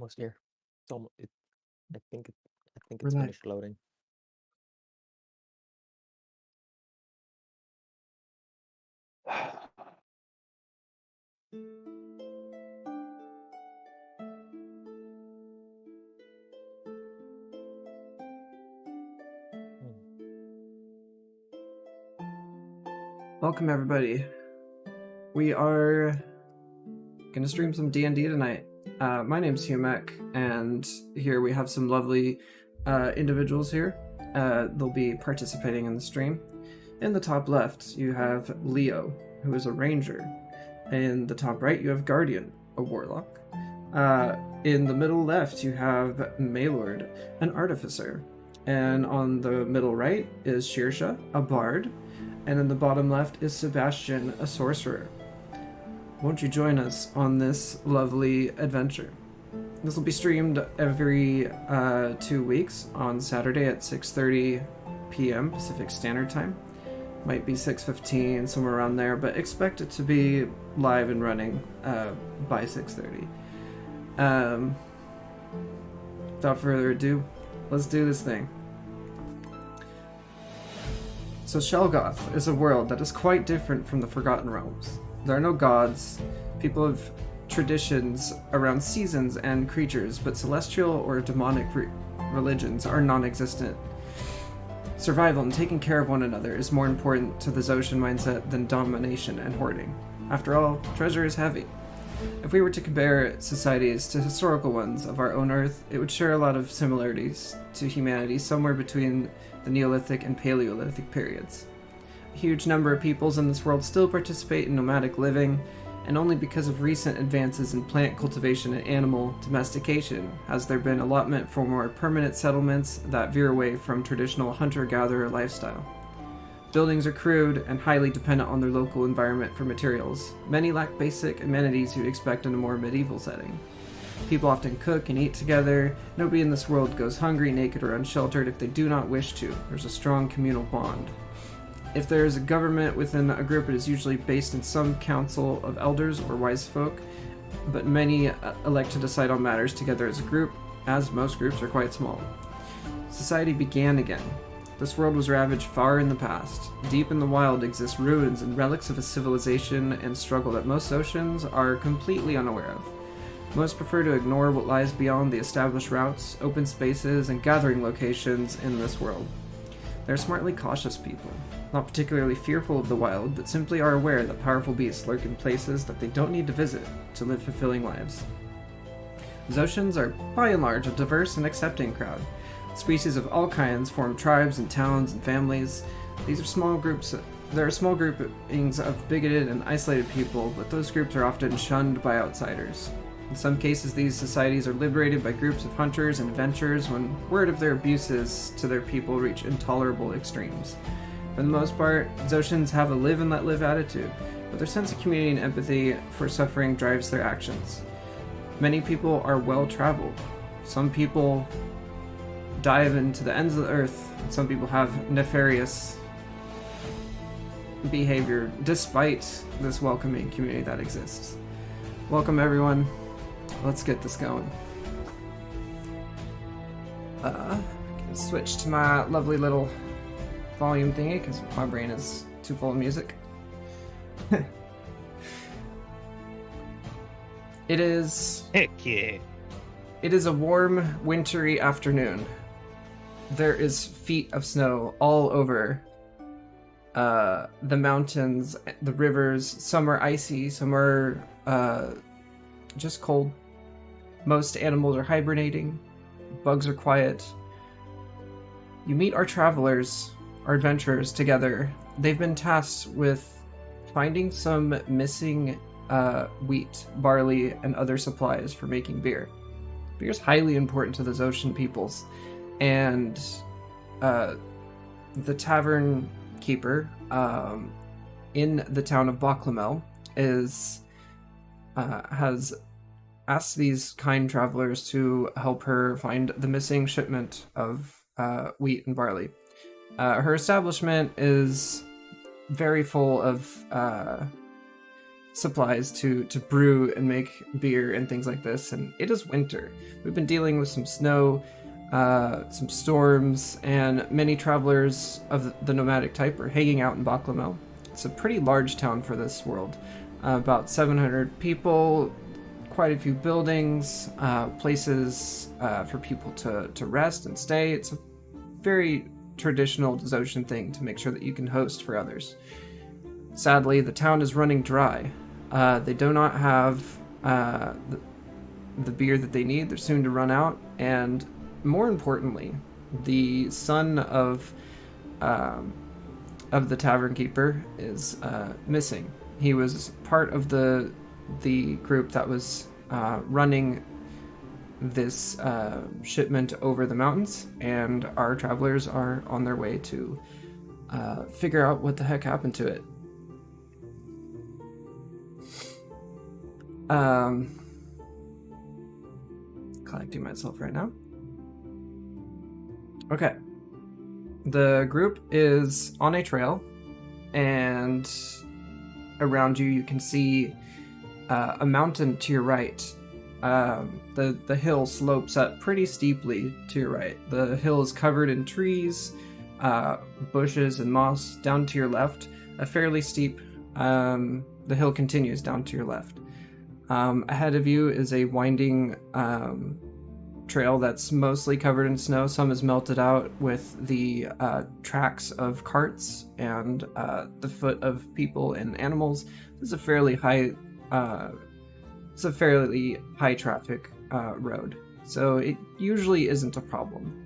almost here. It's almost it. I think it. I think it's Relax. finished loading. Hmm. Welcome everybody. We are gonna stream some D&D tonight. My name's Humek, and here we have some lovely individuals here. They'll be participating in the stream. In the top left, you have Leo, who is a ranger. In the top right, you have Guardian, a warlock. In the middle left, you have Maylord, an artificer. And on the middle right is Shirsha, a bard. And in the bottom left is Sebastian, a sorcerer. Won't you join us on this lovely adventure? This will be streamed every 2 weeks on Saturday at 6:30 p.m. Pacific Standard Time. Might be 6:15, somewhere around there, but expect it to be live and running by 6:30. Without further ado, let's do this thing. So Zocheclgoth is a world that is quite different from the Forgotten Realms. There are no gods, people have traditions around seasons and creatures, but celestial or demonic religions are non-existent. Survival and taking care of one another is more important to the Zotian mindset than domination and hoarding. After all, treasure is heavy. If we were to compare societies to historical ones of our own Earth, it would share a lot of similarities to humanity somewhere between the Neolithic and Paleolithic periods. A huge number of peoples in this world still participate in nomadic living, and only because of recent advances in plant cultivation and animal domestication has there been allotment for more permanent settlements that veer away from traditional hunter-gatherer lifestyle. Buildings are crude and highly dependent on their local environment for materials. Many lack basic amenities you'd expect in a more medieval setting. People often cook and eat together. Nobody in this world goes hungry, naked, or unsheltered if they do not wish to. There's a strong communal bond. If there is a government within a group, it is usually based in some council of elders or wise folk, but many elect to decide on matters together as a group, as most groups are quite small. Society began again. This world was ravaged far in the past. Deep in the wild exist ruins and relics of a civilization and struggle that most Zotians are completely unaware of. Most prefer to ignore what lies beyond the established routes, open spaces, and gathering locations in this world. They're smartly cautious people, not particularly fearful of the wild, but simply are aware that powerful beasts lurk in places that they don't need to visit to live fulfilling lives. Zotians are, by and large, a diverse and accepting crowd. Species of all kinds form tribes and towns and families. These are small groups. There are small groupings of bigoted and isolated people, but those groups are often shunned by outsiders. In some cases, these societies are liberated by groups of hunters and adventurers when word of their abuses to their people reach intolerable extremes. For the most part, Zotians have a live and let live attitude, but their sense of community and empathy for suffering drives their actions. Many people are well-traveled. Some people dive into the ends of the earth, and some people have nefarious behavior despite this welcoming community that exists. Welcome everyone. Let's get this going. I'm gonna switch to my lovely little volume thingy because my brain is too full of music. It is... Heck yeah. It is a warm, wintry afternoon. There is feet of snow all over the mountains, the rivers. Some are icy, some are just cold. Most animals are hibernating. Bugs are quiet. You meet our travelers, our adventurers together. They've been tasked with finding some missing wheat, barley, and other supplies for making beer. Beer is highly important to the Zotian peoples, and the tavern keeper in the town of Boklamel has asked these kind travelers to help her find the missing shipment of wheat and barley. Her establishment is very full of supplies to brew and make beer and things like this, and it is winter. We've been dealing with some snow, some storms, and many travelers of the nomadic type are hanging out in Baklamel. It's a pretty large town for this world. About 700 people, quite a few buildings, places for people to rest and stay. It's a very traditional Zotian thing to make sure that you can host for others. Sadly, the town is running dry. They do not have the beer that they need. They're soon to run out, and more importantly, the son of the tavern keeper is missing. He was part of the group that was running this shipment over the mountains, and our travelers are on their way to figure out what the heck happened to it. Collecting myself right now. Okay. The group is on a trail, and around you, you can see a mountain to your right. The hill slopes up pretty steeply to your right. The hill is covered in trees, bushes, and moss. Down to your left, a fairly steep. The hill continues down to your left. Ahead of you is a winding trail that's mostly covered in snow. Some is melted out with the tracks of carts and the foot of people and animals. This is a fairly high traffic road, so it usually isn't a problem.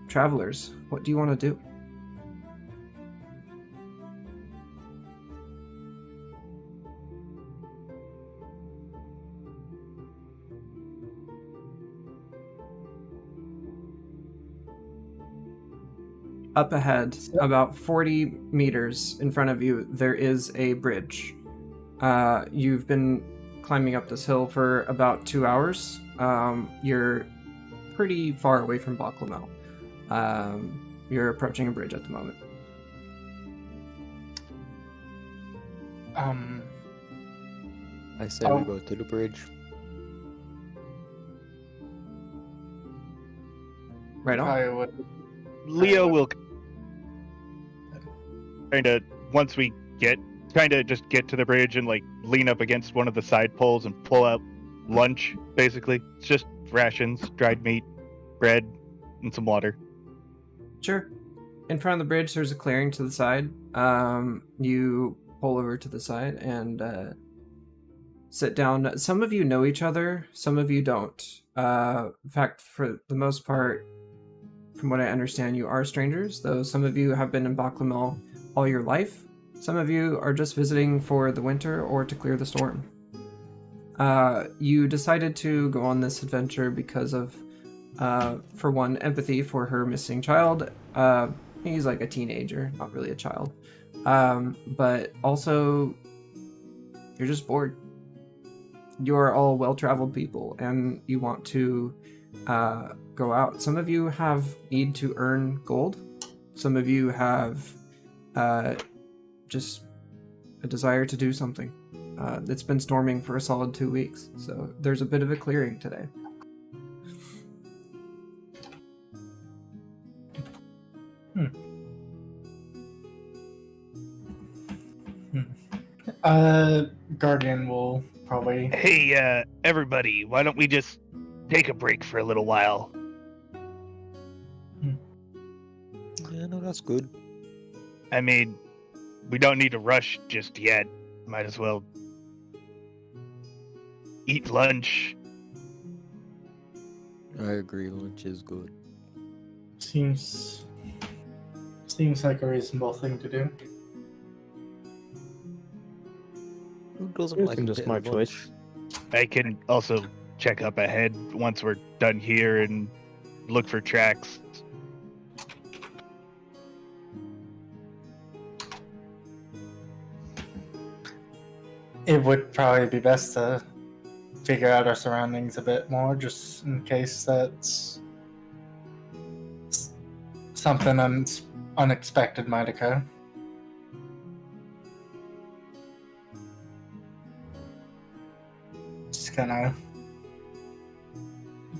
Travelers, what do you want to do? Up ahead, about 40 meters in front of you, there is a bridge. You've been climbing up this hill for about 2 hours. You're pretty far away from Baklamel. You're approaching a bridge at the moment. I say we go to the bridge. Right on. I would. Leo will kind of, once we just get to the bridge and like lean up against one of the side poles and pull out lunch, basically. It's just rations, dried meat, bread, and some water. Sure. In front of the bridge, there's a clearing to the side. You pull over to the side and sit down. Some of you know each other, some of you don't. In fact, for the most part, from what I understand, you are strangers, though some of you have been in Baklamel all your life. Some of you are just visiting for the winter or to clear the storm. You decided to go on this adventure because of, for one, empathy for her missing child. He's like a teenager, not really a child. But also, you're just bored. You're all well-traveled people, and you want to go out. Some of you need to earn gold. Some of you have just a desire to do something. It's been storming for a solid 2 weeks, so there's a bit of a clearing today. Guardian will probably. Hey, everybody, why don't we just take a break for a little while? Yeah, no, that's good. I mean, we don't need to rush just yet. Might as well eat lunch. I agree, lunch is good. Seems like a reasonable thing to do. Who doesn't It's like a just bit my of choice. I can also check up ahead once we're done here and look for tracks. It would probably be best to figure out our surroundings a bit more, just in case that's something unexpected might occur. just gonna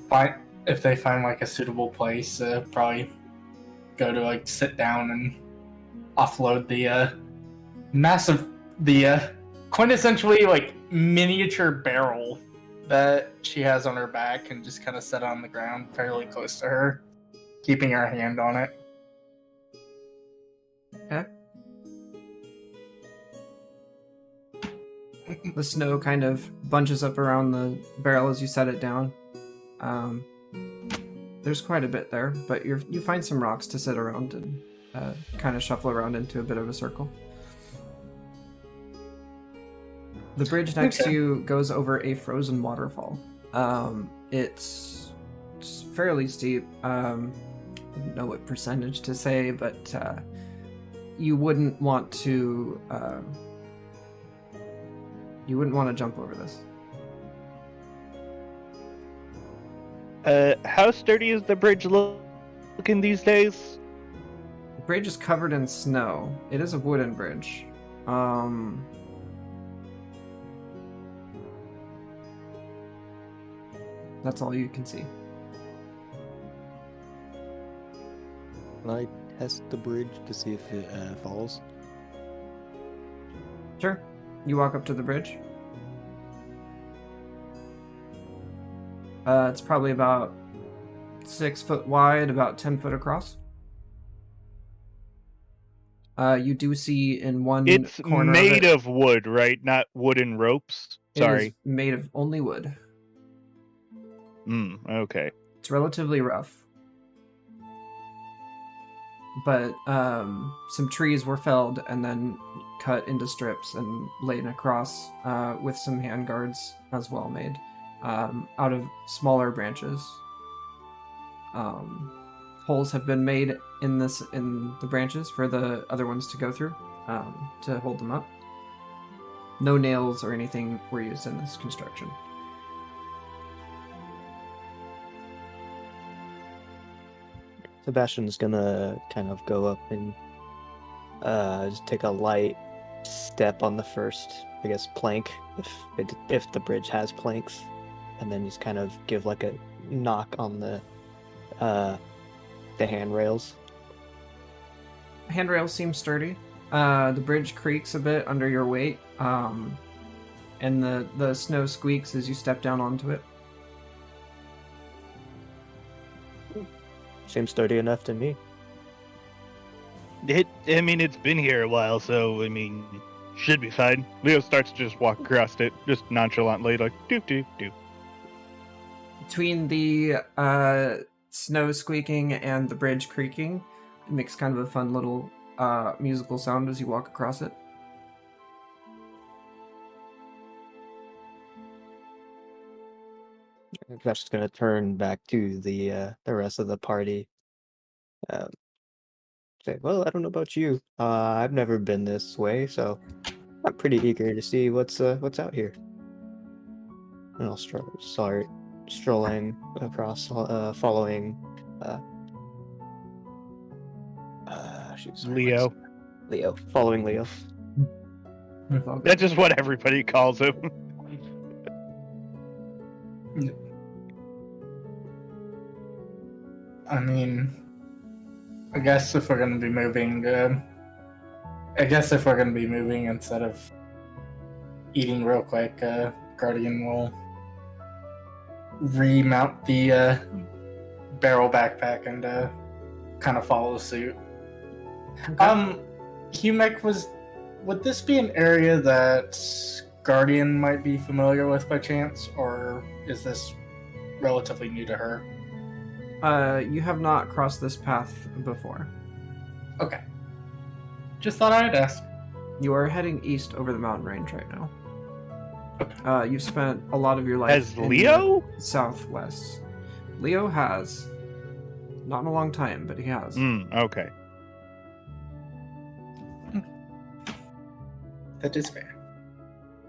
find if they find like a suitable place, probably go to like sit down and offload the quintessentially like miniature barrel that she has on her back, and just kind of set it on the ground fairly close to her, keeping her hand on it. Okay. The snow kind of bunches up around the barrel as you set it down. There's quite a bit there, but you find some rocks to sit around and kind of shuffle around into a bit of a circle. The bridge next to you goes over a frozen waterfall. It's fairly steep. I don't know what percentage to say, but you wouldn't want to jump over this. How sturdy is the bridge looking these days? The bridge is covered in snow. It is a wooden bridge. That's all you can see. Can I test the bridge to see if it falls? Sure. You walk up to the bridge. It's probably about 6 foot wide, about 10 foot across. You do see in one It's corner made of of wood, right? Not wooden ropes. it Sorry. is made of only wood. Okay. It's relatively rough. But some trees were felled and then cut into strips and laid across with some handguards as well made out of smaller branches. Holes have been made in the branches for the other ones to go through to hold them up. No nails or anything were used in this construction. Sebastian's gonna kind of go up and just take a light step on the first, I guess, plank, if the bridge has planks, and then just kind of give like a knock on the handrails. Handrails seem sturdy. The bridge creaks a bit under your weight, and the snow squeaks as you step down onto it. Seems sturdy enough to me. It's been here a while, so should be fine. Leo starts to just walk across it, just nonchalantly, like doop doop doop. Between the snow squeaking and the bridge creaking, it makes kind of a fun little musical sound as you walk across it. I'm just gonna turn back to the rest of the party. Say, well, I don't know about you. I've never been this way, so I'm pretty eager to see what's out here. And I'll start strolling across, following. Leo. Leo, following Leo. That's just what everybody calls him. I guess if we're gonna be moving, instead of eating real quick, Guardian will remount the barrel backpack and kind of follow suit. Okay. Humek, would this be an area that Guardian might be familiar with by chance, or is this relatively new to her? You have not crossed this path before. Okay. Just thought I'd ask. You are heading east over the mountain range right now. Okay. You've spent a lot of your life Has in Leo? the southwest. Leo has. Not in a long time, but he has. Okay. That is fair.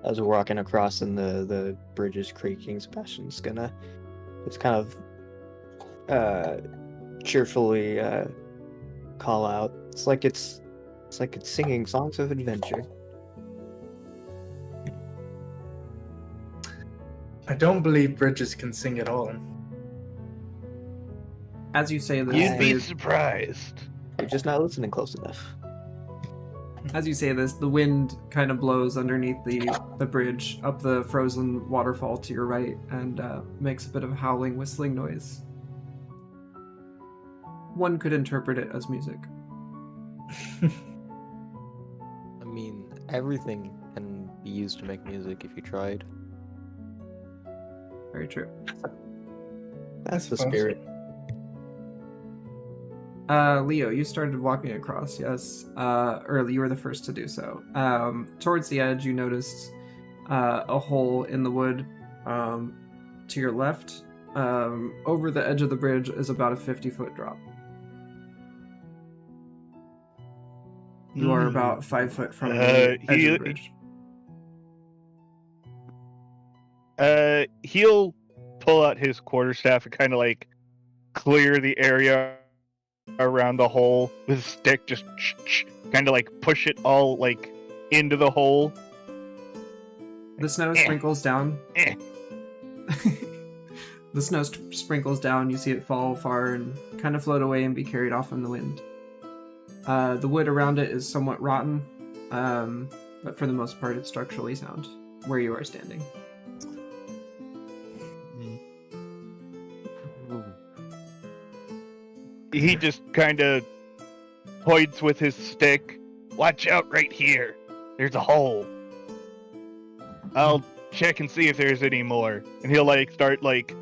As we're walking across and the bridge is creaking, Sebastian's gonna just kind of cheerfully call out. It's like it's singing songs of adventure. I don't believe bridges can sing at all. As you say this, You'd be the- surprised. You're just not listening close enough. as you say this, the wind kind of blows underneath the bridge up the frozen waterfall to your right and makes a bit of a howling, whistling noise. One could interpret it as music. I mean, everything can be used to make music if you tried. Very true. That's the spirit. Leo, you started walking across, yes. Or you were the first to do so. Towards the edge, you noticed a hole in the wood to your left. Over the edge of the bridge is about a 50-foot drop. You are about 5 foot from the edge of the bridge. He'll pull out his quarterstaff and kind of like clear the area around the hole with his stick, just kind of like push it all like into the hole. The snow sprinkles down. The snow sprinkles down. You see it fall far and kind of float away and be carried off in the wind. The wood around it is somewhat rotten, but for the most part it's structurally sound where you are standing. He just kind of points with his stick. Watch out right here. There's a hole. I'll check and see if there's any more. And he'll like start like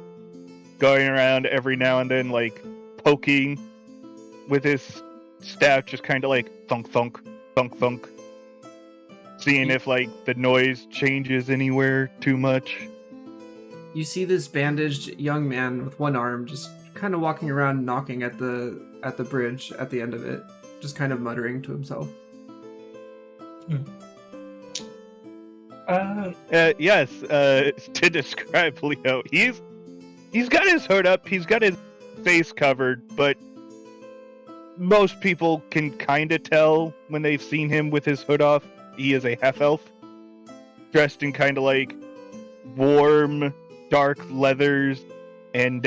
going around every now and then, like poking with his staff, just kind of like thunk, thunk, thunk, thunk. Seeing if like the noise changes anywhere too much. You see this bandaged young man with one arm just kind of walking around knocking at the bridge at the end of it, just kind of muttering to himself. Yes, to describe Leo, he's got his hood up, he's got his face covered, but most people can kind of tell when they've seen him with his hood off. He is a half-elf, dressed in kind of like warm, dark leathers, and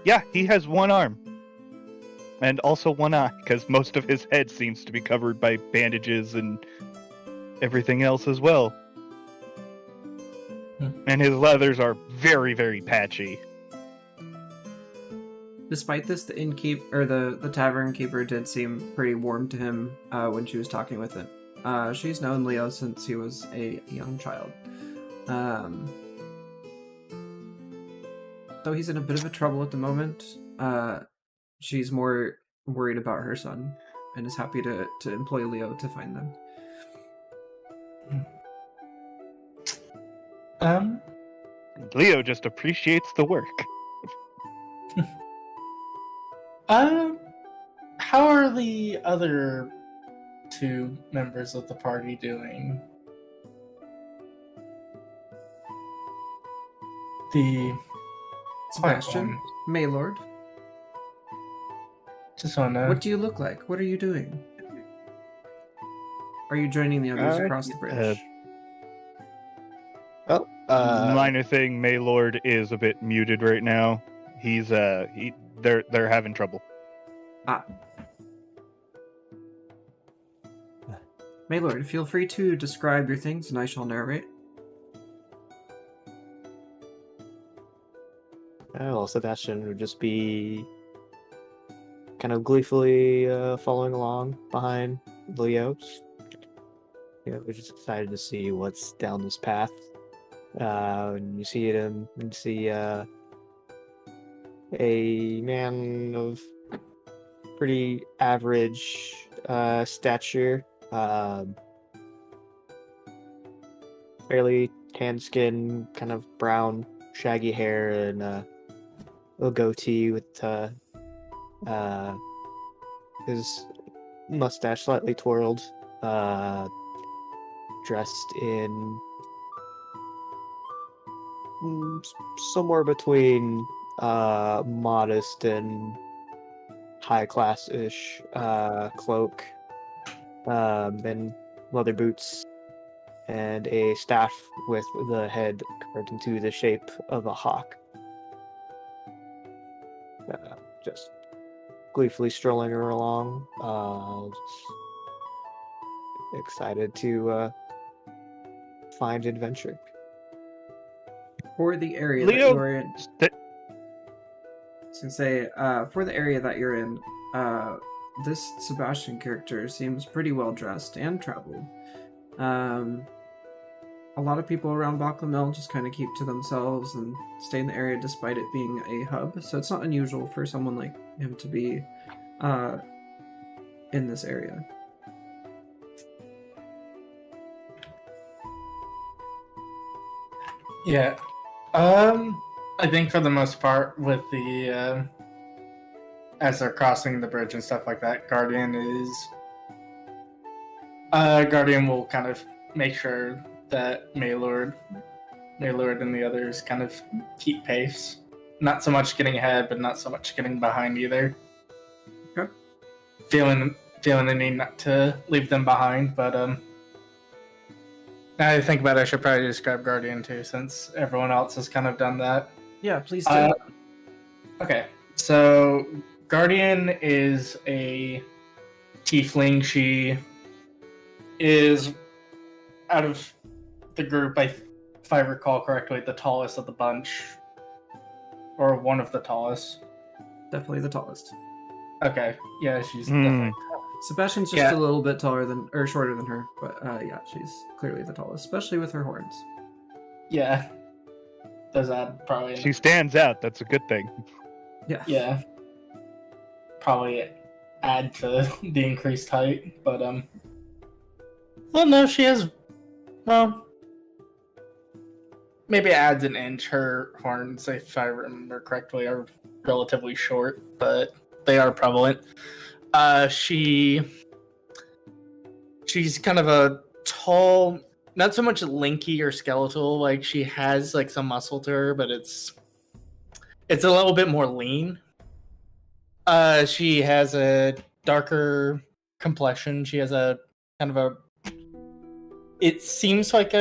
yeah, he has one arm. And also one eye, because most of his head seems to be covered by bandages and everything else as well. And his leathers are very, very patchy. Despite this, the innkeep or the tavern keeper did seem pretty warm to him when she was talking with him. She's known Leo since he was a young child. Though he's in a bit of a trouble at the moment, she's more worried about her son and is happy to employ Leo to find them. Leo just appreciates the work. How are the other two members of the party doing? The Sebastian, Maylord, just wanna. what do you look like? What are you doing? Are you joining the others across the bridge? Minor thing, Maylord is a bit muted right now. He's they're having trouble. Maylord, feel free to describe your things and I shall narrate. Well, Sebastian would just be kind of gleefully following along behind Leo. Yeah, we're just excited to see what's down this path. And you see him, and see a man of pretty average stature, fairly tan skin, kind of brown, shaggy hair, and a goatee with his mustache slightly twirled, dressed in somewhere between modest and high class-ish cloak, and leather boots, and a staff with the head carved into the shape of a hawk. Just gleefully strolling her along, just excited to find adventure. For the area Leo, that you're in, for the area that you're in, this Sebastian character seems pretty well dressed and traveled. A lot of people around Baklamel just kind of keep to themselves and stay in the area despite it being a hub, so it's not unusual for someone like him to be in this area. Yeah. I think for the most part, with the as they're crossing the bridge and stuff like that, Guardian will kind of make sure that Maylord and the others kind of keep pace. Not so much getting ahead, but not so much getting behind either. Okay. Feeling the need not to leave them behind, but now that I think about it, I should probably describe Guardian too, since everyone else has kind of done that. Yeah, please do. Okay, so Guardian is a tiefling. She is, out of the group, if I recall correctly, the tallest of the bunch. Or one of the tallest. Definitely the tallest. Okay, yeah, she's definitely tall. Sebastian's just a little bit shorter than her, but yeah, she's clearly the tallest, especially with her horns. Yeah. Does that probably... She stands out. That's a good thing. Yeah. Yeah. Probably add to the increased height, but well, no, she has... Well... Maybe it adds an inch. Her horns, if I remember correctly, are relatively short, but they are prevalent. She's kind of a tall, not so much lanky or skeletal. Like, she has like some muscle to her, but it's a little bit more lean. She has a darker complexion. She has a kind of a... It seems like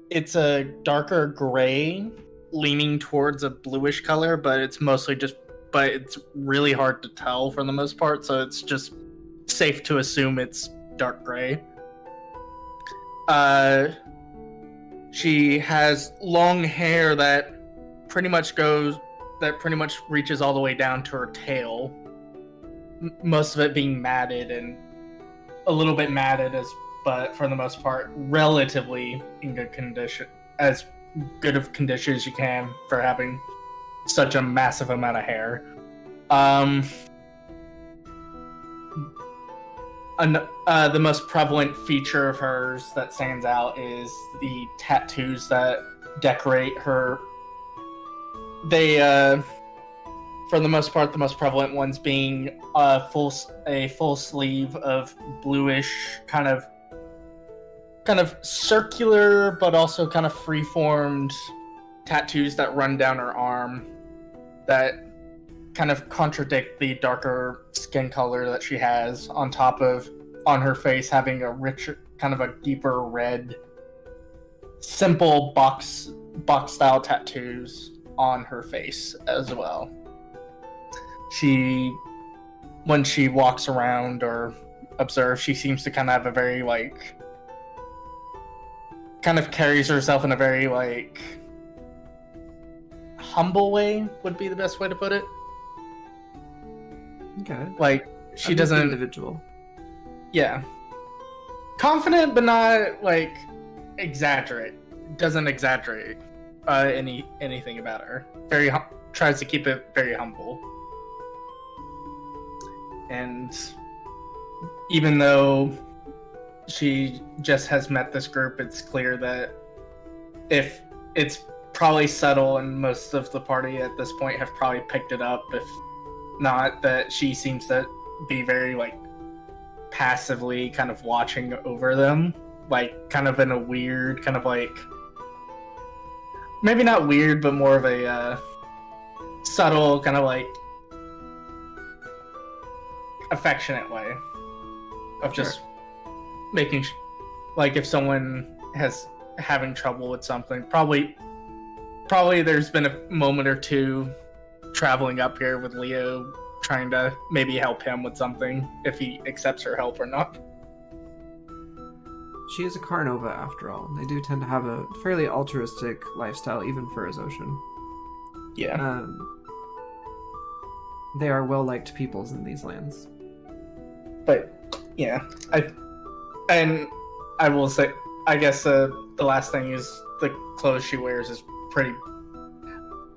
it's a darker gray leaning towards a bluish color, but it's mostly just... But it's really hard to tell for the most part, so it's just safe to assume it's dark gray. She has long hair that pretty much reaches all the way down to her tail. Most of it being matted and a little bit matted, but for the most part, relatively in good condition, as good of condition as you can for having such a massive amount of hair. The most prevalent feature of hers that stands out is the tattoos that decorate her. They, for the most part, the most prevalent ones being a full sleeve of bluish kind of circular, but also kind of free-formed tattoos that run down her arm that kind of contradict the darker skin color that she has, on top of on her face having a richer, kind of a deeper red, simple box style tattoos on her face as well. When she walks around or observes, she seems to kind of have a very kind of carries herself in a very humble way, would be the best way to put it. Okay. She doesn't... individual. Yeah. Confident, but not, exaggerate. Doesn't exaggerate anything about her. Tries to keep it very humble. And even though she just has met this group, it's clear that if it's probably subtle, and most of the party at this point have probably picked it up, if not, that she seems to be very passively kind of watching over them, kind of in a weird kind of maybe not weird, but more of a subtle kind of affectionate way of just making if someone has having trouble with something. Probably there's been a moment or two traveling up here with Leo, trying to maybe help him with something, if he accepts her help or not. She is a Carnova, after all. They do tend to have a fairly altruistic lifestyle, even for a Zotian. Yeah. They are well-liked peoples in these lands. But yeah, I will say, I guess the last thing is the clothes she wears is pretty,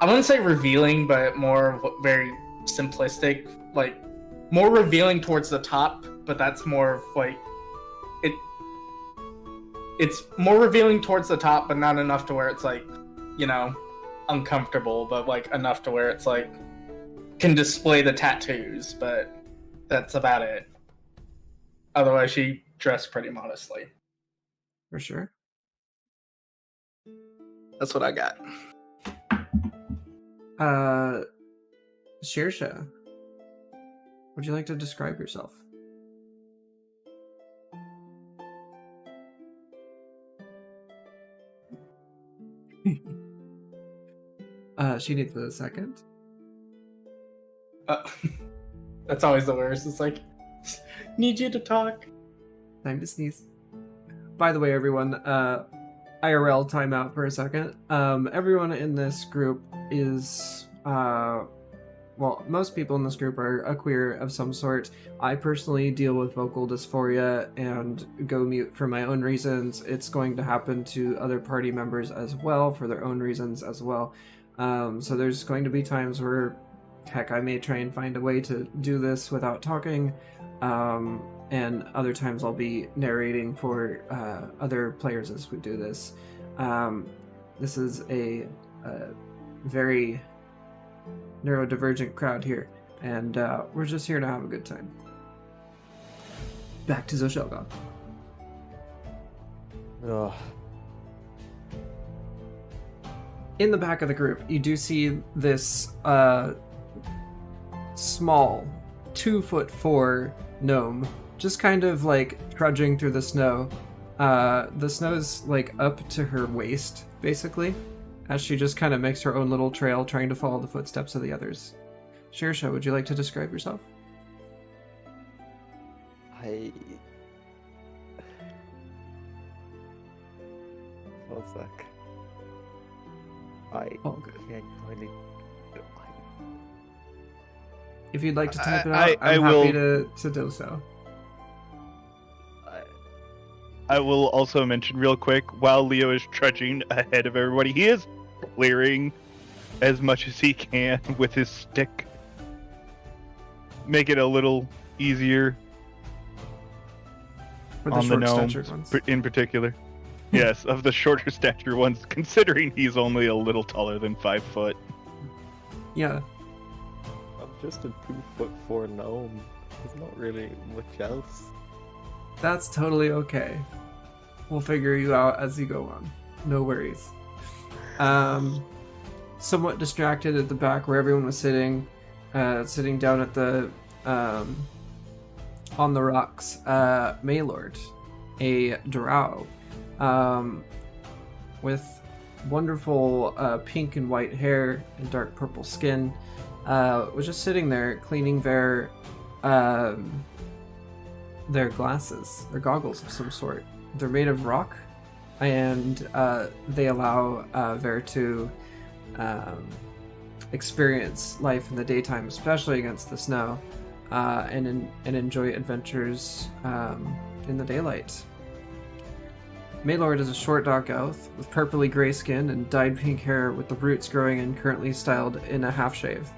I wouldn't say revealing, but more very simplistic, like more revealing towards the top, but that's more of like it's more revealing towards the top, but not enough to where it's like, you know, uncomfortable, but like enough to where it's like can display the tattoos, but that's about it. Otherwise, she dressed pretty modestly. For sure. That's what I got. Shersha, would you like to describe yourself? She needs a second. That's always the worst. It's like, need you to talk. Time to sneeze. By the way, everyone, IRL timeout for a second. Everyone in this group is, well, most people in this group are a queer of some sort. I personally deal with vocal dysphoria and go mute for my own reasons. It's going to happen to other party members as well for their own reasons as well. So there's going to be times where, heck, I may try and find a way to do this without talking. And other times I'll be narrating for other players as we do this. This is a very neurodivergent crowd here, and we're just here to have a good time. Back to Zocheclgoth. Ugh. In the back of the group, you do see this small 2'4" gnome just kind of like trudging through the snow. The snow's like up to her waist, basically, as she just kind of makes her own little trail trying to follow the footsteps of the others. Shersha, would you like to describe yourself? One sec. I good. can't really... If you'd like to type it out, I'm happy to do so. I will also mention real quick, while Leo is trudging ahead of everybody, he is clearing as much as he can with his stick. Make it a little easier For the on the short-statured gnomes, ones. in particular. Yes, of the shorter stature ones, considering he's only a little taller than 5 foot. Yeah. I'm just a 2'4" gnome. There's not really much else. That's totally okay. We'll figure you out as you go on. No worries. Somewhat distracted at the back where everyone was sitting down at the on the rocks. Maylord, a drow, with wonderful pink and white hair and dark purple skin, was just sitting there cleaning their glasses, their goggles of some sort. They're made of rock, and they allow Ver to experience life in the daytime, especially against the snow, and enjoy adventures in the daylight. Maylord is a short dark elf with purpley gray skin and dyed pink hair with the roots growing in, currently styled in a half shave.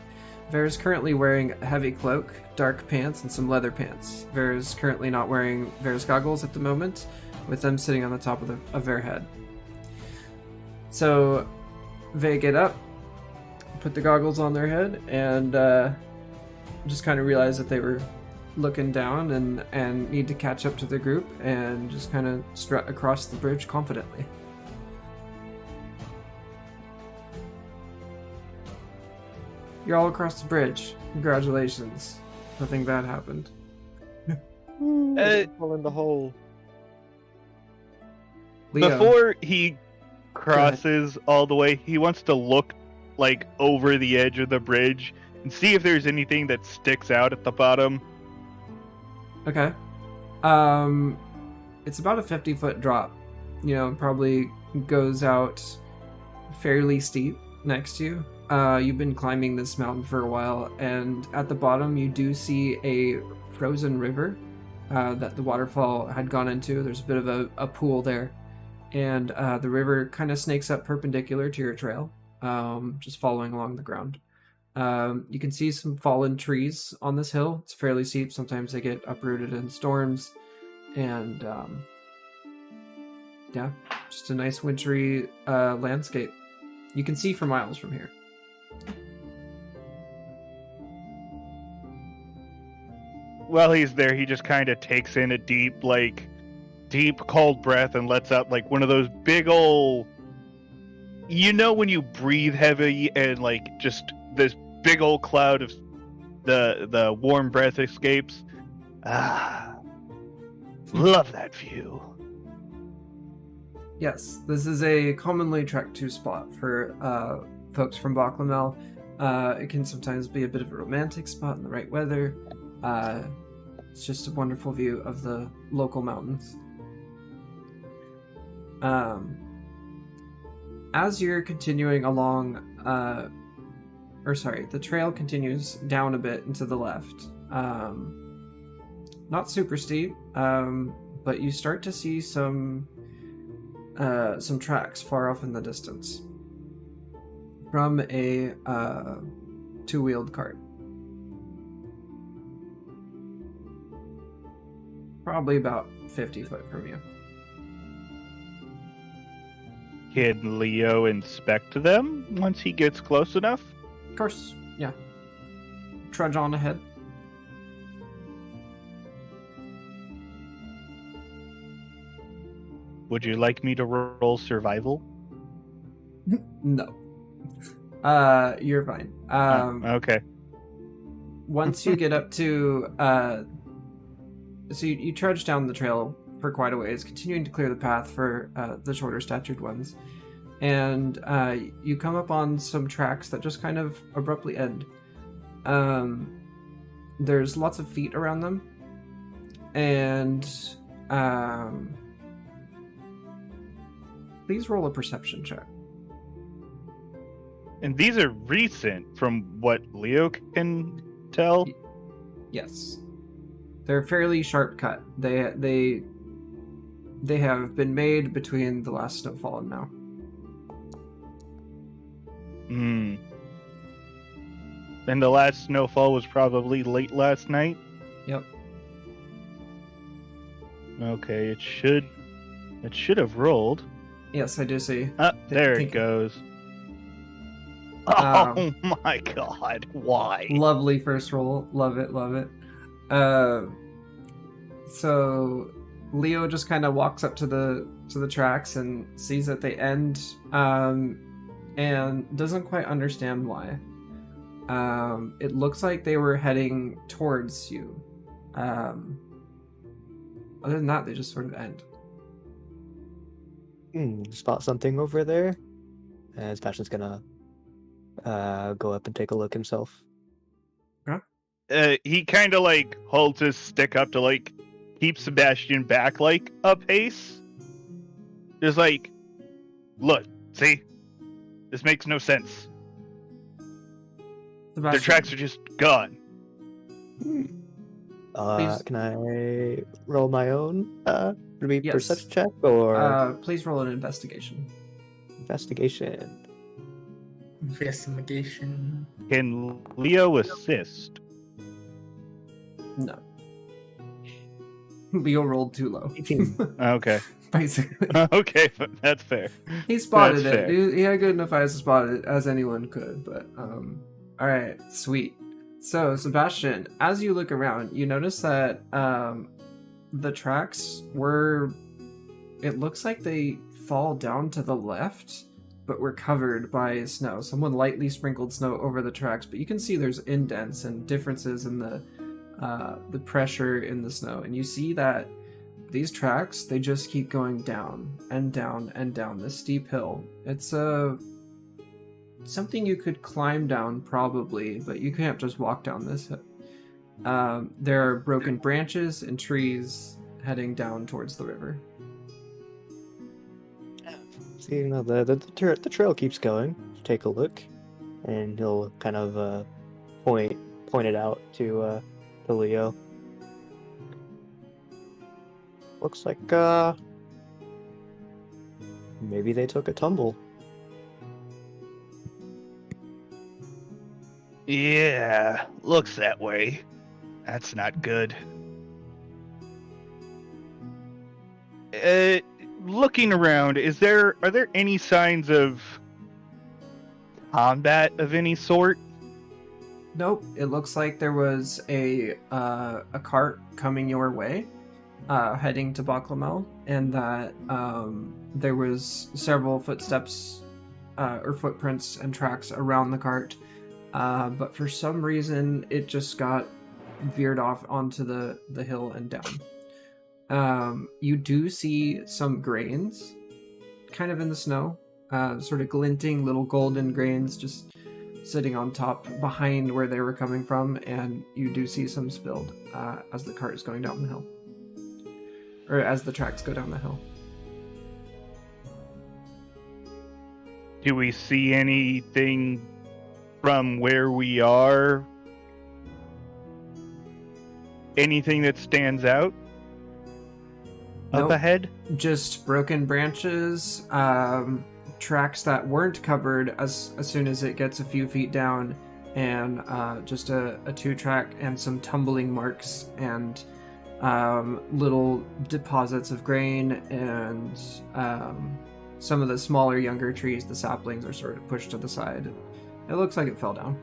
Ver is currently wearing a heavy cloak, dark pants, and some leather pants. Ver is currently not wearing Ver's goggles at the moment, with them sitting on the top of their head. So they get up, put the goggles on their head, and just kind of realize that they were looking down and need to catch up to the group, and just kind of strut across the bridge confidently. You're all across the bridge. Congratulations. Nothing bad happened. Fall in the hole. Leo, Before he crosses all the way, he wants to look like over the edge of the bridge and see if there's anything that sticks out at the bottom. Okay. It's about a 50-foot drop. You know, probably goes out fairly steep next to you. You've been climbing this mountain for a while, and at the bottom you do see a frozen river that the waterfall had gone into. There's a bit of a pool there, and the river kind of snakes up perpendicular to your trail, just following along the ground. You can see some fallen trees on this hill. It's fairly steep. Sometimes they get uprooted in storms, and yeah, just a nice wintry landscape. You can see for miles from here. While he's there, he just kind of takes in a deep, cold breath and lets out, like, one of those big ol'... You know when you breathe heavy and, like, just this big old cloud of the warm breath escapes? Ah, love that view. Yes, this is a commonly trekked to spot for folks from Baklamel. It can sometimes be a bit of a romantic spot in the right weather. It's just a wonderful view of the local mountains. As you're continuing along, the trail continues down a bit and to the left. Not super steep, but you start to see some tracks far off in the distance from a two-wheeled cart. Probably about 50 foot from you. Can Leo inspect them once he gets close enough? Of course, yeah. Trudge on ahead. Would you like me to roll survival? No. You're fine. Okay. Once you get up to so you trudge down the trail for quite a ways, continuing to clear the path for the shorter statured ones, and you come up on some tracks that just kind of abruptly end. There's lots of feet around them, and please roll a perception check. And these are recent, from what Leo can tell. Yes. They're fairly sharp cut. They have been made between the last snowfall and now. And the last snowfall was probably late last night? Yep. Okay, it should have rolled. Yes, I do see. There it goes. Oh my god, why? Lovely first roll. Love it, love it. So Leo just kind of walks up to the tracks and sees that they end, and doesn't quite understand why. It looks like they were heading towards you. Other than that, they just sort of end. Spot something over there. And Sebastian's gonna go up and take a look himself. He kind of like holds his stick up to like keep Sebastian back like a pace. Just like, look, see? This makes no sense. Sebastian, Their tracks are just gone. Please. Can I roll my own Yes. perception check or Please roll an investigation. investigation? Investigation. Can Leo assist? No. Leo rolled too low. 18. Okay. Basically. Okay, that's fair. He spotted That's it. fair. He had good enough eyes to spot it as anyone could, but alright, sweet. So, Sebastian, as you look around, you notice that the tracks were, it looks like they fall down to the left, but were covered by snow. Someone lightly sprinkled snow over the tracks, but you can see there's indents and differences in the pressure in the snow, and you see that these tracks, they just keep going down and down and down this steep hill. It's something you could climb down probably, but you can't just walk down this hill. There are broken branches and trees heading down towards the river. See, you know, the trail keeps going. Take a look, and he'll kind of point it out to Leo. Looks like maybe they took a tumble. Yeah, looks that way. That's not good. Looking around, are there any signs of combat of any sort? Nope, it looks like there was a cart coming your way, heading to Baklamel, and that there was several footsteps or footprints and tracks around the cart, but for some reason it just got veered off onto the hill and down. You do see some grains kind of in the snow, sort of glinting little golden grains just sitting on top behind where they were coming from, and you do see some spilled as the cart is going down the hill, or as the tracks go down the hill. Do we see anything from where we are? Anything that stands out Nope. up ahead? Just broken branches, tracks that weren't covered as soon as it gets a few feet down, and just a 2-track and some tumbling marks and little deposits of grain, and some of the smaller, younger trees, the saplings, are sort of pushed to the side. It looks like it fell down.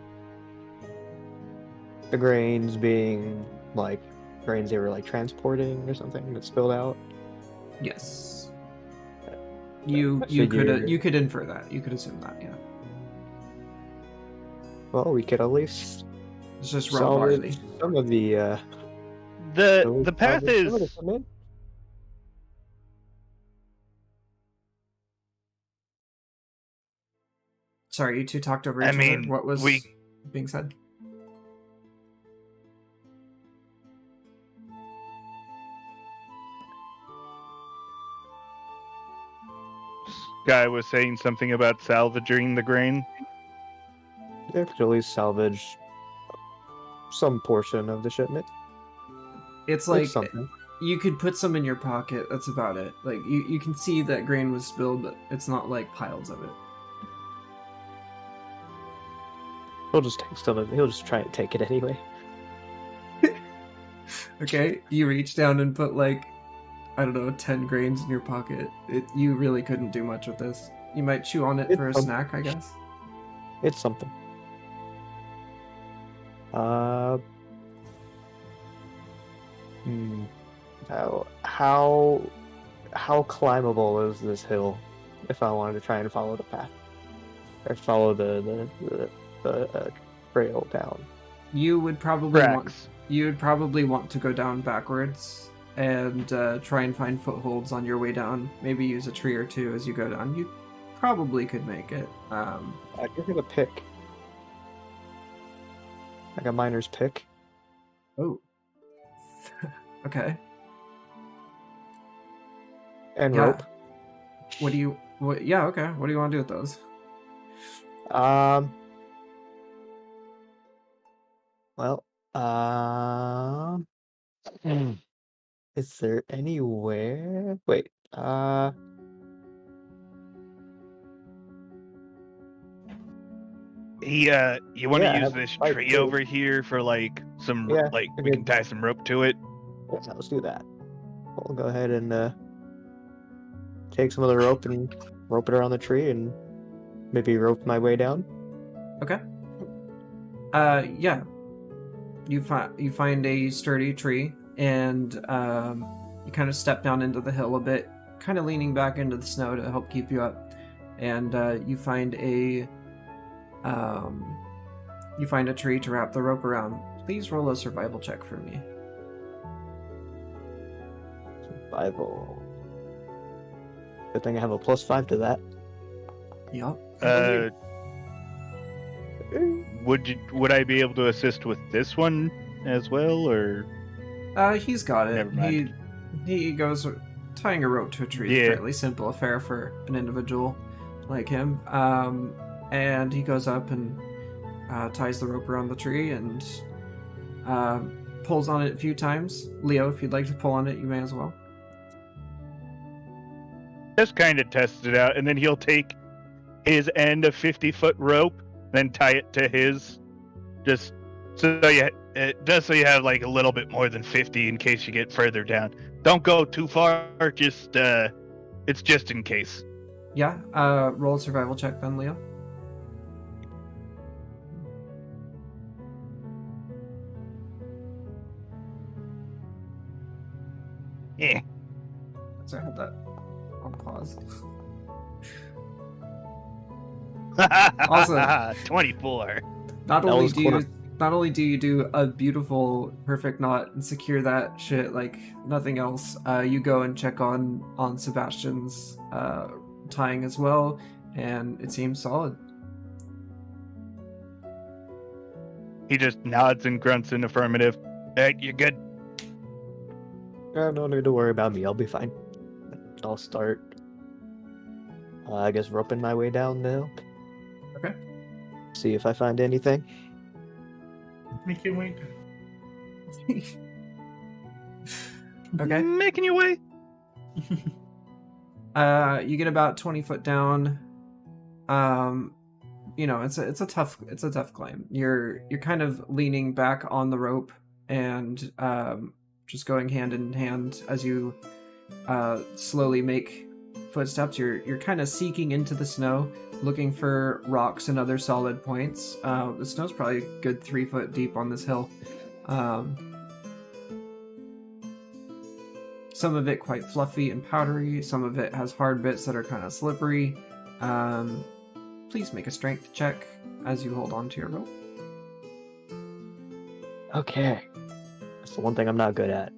The grains being like grains they were like transporting or something that spilled out. Yes. You could infer that. You could assume that, yeah. Well, we could at least It's just raw barley. some of the The path some of the is cement. Sorry, you two talked over each I other. mean, What was we being said? guy was saying something about salvaging the grain. They could at least salvage some portion of the shipment. It's Like like something. you could put some in your pocket. That's about it. Like you can see that grain was spilled, but it's not like piles of it. He'll just take some of it. He'll just try and take it anyway. Okay, you reach down and put like, I don't know, 10 grains in your pocket. You really couldn't do much with this. You might chew on it It's for a some- snack, I guess. It's something. How climbable is this hill? If I wanted to try and follow the path, or follow the trail down. You would probably Tracks. want to go down backwards and try and find footholds on your way down. Maybe use a tree or two as you go down. You probably could make it. I give it a pick, like a miner's pick. Oh. Okay. And Yeah. rope. Yeah, okay. What do you want to do with those? Well, is there anywhere? Wait, You want to Yeah, I use have this five tree too. over here for like some, Yeah, like I we can did. tie some rope to it. yeah, let's do that. We'll go ahead and take some of the rope and rope it around the tree and maybe rope my way down. Okay. Yeah. You find a sturdy tree, and you kind of step down into the hill a bit, kind of leaning back into the snow to help keep you up, and you find a tree to wrap the rope around. Please roll a survival check for me. survival. Good thing I have a +5 to that. Yup. Would I be able to assist with this one as well, or? He's got it. Never mind. He goes tying a rope to a tree. Is a Yeah. fairly simple affair for an individual like him. And he goes up and ties the rope around the tree and pulls on it a few times. Leo, if you'd like to pull on it, you may as well. Just kind of test it out, and then he'll take his end of 50-foot rope, then tie it to his, just so you have like a little bit more than 50 in case you get further down. Don't go too far. Just it's just in case. Yeah. Roll a survival check then, Leo. Yeah. Sorry, I had that on pause. Awesome. 24. Not That only was do you close. not only do you do a beautiful perfect knot and secure that shit like nothing else, you go and check on Sebastian's tying as well, and it seems solid. He just nods and grunts in affirmative. Hey, you're good. No need to worry about me. I'll be fine. I'll start, I guess, roping my way down the hill. Okay. See if I find anything. Make your way down. Okay. Making your way. You get about 20 foot down. You know, it's a tough climb. You're kind of leaning back on the rope and just going hand in hand as you slowly make footsteps. You're kind of seeking into the snow, looking for rocks and other solid points. The snow's probably a good 3 foot deep on this hill. Some of it quite fluffy and powdery. Some of it has hard bits that are kind of slippery. Please make a strength check as you hold on to your rope. Okay. That's the one thing I'm not good at.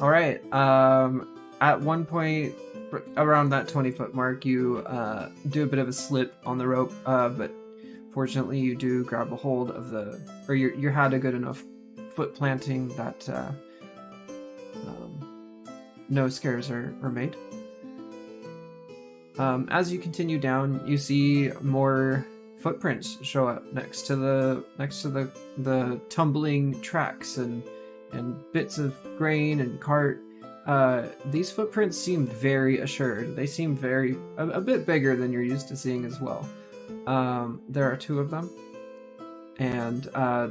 All right. At one point around that 20-foot mark, you do a bit of a slip on the rope, but fortunately you do grab a hold of you had a good enough foot planting that no scares are made. As you continue down, you see more footprints show up next to the tumbling tracks and bits of grain and cart. These footprints seem very assured. They seem a bit bigger than you're used to seeing as well. There are 2 of them, and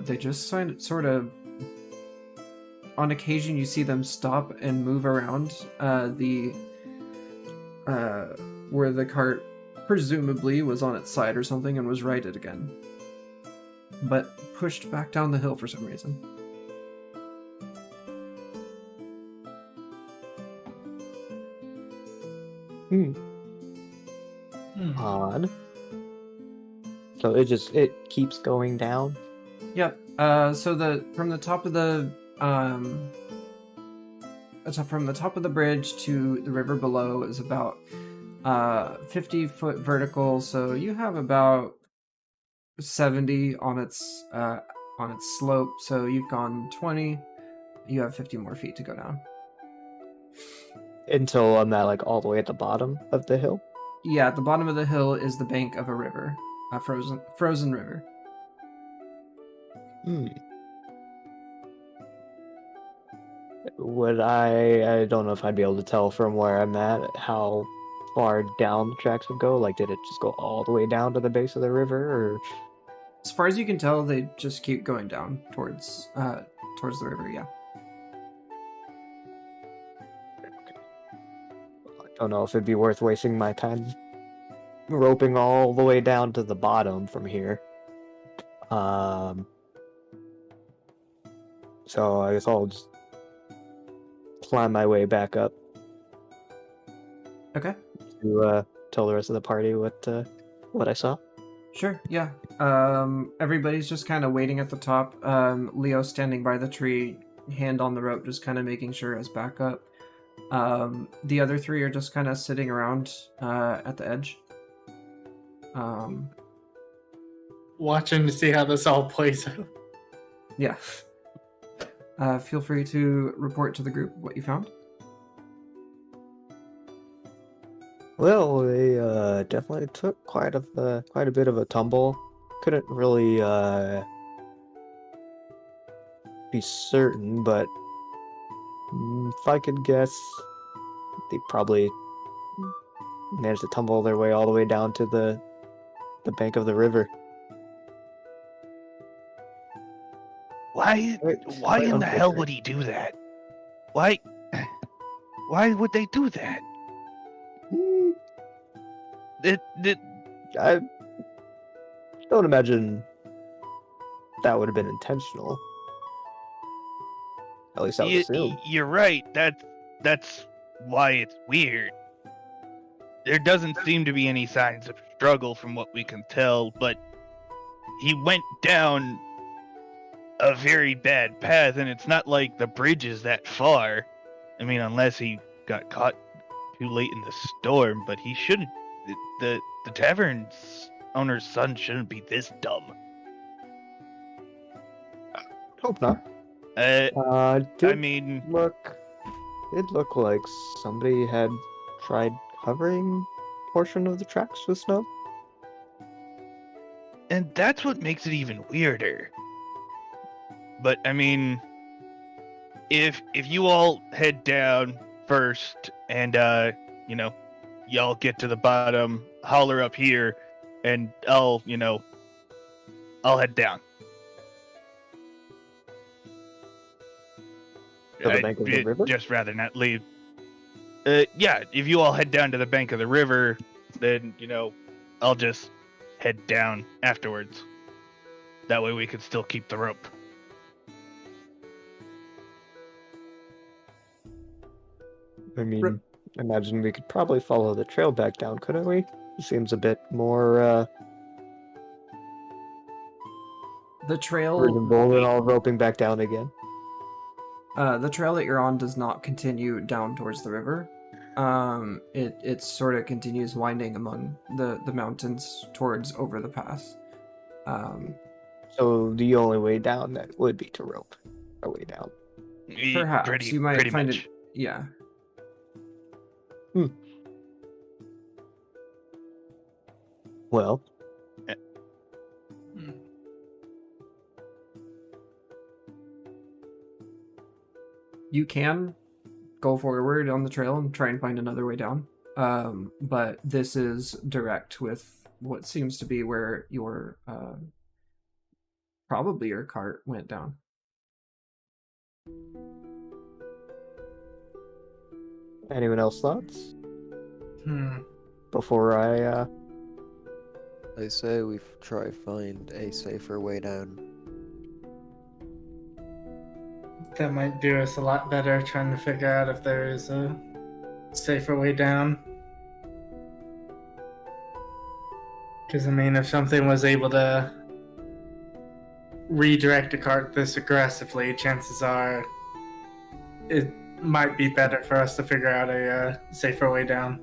they just sort of, on occasion, you see them stop and move around where the cart presumably was on its side or something and was righted again, but pushed back down the hill for some reason. Odd. So it keeps going down. Yep. So from the top of the bridge to the river below is about 50-foot vertical. So you have about 70 on its slope. So you've gone 20. You have 50 more feet to go down. Until I'm at like all the way at the bottom of the hill. Yeah, at the bottom of the hill is the bank of a river, a frozen river. Would I don't know if I'd be able to tell from where I'm at how far down the tracks would go. Like, did it just go all the way down to the base of the river, or? As far as you can tell, they just keep going down towards the river. Yeah. I don't know if it'd be worth wasting my time roping all the way down to the bottom from here. So I guess I'll just climb my way back up. Okay. To tell the rest of the party what I saw. Sure, yeah. Everybody's just kind of waiting at the top. Leo standing by the tree, hand on the rope, just kind of making sure as backup. The other three are just kind of sitting around at the edge. Watching to see how this all plays out. Yeah. Feel free to report to the group what you found. Well, they definitely took quite a bit of a tumble. Couldn't really be certain, but if I could guess, they probably managed to tumble their way all the way down to the bank of the river. Why Quite in the hell would unfortunate. he do that? Why would they do that? Hmm, It I don't imagine that would have been intentional. At least I would assume. you're right. That's why it's weird. There doesn't seem to be any signs of struggle from what we can tell, but he went down a very bad path, and it's not like the bridge is that far. I mean, unless he got caught too late in the storm, but he shouldn't. The tavern's owner's son shouldn't be this dumb. Hope not. I Did mean, it looked like somebody had tried covering a portion of the tracks with snow. and that's what makes it even weirder. But I mean, if you all head down first and y'all get to the bottom, holler up here, and I'll head down. To the bank of the river? Just rather not leave. Yeah, if you all head down to the bank of the river, then I'll just head down afterwards. That way we can still keep the rope. I mean, imagine we could probably follow the trail back down, couldn't we? It seems a bit more The trail, reasonable than all roping back down again. the trail that you're on does not continue down towards the river. It sort of continues winding among the mountains towards over the pass. So the only way down that would be to rope our way down. Perhaps you might pretty find much. it. Yeah. Well, You can go forward on the trail and try and find another way down. But this is direct with what seems to be where your probably your cart went down. anyone else thoughts Hmm. before I I say we try find a safer way down. That might do us a lot better trying to figure out if there is a safer way down. Because, I mean, if something was able to redirect a cart this aggressively, chances are it might be better for us to figure out a safer way down.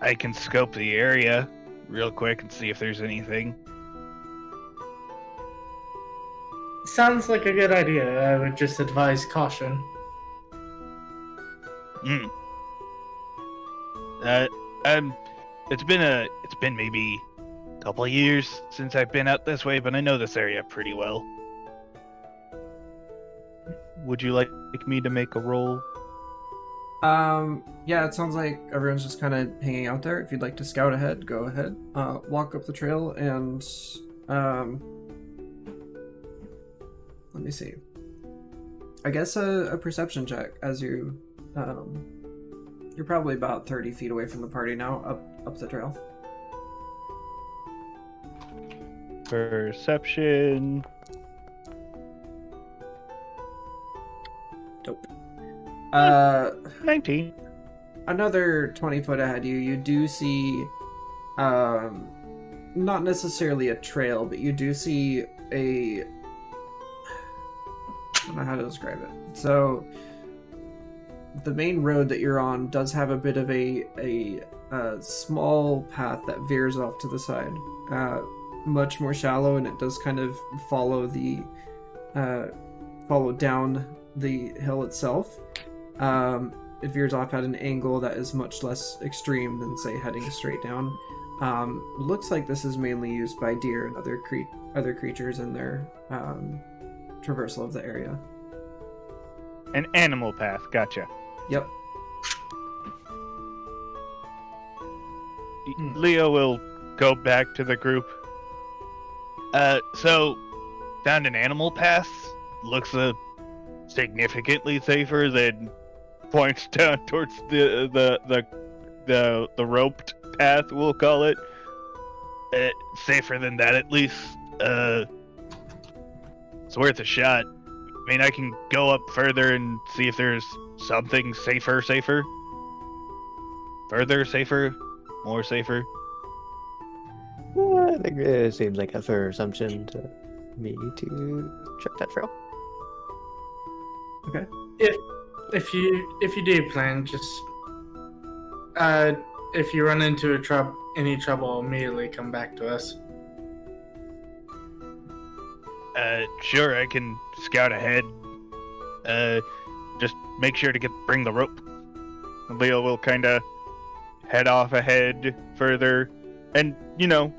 I can scope the area real quick and see if there's anything. Sounds like a good idea. I would just advise caution. Hmm. It's been maybe a couple of years since I've been out this way, but I know this area pretty well. Would you like me to make a roll? Yeah, it sounds like everyone's just kind of hanging out there. If you'd like to scout ahead, go ahead. Walk up the trail and let me see. I guess a perception check as you you're probably about 30 feet away from the party now, up the trail. Perception. Dope. 19. Another 20 foot ahead of you, you do see not necessarily a trail, but you do see a... I don't know how to describe it. So the main road that you're on does have a bit of a small path that veers off to the side, much more shallow, and it does kind of follow down the hill itself. It veers off at an angle that is much less extreme than, say, heading straight down. Looks like this is mainly used by deer and other creatures in their traversal of the area. An animal path, gotcha. Yep. Leo will go back to the group. So, found an animal path. Looks significantly safer than points down towards the roped path, we'll call it. Safer than that, at least. It's worth a shot. I mean, I can go up further and see if there's something safer. Further safer? More safer? I think it seems like a fair assumption to me to check that trail. Okay. If you do plan, just if you run into any trouble, immediately come back to us. Sure, I can scout ahead. Just make sure to bring the rope. Leo will kind of head off ahead further and,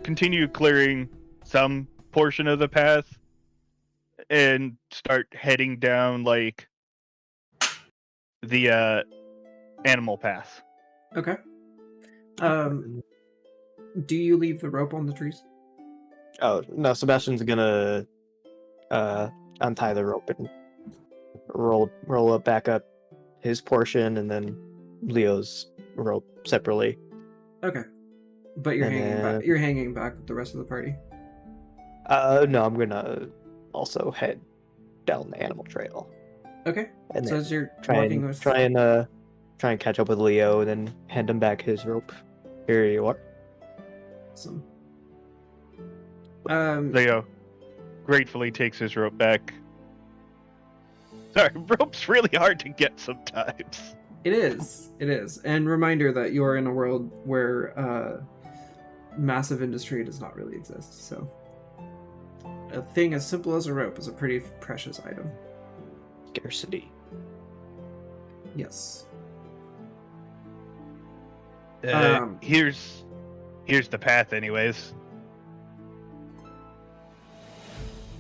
continue clearing some portion of the path and start heading down, like, the animal path. Okay. Do you leave the rope on the trees? Oh, no, Sebastian's gonna untie the rope and roll it back up his portion, and then Leo's rope separately. Okay. But you're hanging back with the rest of the party. No, I'm gonna also head down the animal trail. Okay. And So then as you're try walking and with... try and catch up with Leo, and then hand him back his rope. Here you are. Awesome. Leo gratefully takes his rope back. Sorry, rope's really hard to get sometimes. It is. And reminder that you're in a world where massive industry does not really exist, so a thing as simple as a rope is a pretty precious item. Scarcity. Yes. Here's the path, anyways.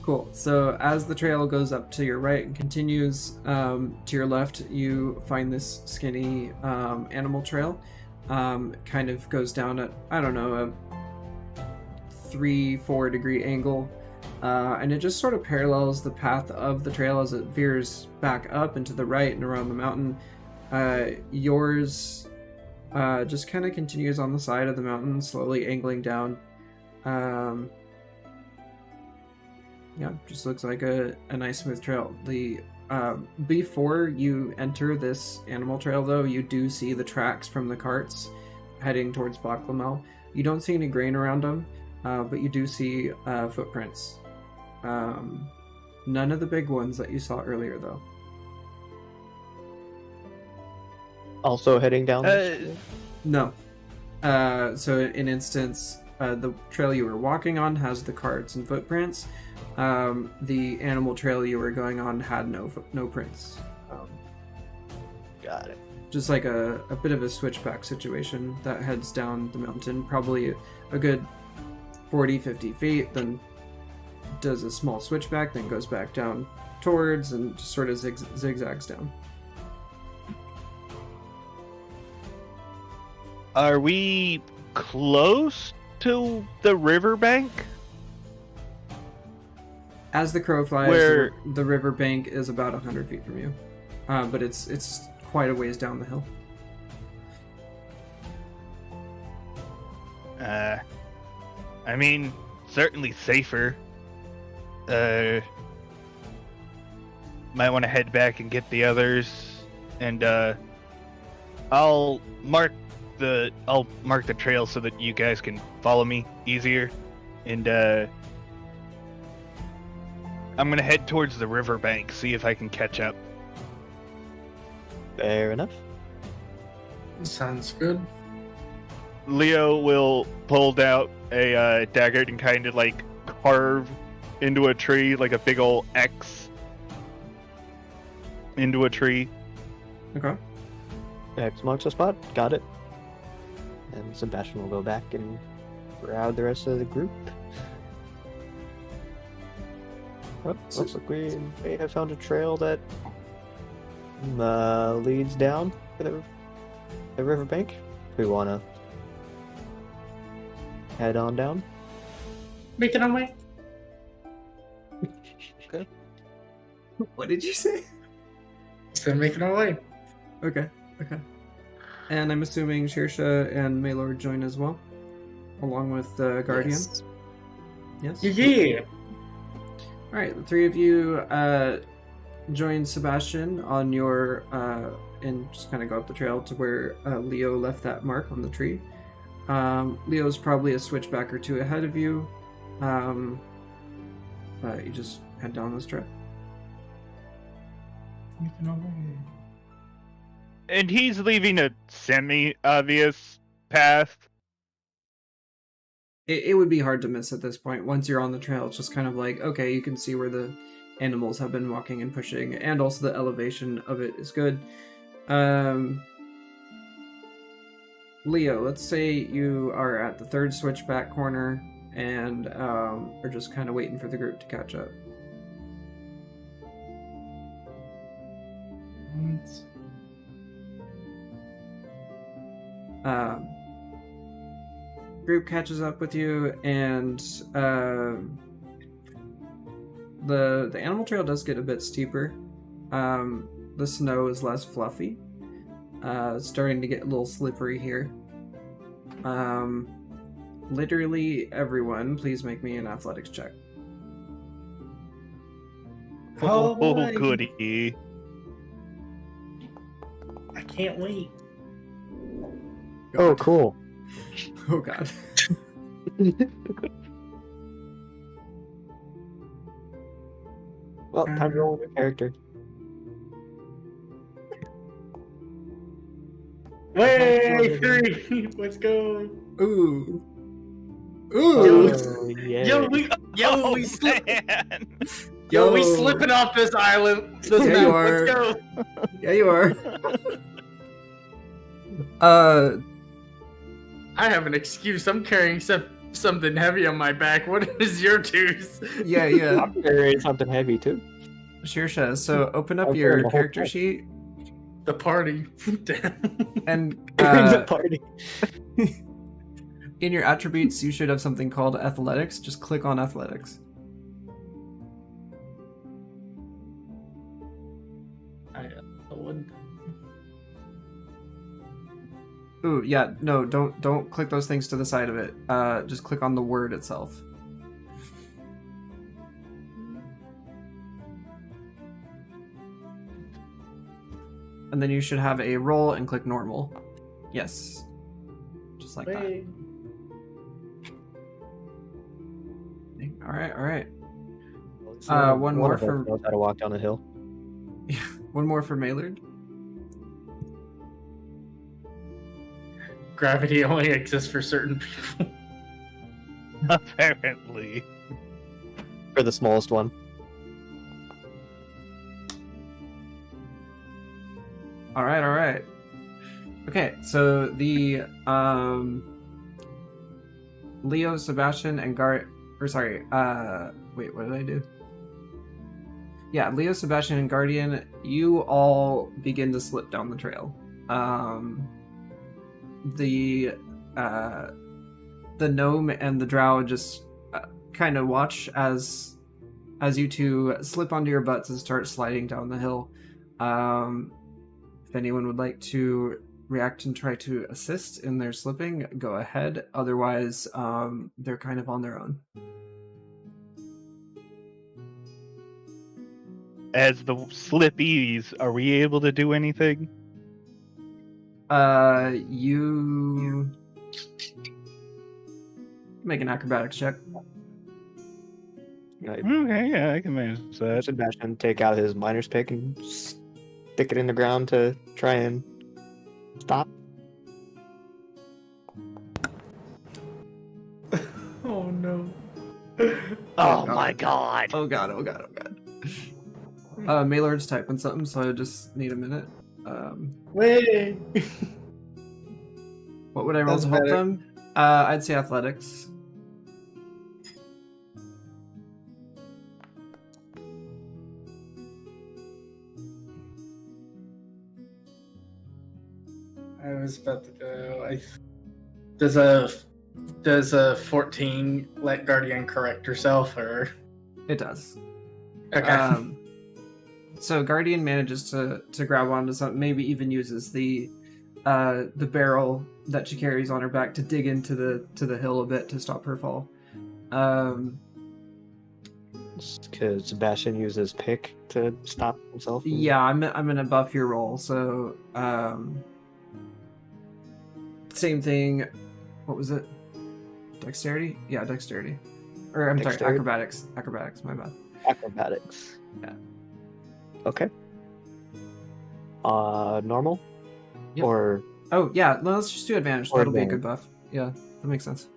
Cool. So as the trail goes up to your right and continues to your left, you find this skinny animal trail. Kind of goes down at, I don't know, a 3-4 degree angle. And it just sort of parallels the path of the trail as it veers back up and to the right and around the mountain. Yours just kind of continues on the side of the mountain, slowly angling down. Yeah, just looks like a nice smooth trail. The before you enter this animal trail, though, you do see the tracks from the carts heading towards Baclamel. You don't see any grain around them, but you do see footprints. None of the big ones that you saw earlier, though. Also heading down. No. So in instance, the trail you were walking on has the carts and footprints. The animal trail you were going on had no prints. Got it. Just like a bit of a switchback situation that heads down the mountain, probably a good 40-50 feet, then does a small switchback, then goes back down towards and just sort of zigzags down. Are we close to the riverbank? As the crow flies, Where... the riverbank is about 100 feet from you, but it's quite a ways down the hill. I mean, certainly safer. Might want to head back and get the others, and I'll mark I'll mark the trail so that you guys can follow me easier, and I'm gonna head towards the riverbank, see if I can catch up. Fair enough. Sounds good. Leo will pull out a dagger and kind of like carve into a tree, like a big old X into a tree. Okay. X marks the spot. Got it. And Sebastian will go back and crowd the rest of the group. Well, looks like we may have found a trail that leads down to the riverbank. We want to head on down. Making our way. What did you say? Still making our way. Okay. And I'm assuming Shersha and Maylord join as well, along with the Guardian. Yes. Yeah. All right, the three of you join Sebastian on your and just kind of go up the trail to where Leo left that mark on the tree. Leo's probably a switchback or two ahead of you. But you just head down this trail. Making our way. And he's leaving a semi-obvious path. It would be hard to miss at this point. Once you're on the trail, it's just kind of like, okay, you can see where the animals have been walking and pushing, and also the elevation of it is good. Leo, let's say you are at the third switchback corner and are just kind of waiting for the group to catch up. Group catches up with you, and the animal trail does get a bit steeper. The snow is less fluffy. It's starting to get a little slippery here. Literally everyone, please make me an athletics check. Oh, boy. goody. I can't wait. Oh, cool. Oh god. Well, time to roll a new character. Way 3. Let's go. Ooh. Yo, Oh, yeah. Yo, we slip. Man. Yo, we slipping off this island. This Yeah, map. you are. Let's go. Yeah, you are. I have an excuse. I'm carrying something heavy on my back. What is your twos? yeah. I'm carrying something heavy too. Shersha, so open up I'm your carrying the whole character thing. sheet The party. and The party. in your attributes you should have something called athletics. Just click on athletics. I would. Ooh, yeah, no, don't click those things to the side of it. Just click on the word itself. And then you should have a roll and click normal. Yes. Just like that. Wait. Alright. One One more of us for knows how to walk down a hill. one more for Maylard. Gravity only exists for certain people. Apparently. For the smallest one. Alright. Okay, so the Leo, Sebastian, and wait, what did I do? Yeah, Leo, Sebastian, and Guardian, you all begin to slip down the trail. The gnome and the drow just kind of watch as you two slip onto your butts and start sliding down the hill. If anyone would like to react and try to assist in their slipping, go ahead. Otherwise, they're kind of on their own. As the slippies, are we able to do anything? You make an acrobatics check. Okay, yeah, I can manage that. Sebastian take out his miner's pick and stick it in the ground to try and stop. Oh no. Oh my god! Oh god. Maylord's typing something, so I just need a minute. Wait. What would I roll That's to help better. them? I'd say athletics. I was about to go. Does a 14 let Guardian correct herself, or It does. okay? So Guardian manages to grab onto something, maybe even uses the barrel that she carries on her back to dig into the hill a bit to stop her fall. Because Sebastian uses pick to stop himself. Yeah, I'm gonna buff your roll. So same thing. What was it? Dexterity? Yeah, dexterity. Or I'm sorry, Dexterity? acrobatics. Acrobatics. My bad. Acrobatics. Yeah. Okay. Normal? Yep. Or Oh yeah, no, let's just do advantage. Or That'll be a good advantage. buff. Yeah, that makes sense.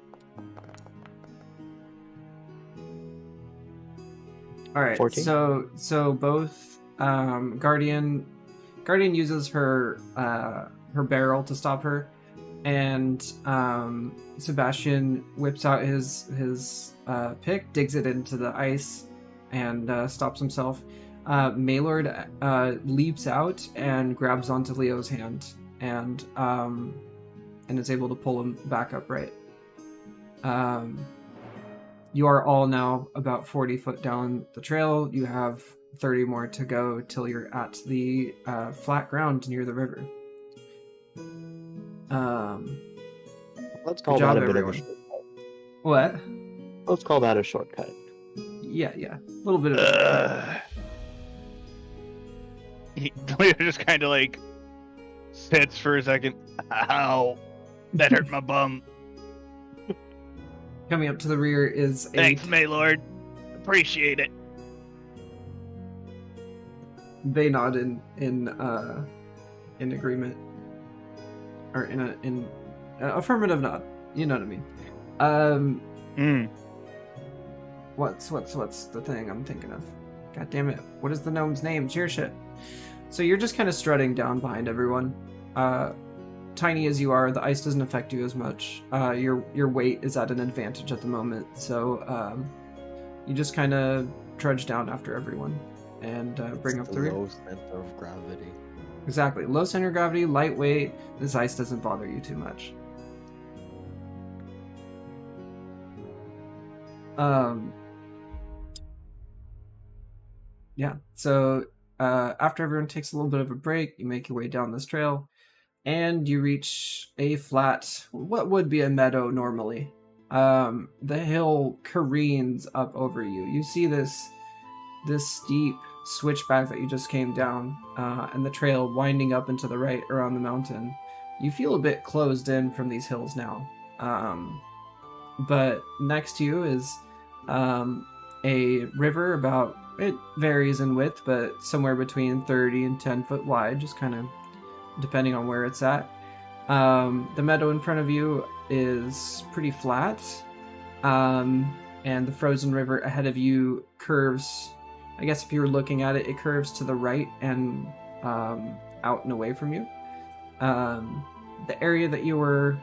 All right. 14? So both Guardian uses her barrel to stop her, and Sebastian whips out his pick, digs it into the ice, and stops himself. Maylord leaps out and grabs onto Leo's hand, and is able to pull him back upright. You are all now about 40 foot down the trail. You have 30 more to go till you're at the flat ground near the river. let's call job, that a bit everyone. of a shortcut. What? Let's call that a shortcut. Yeah. A little bit of Leo just kind of like sits for a second. Ow, that hurt my bum. Coming up to the rear is a Thanks, Maylord. Appreciate it. they nod in agreement, or in an affirmative nod. You know what I mean. What's the thing I'm thinking of? God damn it! What is the gnome's name? Cheer shit. So you're just kind of strutting down behind everyone. Tiny as you are, the ice doesn't affect you as much. Your weight is at an advantage at the moment, so you just kind of trudge down after everyone and bring up the rear. low center of gravity. Exactly. Low center of gravity, lightweight. This ice doesn't bother you too much. Yeah. So after everyone takes a little bit of a break, you make your way down this trail, and you reach a flat, what would be a meadow normally. The hill careens up over you. You see this steep switchback that you just came down, and the trail winding up into the right around the mountain. You feel a bit closed in from these hills now. But next to you is a river about, it varies in width, but somewhere between 30 and 10 foot wide, just kind of depending on where it's at. The meadow in front of you is pretty flat, and the frozen river ahead of you curves. I guess if you were looking at it, it curves to the right and out and away from you. The area that you were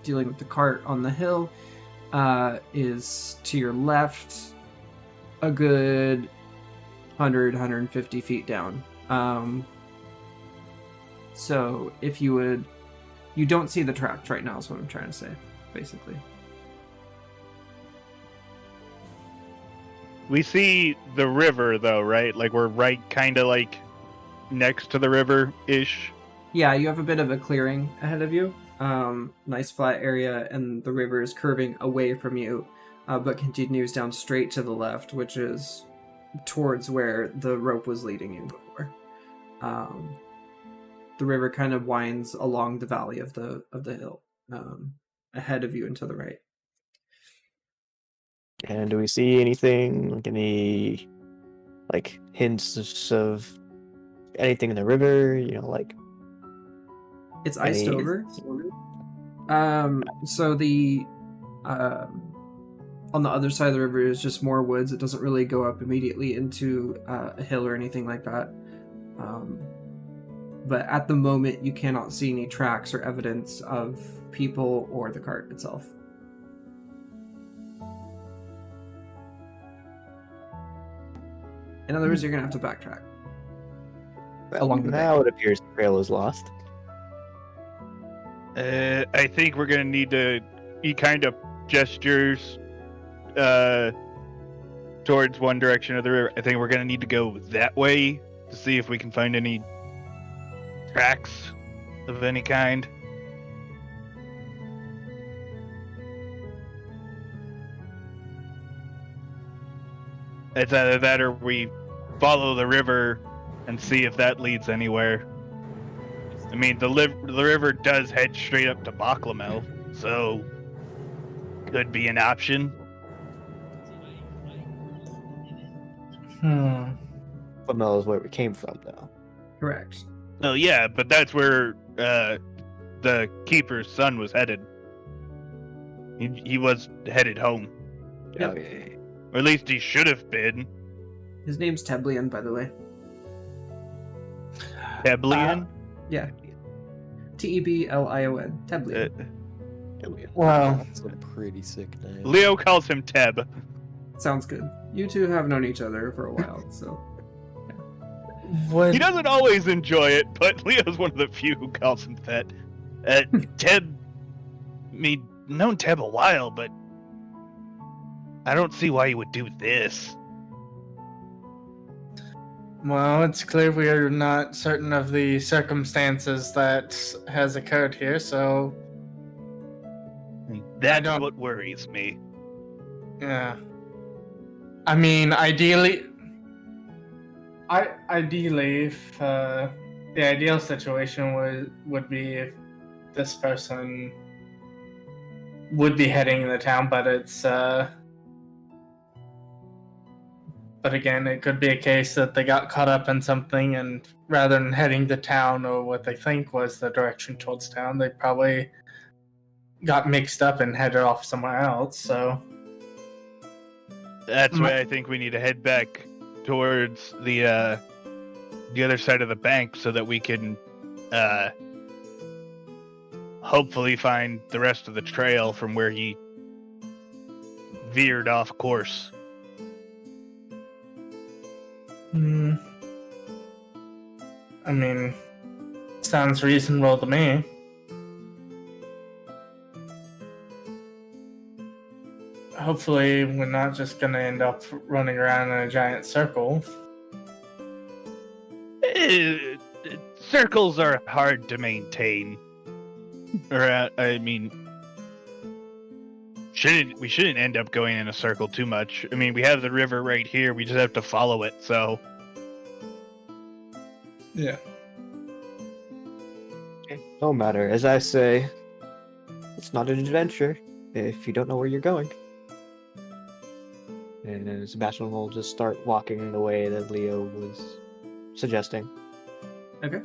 dealing with the cart on the hill is to your left, a good 150 feet down. So if you don't see the tracks right now is what I'm trying to say, basically. We see the river though, right? Like we're right kind of like next to the river-ish. Yeah, you have a bit of a clearing ahead of you. Nice flat area, and the river is curving away from you, but continues down straight to the left, which is towards where the rope was leading you before. the river kind of winds along the valley of the hill, ahead of you and to the right. And do we see anything, like any, like hints of anything in the river? You know, like It's iced any. over. So the on the other side of the river is just more woods. It doesn't really go up immediately into a hill or anything like that. But at the moment, you cannot see any tracks or evidence of people or the cart itself. In other words, you're going to have to backtrack. Along the Now it appears the trail is lost. I think we're gonna need to. He kind of gestures towards one direction of the river. I think we're gonna need to go that way to see if we can find any tracks of any kind. It's either that or we follow the river and see if that leads anywhere. I mean, the river does head straight up to Baklamel, so could be an option. Flamel is where we came from, though. Correct. Oh yeah, but that's where the keeper's son was headed. He was headed home, Yep. Oh, yeah. or at least he should have been. His name's Teblion, by the way. Teblion? Yeah. Teblion. Teblion. Wow. That's a pretty sick name. Leo calls him Teb. Sounds good. You two have known each other for a while, so He doesn't always enjoy it, but Leo's one of the few who calls him that. Teb, known Teb a while, but I don't see why he would do this. Well, it's clear we are not certain of the circumstances that has occurred here, so And that's don't- what worries me. yeah. I mean, ideally, if the ideal situation would be if this person would be heading in the town, but it's but again, it could be a case that they got caught up in something, and rather than heading to town or what they think was the direction towards town, they probably got mixed up and headed off somewhere else. So That's why I think we need to head back towards the other side of the bank so that we can hopefully find the rest of the trail from where he veered off course. I mean, sounds reasonable to me. Hopefully, we're not just gonna end up running around in a giant circle. Circles are hard to maintain. I mean, we shouldn't end up going in a circle too much. I mean, we have the river right here. We just have to follow it. So Yeah. No matter. As I say, it's not an adventure if you don't know where you're going. And then Sebastian will just start walking the way that Leo was suggesting. okay.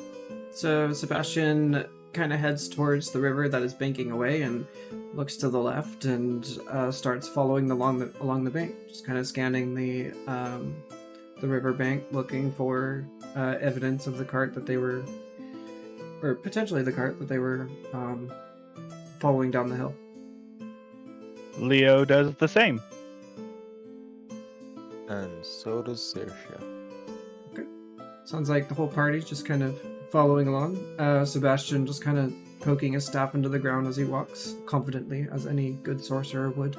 So Sebastian kind of heads towards the river that is banking away and looks to the left and starts following along the bank, just kind of scanning the river bank, looking for evidence of the cart that they were, or potentially the cart that they were following down the hill. Leo does the same. And so does Saoirse. Sounds like the whole party's just kind of following along. Sebastian just kind of poking his staff into the ground as he walks, confidently, as any good sorcerer would.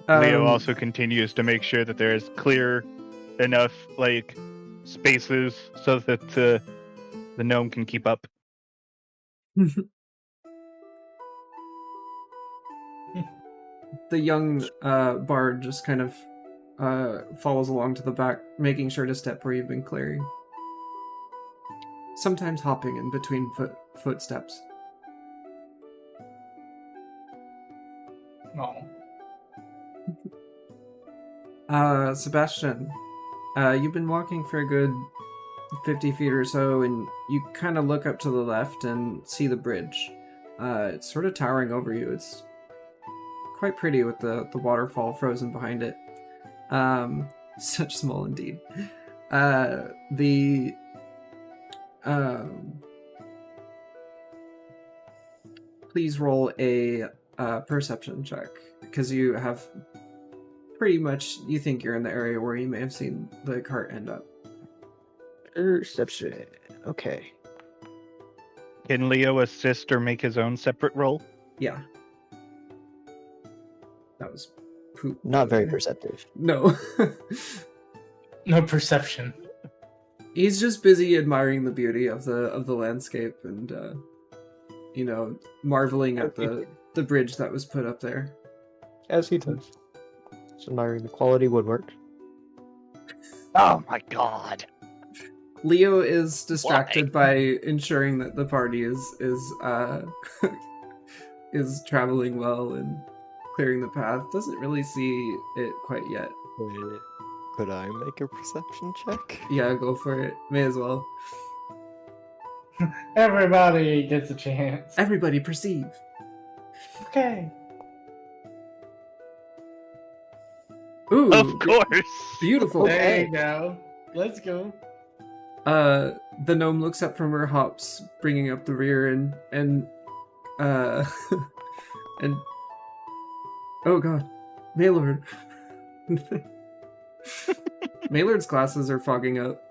Leo also continues to make sure that there is clear enough spaces so that the gnome can keep up. The young bard just kind of follows along to the back, making sure to step where you've been clearing. Sometimes hopping in between footsteps. No. Sebastian, you've been walking for a good 50 feet or so, and you kind of look up to the left and see the bridge. It's sort of towering over you. It's quite pretty with the waterfall frozen behind it. Such small indeed. Please roll a perception check, because you have pretty much, you think you're in the area where you may have seen the cart end up. Perception. Okay. Can Leo assist or make his own separate roll? Yeah. That was poop. Not very perceptive. No. No perception. He's just busy admiring the beauty of the landscape and marveling at the bridge that was put up there. As he does. Just admiring the quality woodwork. Oh my god. Leo is distracted by ensuring that the party is is traveling well and clearing the path. Doesn't really see it quite yet. Wait, could I make a perception check? Yeah, go for it. May as well. Everybody gets a chance. Everybody perceive. Okay. Ooh, Of course. beautiful. There you go. Let's go. The gnome looks up from her hops, bringing up the rear, and and oh god, Maylord. Maylord's glasses are fogging up.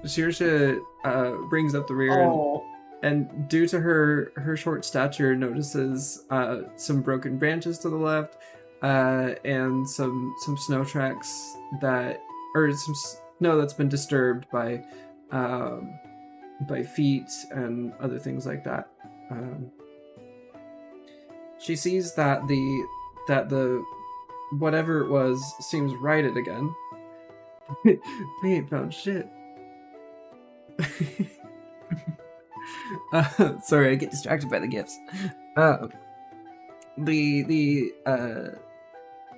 Shirsha brings up the rear and due to her short stature notices some broken branches to the left and some snow tracks some snow that's been disturbed by feet and other things like that. She sees that the whatever it was seems righted again. We ain't found shit. Sorry, I get distracted by the gifts.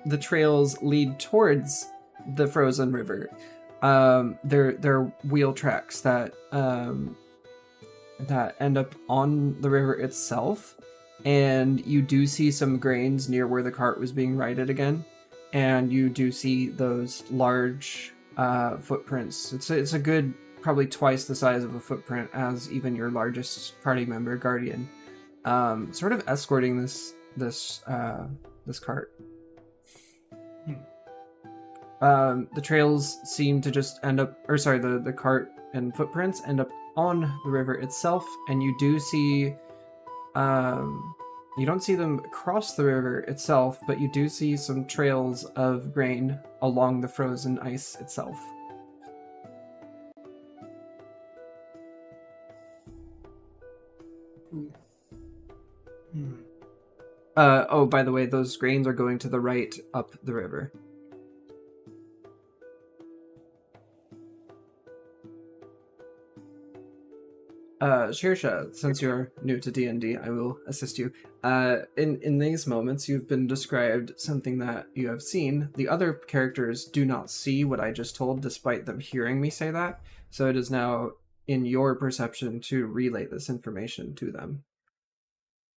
The trails lead towards the frozen river. They're wheel tracks that end up on the river itself, and you do see some grains near where the cart was being righted again, and you do see those large footprints. It's a good probably twice the size of a footprint as even your largest party member, Guardian, sort of escorting this cart. The trails seem to just end up, the cart and footprints end up on the river itself, and you do see, you don't see them cross the river itself, but you do see some trails of grain along the frozen ice itself. Oh, by the way, those grains are going to the right up the river. Shirsha, since you're new to D&D, I will assist you. In these moments, you've been described something that you have seen. The other characters do not see what I just told, despite them hearing me say that. So it is now in your perception to relay this information to them.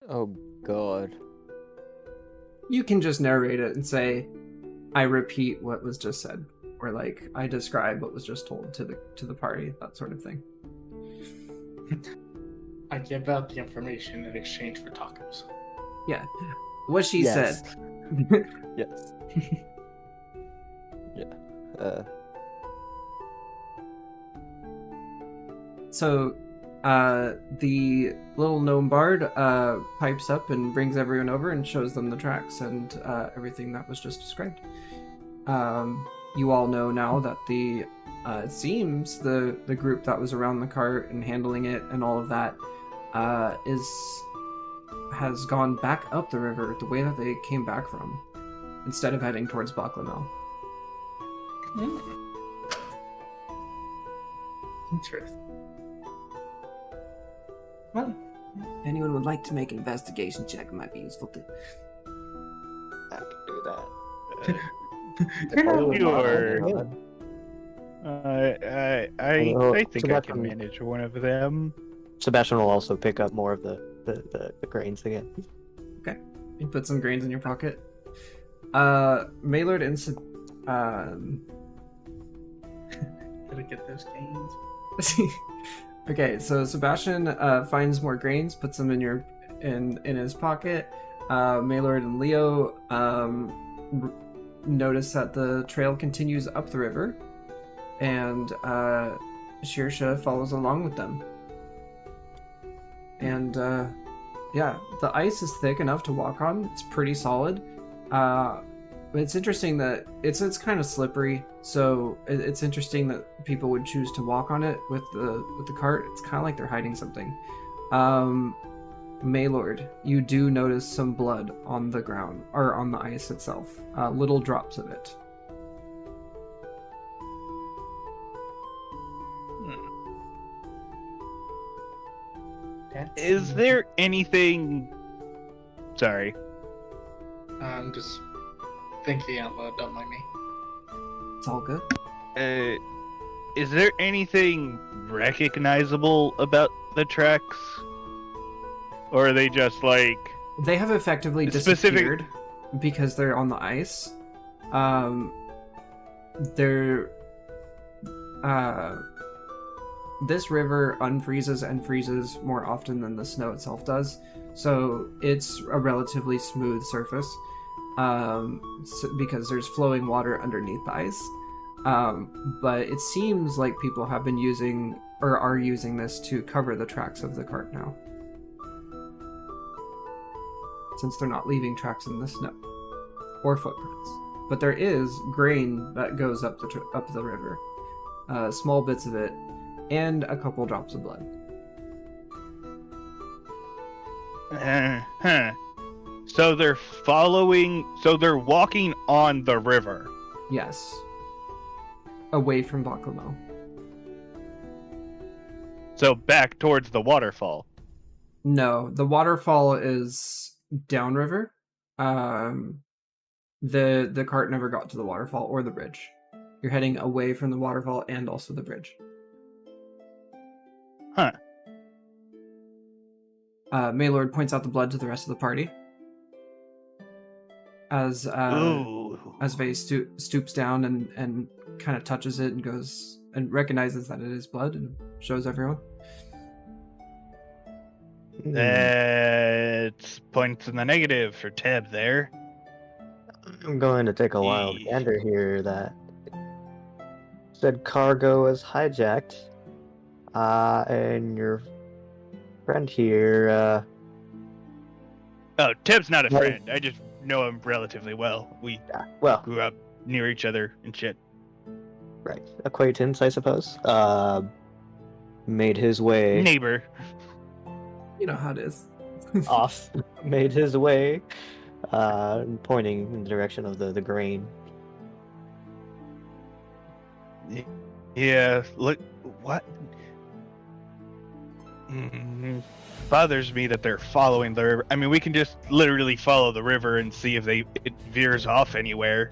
Oh god. You can just narrate it and say, I repeat what was just said. Or like, I describe what was just told to the party, that sort of thing. I give out the information in exchange for tacos. Yeah. What she Yes. said. Yes. Yeah. So, the little gnome bard pipes up and brings everyone over and shows them the tracks and everything that was just described. You all know now that it seems the group that was around the cart and handling it and all of that is has gone back up the river the way that they came back from, instead of heading towards Baklamel. Interesting. Well, If anyone would like to make an investigation check, it might be useful to. I can do that. you're not Sure. I think I can Sebastian- manage one of them. Sebastian will also pick up more of the grains again. You put some grains in your pocket. Maylord and Gotta get those gains. Okay, so Sebastian finds more grains, puts them in his pocket. Maylord and Leo notice that the trail continues up the river, and Shirsha follows along with them. And yeah, the ice is thick enough to walk on. It's pretty solid. But it's interesting that it's kind of slippery, so it's interesting that people would choose to walk on it with the cart. It's kind of like they're hiding something. Maylord, you do notice some blood on the ground or on the ice itself, little drops of it. Is there anything? Sorry. I'm just thinking out loud. Don't mind me. It's all good. Is there anything recognizable about the tracks? Or are they just like... They have effectively Specific- disappeared because they're on the ice. This river unfreezes and freezes more often than the snow itself does, so it's a relatively smooth surface because there's flowing water underneath the ice. But it seems like people have been using or are using this to cover the tracks of the cart now, since they're not leaving tracks in the snow or footprints. But there is grain that goes up the river, small bits of it, and a couple drops of blood. So they're walking on the river. Yes. Away from Baklamel. So back towards the waterfall. No, the waterfall is downriver. The cart never got to the waterfall or the bridge. You're heading away from the waterfall and also the bridge. Huh. Maylord points out the blood to the rest of the party. As Ooh. Vey stoops down and kind of touches it and goes and recognizes that it is blood and shows everyone. That's points in the negative for Teb there. I'm going to take a wild Yeesh. gander here that said cargo was hijacked, and your friend here, Oh, Teb's not a Well- friend. I just know him relatively well. We well, grew up near each other and shit. right, acquaintance, I suppose, made his way Neighbor. You know how it is. off, made his way, pointing in the direction of the grain. Yeah, look, what? Bothers me that they're following the river. I mean, we can just literally follow the river and see if it veers off anywhere.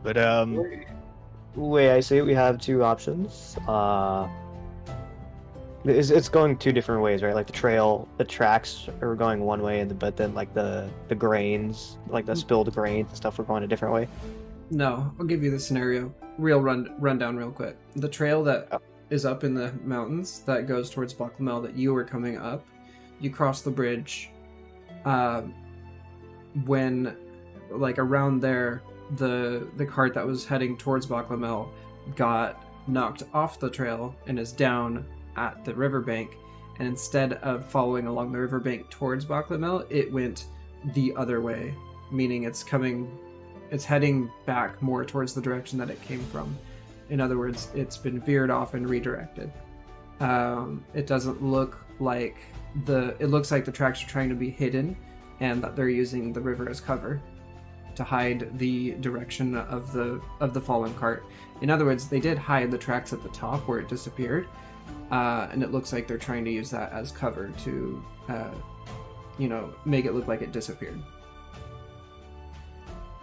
But, Way I see it, we have two options. It's going two different ways, right? Like the tracks are going one way, but then like the grains, like the spilled grains and stuff, are going a different way. No, I'll give you the scenario. Rundown real quick. The trail that is up in the mountains that goes towards Baklamel that you were coming up, you cross the bridge. When, like, around there, the cart that was heading towards Baklamel got knocked off the trail and is down at the riverbank. And instead of following along the riverbank towards Baklamel, it went the other way, meaning it's heading back more towards the direction that it came from. In other words, it's been veered off and redirected. It doesn't look like it looks like the tracks are trying to be hidden, and that they're using the river as cover to hide the direction of the fallen cart. In other words, they did hide the tracks at the top where it disappeared, and it looks like they're trying to use that as cover to, make it look like it disappeared.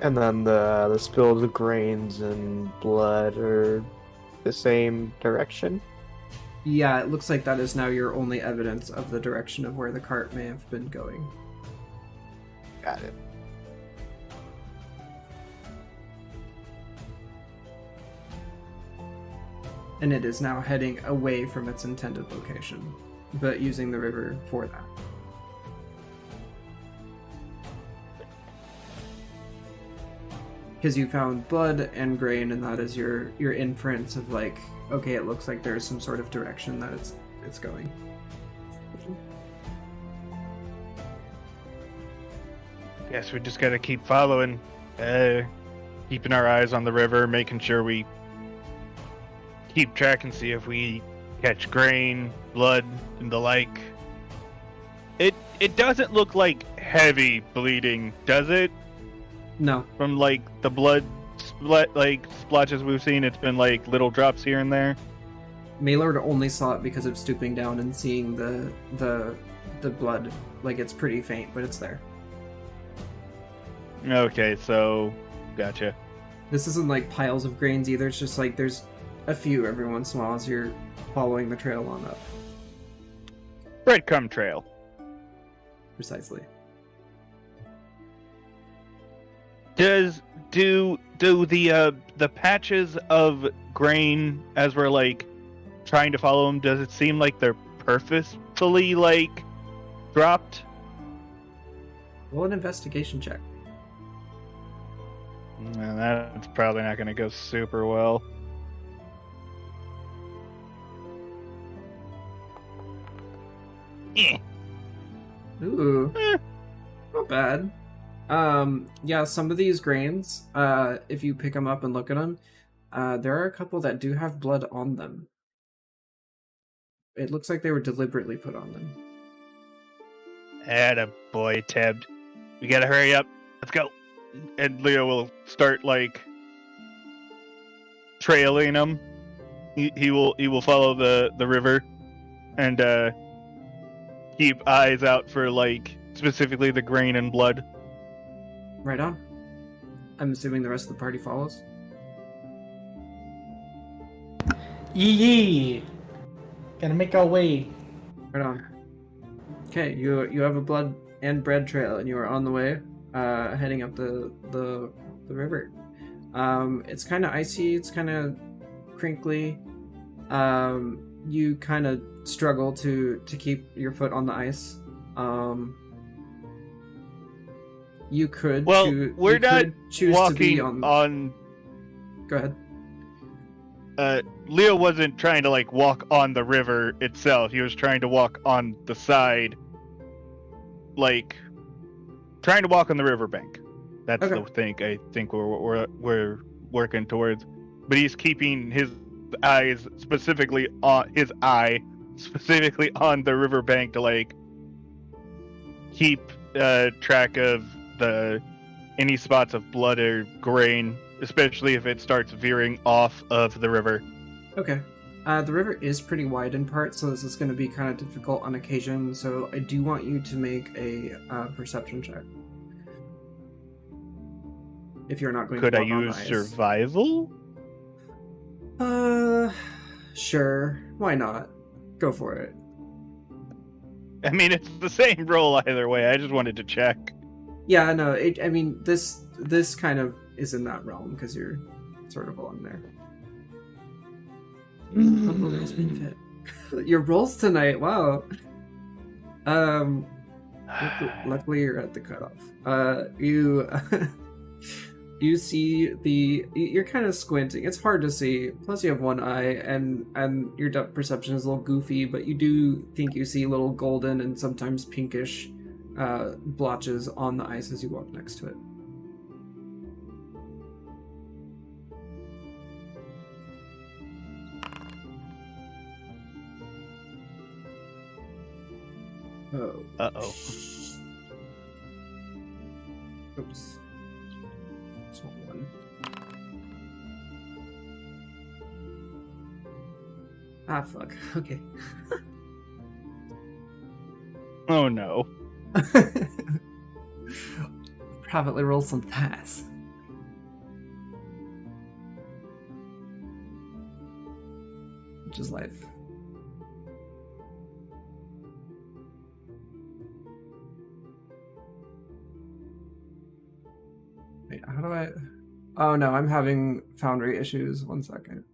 And then the spilled grains and blood are the same direction? Yeah, it looks like that is now your only evidence of the direction of where the cart may have been going. Got it. And it is now heading away from its intended location, but using the river for that. Because you found blood and grain, and that is your inference of like, okay, it looks like there's some sort of direction that it's going. Guess we just gotta keep following, keeping our eyes on the river, making sure we keep track and see if we catch grain, blood, and the like. It doesn't look like heavy bleeding, does it? No. From like the blood splotches we've seen, it's been like little drops here and there. Maylord only saw it because of stooping down and seeing the blood. Like, it's pretty faint, but it's there. Okay, so gotcha. This isn't like piles of grains either. It's just like there's a few every once in a while as you're following the trail on up. Breadcrumb trail. Precisely. Do the patches of grain as we're like trying to follow them, does it seem like they're purposefully like dropped? Roll an investigation check. That's probably not going to go super well. Ooh. Not bad. Yeah, some of these grains, if you pick them up and look at them, there are a couple that do have blood on them. It looks like they were deliberately put on them. Attaboy, Teb. We gotta hurry up. Let's go. And Leo will start like trailing them. He will follow the river and keep eyes out for like specifically the grain and blood. Right on. I'm assuming the rest of the party follows. Yee! Gotta make our way. Right on. Okay, you have a blood and bread trail, and you are on the way, heading up the river. It's kind of icy. It's kind of crinkly. You kind of struggle to keep your foot on the ice. You could. Well, we're not choose walking to be on. Go ahead. Leo wasn't trying to like walk on the river itself. He was trying to walk on the side, like trying to walk on the riverbank. That's Okay. the thing I think we're working towards. But he's keeping his eyes specifically on the riverbank to like keep track of any spots of blood or grain, especially if it starts veering off of the river. Okay. The river is pretty wide in part, so this is going to be kind of difficult on occasion. So I do want you to make a perception check. If you're not going Could to I walk on use the ice. survival? Sure. Why not? Go for it. I mean, it's the same roll either way. I just wanted to check. Yeah, no, I mean, this kind of is in that realm, because you're sort of along there. Your rolls tonight, wow. Luckily you're at the cutoff. You see you're kind of squinting. It's hard to see. Plus you have one eye, and your depth perception is a little goofy, but you do think you see little golden and sometimes pinkish blotches on the ice as you walk next to it. Oh. Uh-oh. Oops. Small one. Ah, fuck. Okay. Oh no. Privately roll some dice. Which is life. Wait, how do I... Oh no, I'm having Foundry issues. 1 second.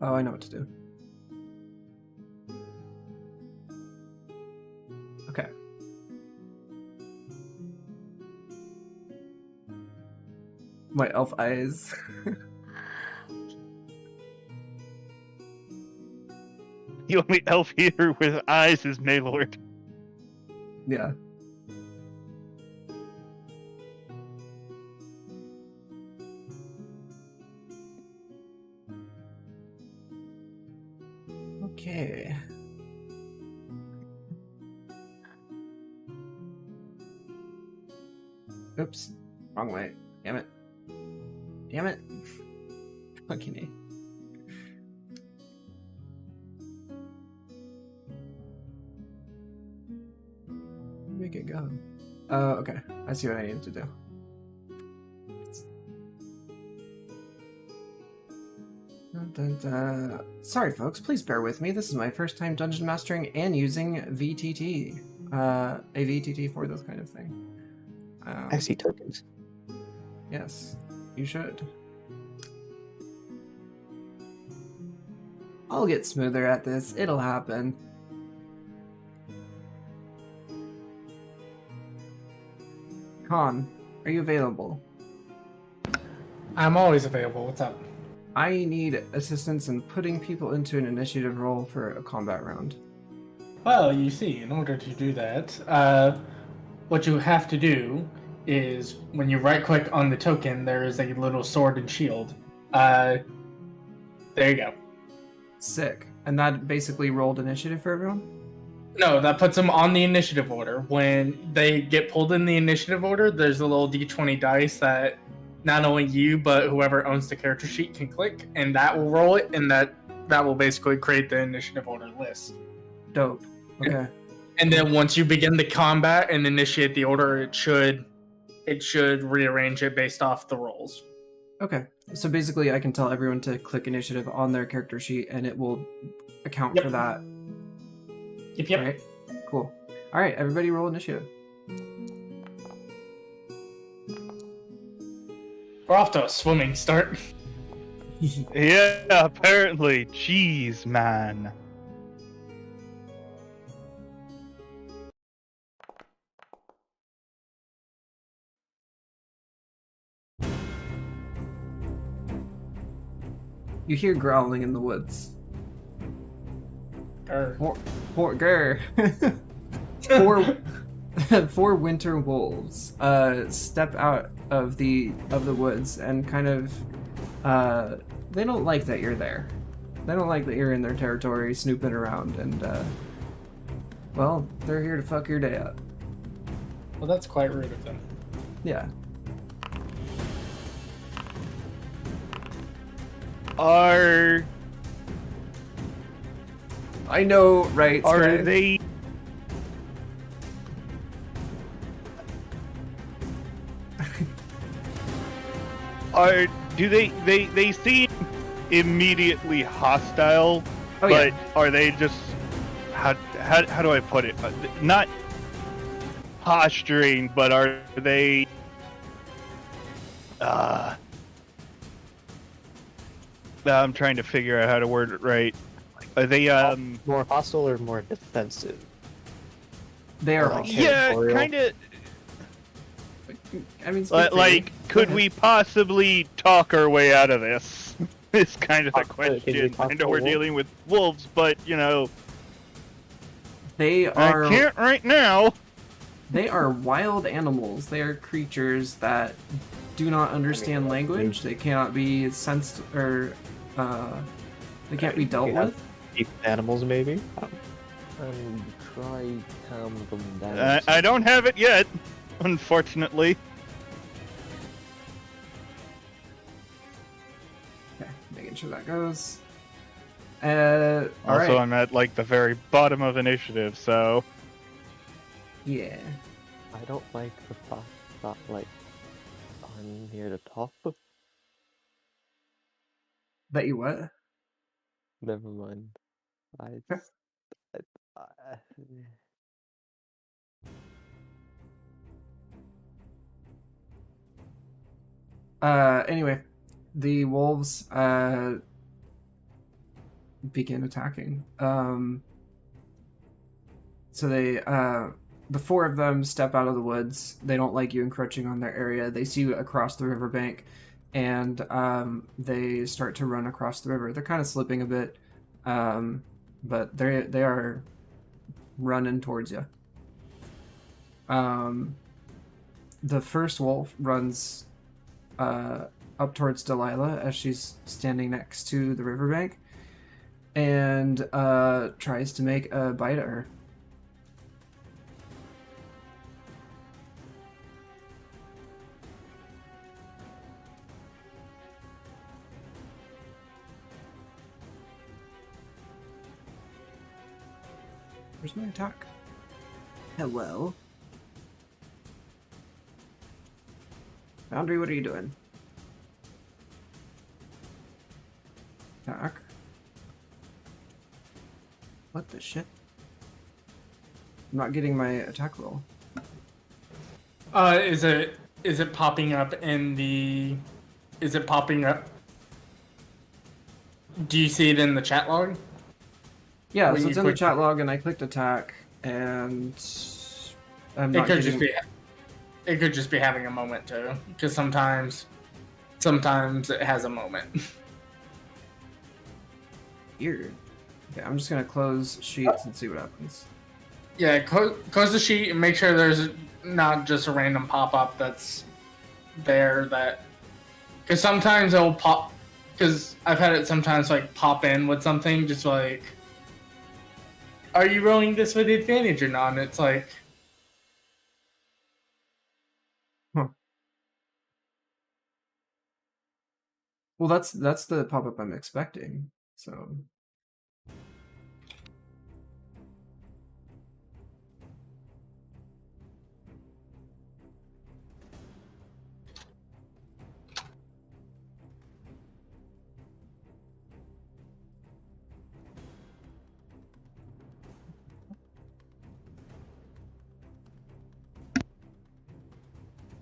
Oh, I know what to do. Okay. My elf eyes. The only elf here with eyes is Maylord. Yeah. Okay. Oops. Wrong way. Damn it. Damn it. Fucking A. Make it go. Okay. I see what I need to do. Dun, dun, dun. Sorry, folks. Please bear with me. This is my first time dungeon mastering and using VTT. A VTT for this kind of thing. I see tokens. Yes, you should. I'll get smoother at this. It'll happen. Khan, are you available? I'm always available. What's up? I need assistance in putting people into an initiative roll for a combat round. Well, you see, in order to do that, what you have to do is when you right-click on the token, there is a little sword and shield. There you go. Sick. And that basically rolled initiative for everyone? No, that puts them on the initiative order. When they get pulled in the initiative order, there's a little d20 dice that not only you, but whoever owns the character sheet can click, and that will roll it, and that will basically create the initiative order list. Dope. Okay. And then once you begin the combat and initiate the order, it should rearrange it based off the rolls. Okay. So basically I can tell everyone to click initiative on their character sheet and it will account for that. Yep. Right? Cool. Alright, everybody roll initiative. We're off to a swimming start. Yeah, apparently. Jeez, man. You hear growling in the woods. Grr. Four winter wolves step out of the woods and kind of they don't like that you're there. They don't like that you're in their territory snooping around, and well, they're here to fuck your day up. Well, that's quite rude of them. Yeah. Are I know, right? are Scram? they? Do they seem immediately hostile? Oh, but yeah. are they just how do I put it? Not posturing, but are they? I'm trying to figure out how to word it right. Are they More hostile or more defensive? They are. Like, yeah, territorial? kind of. I mean, speak Like, freely. could Go we ahead. possibly talk our way out of this? It's kind of the Can we question. talk I to know a we're wolf? dealing with wolves, but you know, They are. I can't right now. They are wild animals. They are creatures that do not understand like, language. They cannot be sensed or they can't be dealt you have- with. Keep animals, maybe. And try calm them down. I don't have it yet, unfortunately. Okay, making sure that goes. Also, Alright. I'm at like the very bottom of initiative, so Yeah. I don't like the fact that, like, I'm near the top. That you what? Never mind. I Okay. just. I, Anyway, the wolves begin attacking. So they the four of them step out of the woods. They don't like you encroaching on their area. They see you across the riverbank, and they start to run across the river. They're kind of slipping a bit, but they are running towards you. The first wolf runs up towards Delilah as she's standing next to the riverbank, and tries to make a bite at her. Where's my attack? Hello? Foundry, what are you doing? Attack. What the shit? I'm not getting my attack roll. Is it popping up in the? Is it popping up? Do you see it in the chat log? Yeah, When so you it's in the click- chat log, and I clicked attack, and I'm It not could getting... just be. It could just be having a moment too, because sometimes it has a moment. Weird. Okay, I'm just gonna close sheets and see what happens. Yeah, close the sheet and make sure there's not just a random pop up that's there that. Because sometimes it'll pop. Because I've had it sometimes like pop in with something, just like, are you rolling this with advantage or not? And it's like, Well, that's the pop-up I'm expecting, so...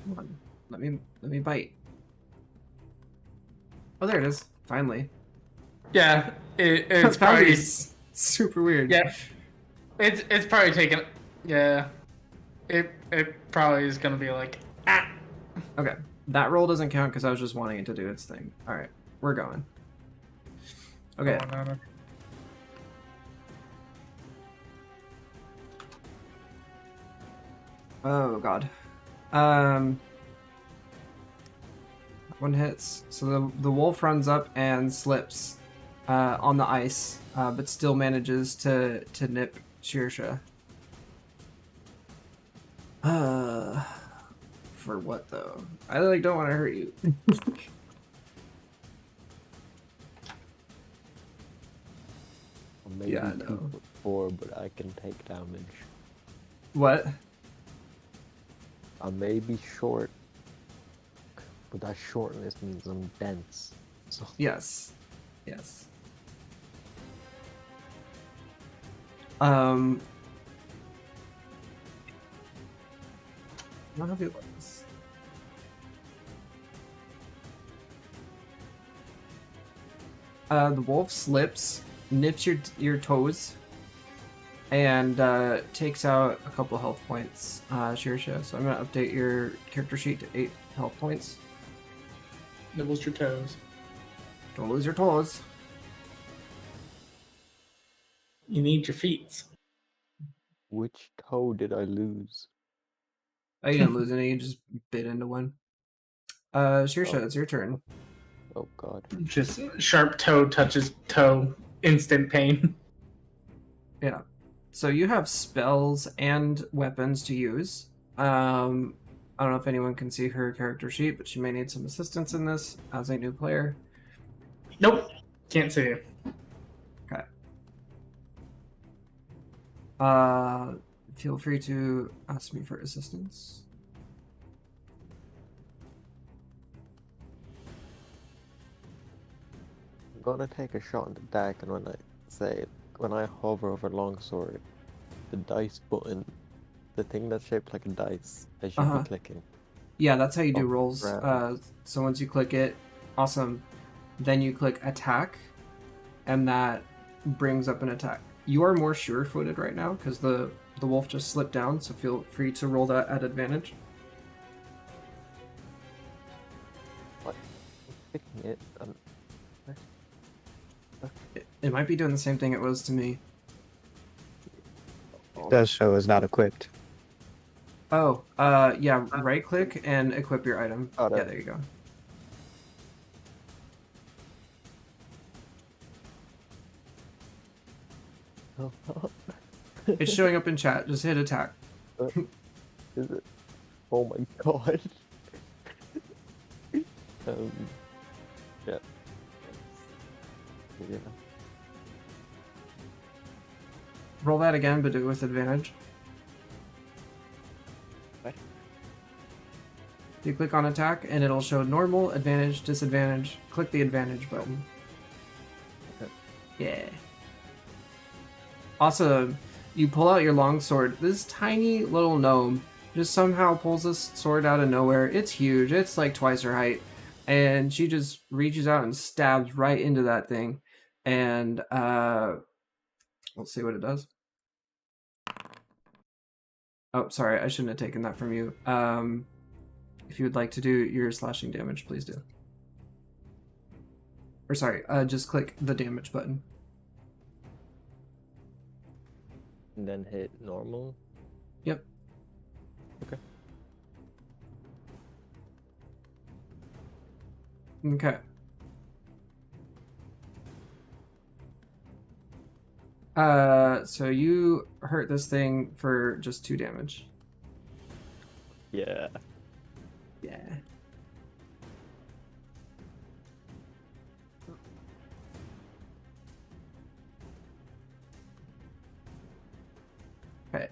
Come on, let me bite. Oh, there it is. Finally. yeah, it's probably Foundry's super weird. yeah, it's probably taken. Yeah, it probably is gonna be like ah. Okay, that roll doesn't count because I was just wanting it to do its thing. All right, we're going. Okay. Oh, no. Oh god. One hits. So the wolf runs up and slips on the ice, but still manages to nip Shirsha. For what though? I like don't want to hurt you. Or maybe Yeah, I know. 2'4", but I can take damage. What? I may be short, but that shortness means I'm dense. So Yes. Yes. What have you like this? The wolf slips, nips your toes, and takes out a couple health points, Shirsha. So I'm gonna update your character sheet to 8 health points. Nibbles your toes. Don't lose your toes. You need your feet. which toe did I lose? Oh, you didn't lose any. You just bit into one. Shearsha, it's your turn. Oh god. Just sharp toe touches toe, instant pain. Yeah. So you have spells and weapons to use. I don't know if anyone can see her character sheet, but she may need some assistance in this as a new player. Nope, can't see it. Okay. Feel free to ask me for assistance. I'm gonna take a shot in the dark, and when I hover over longsword, the dice button, the thing that's shaped like a dice, I should be clicking. Yeah, that's how you do Oh, rolls. right. So once you click it, awesome. Then you click attack, and that brings up an attack. You are more sure-footed right now because the wolf just slipped down, so feel free to roll that at advantage. What? I'm clicking it. It might be doing the same thing it was to me. It does show is not equipped. Oh, yeah, right-click and equip your item. Oh, Yeah, there you go. It's showing up in chat. Just hit attack. Is it? Oh my god. Yeah. Yeah. Roll that again, but do it with advantage. What? You click on attack, and it'll show normal, advantage, disadvantage. Click the advantage button. Okay. Yeah. Awesome. You pull out your longsword. This tiny little gnome just somehow pulls this sword out of nowhere. It's huge. It's like twice her height. And she just reaches out and stabs right into that thing. And let's see what it does. Oh, sorry. I shouldn't have taken that from you. If you would like to do your slashing damage, please do. Or sorry, just click the damage button. And then hit normal. Yep. Okay. Okay. So you hurt this thing for just 2 damage. Yeah. Yeah. Okay.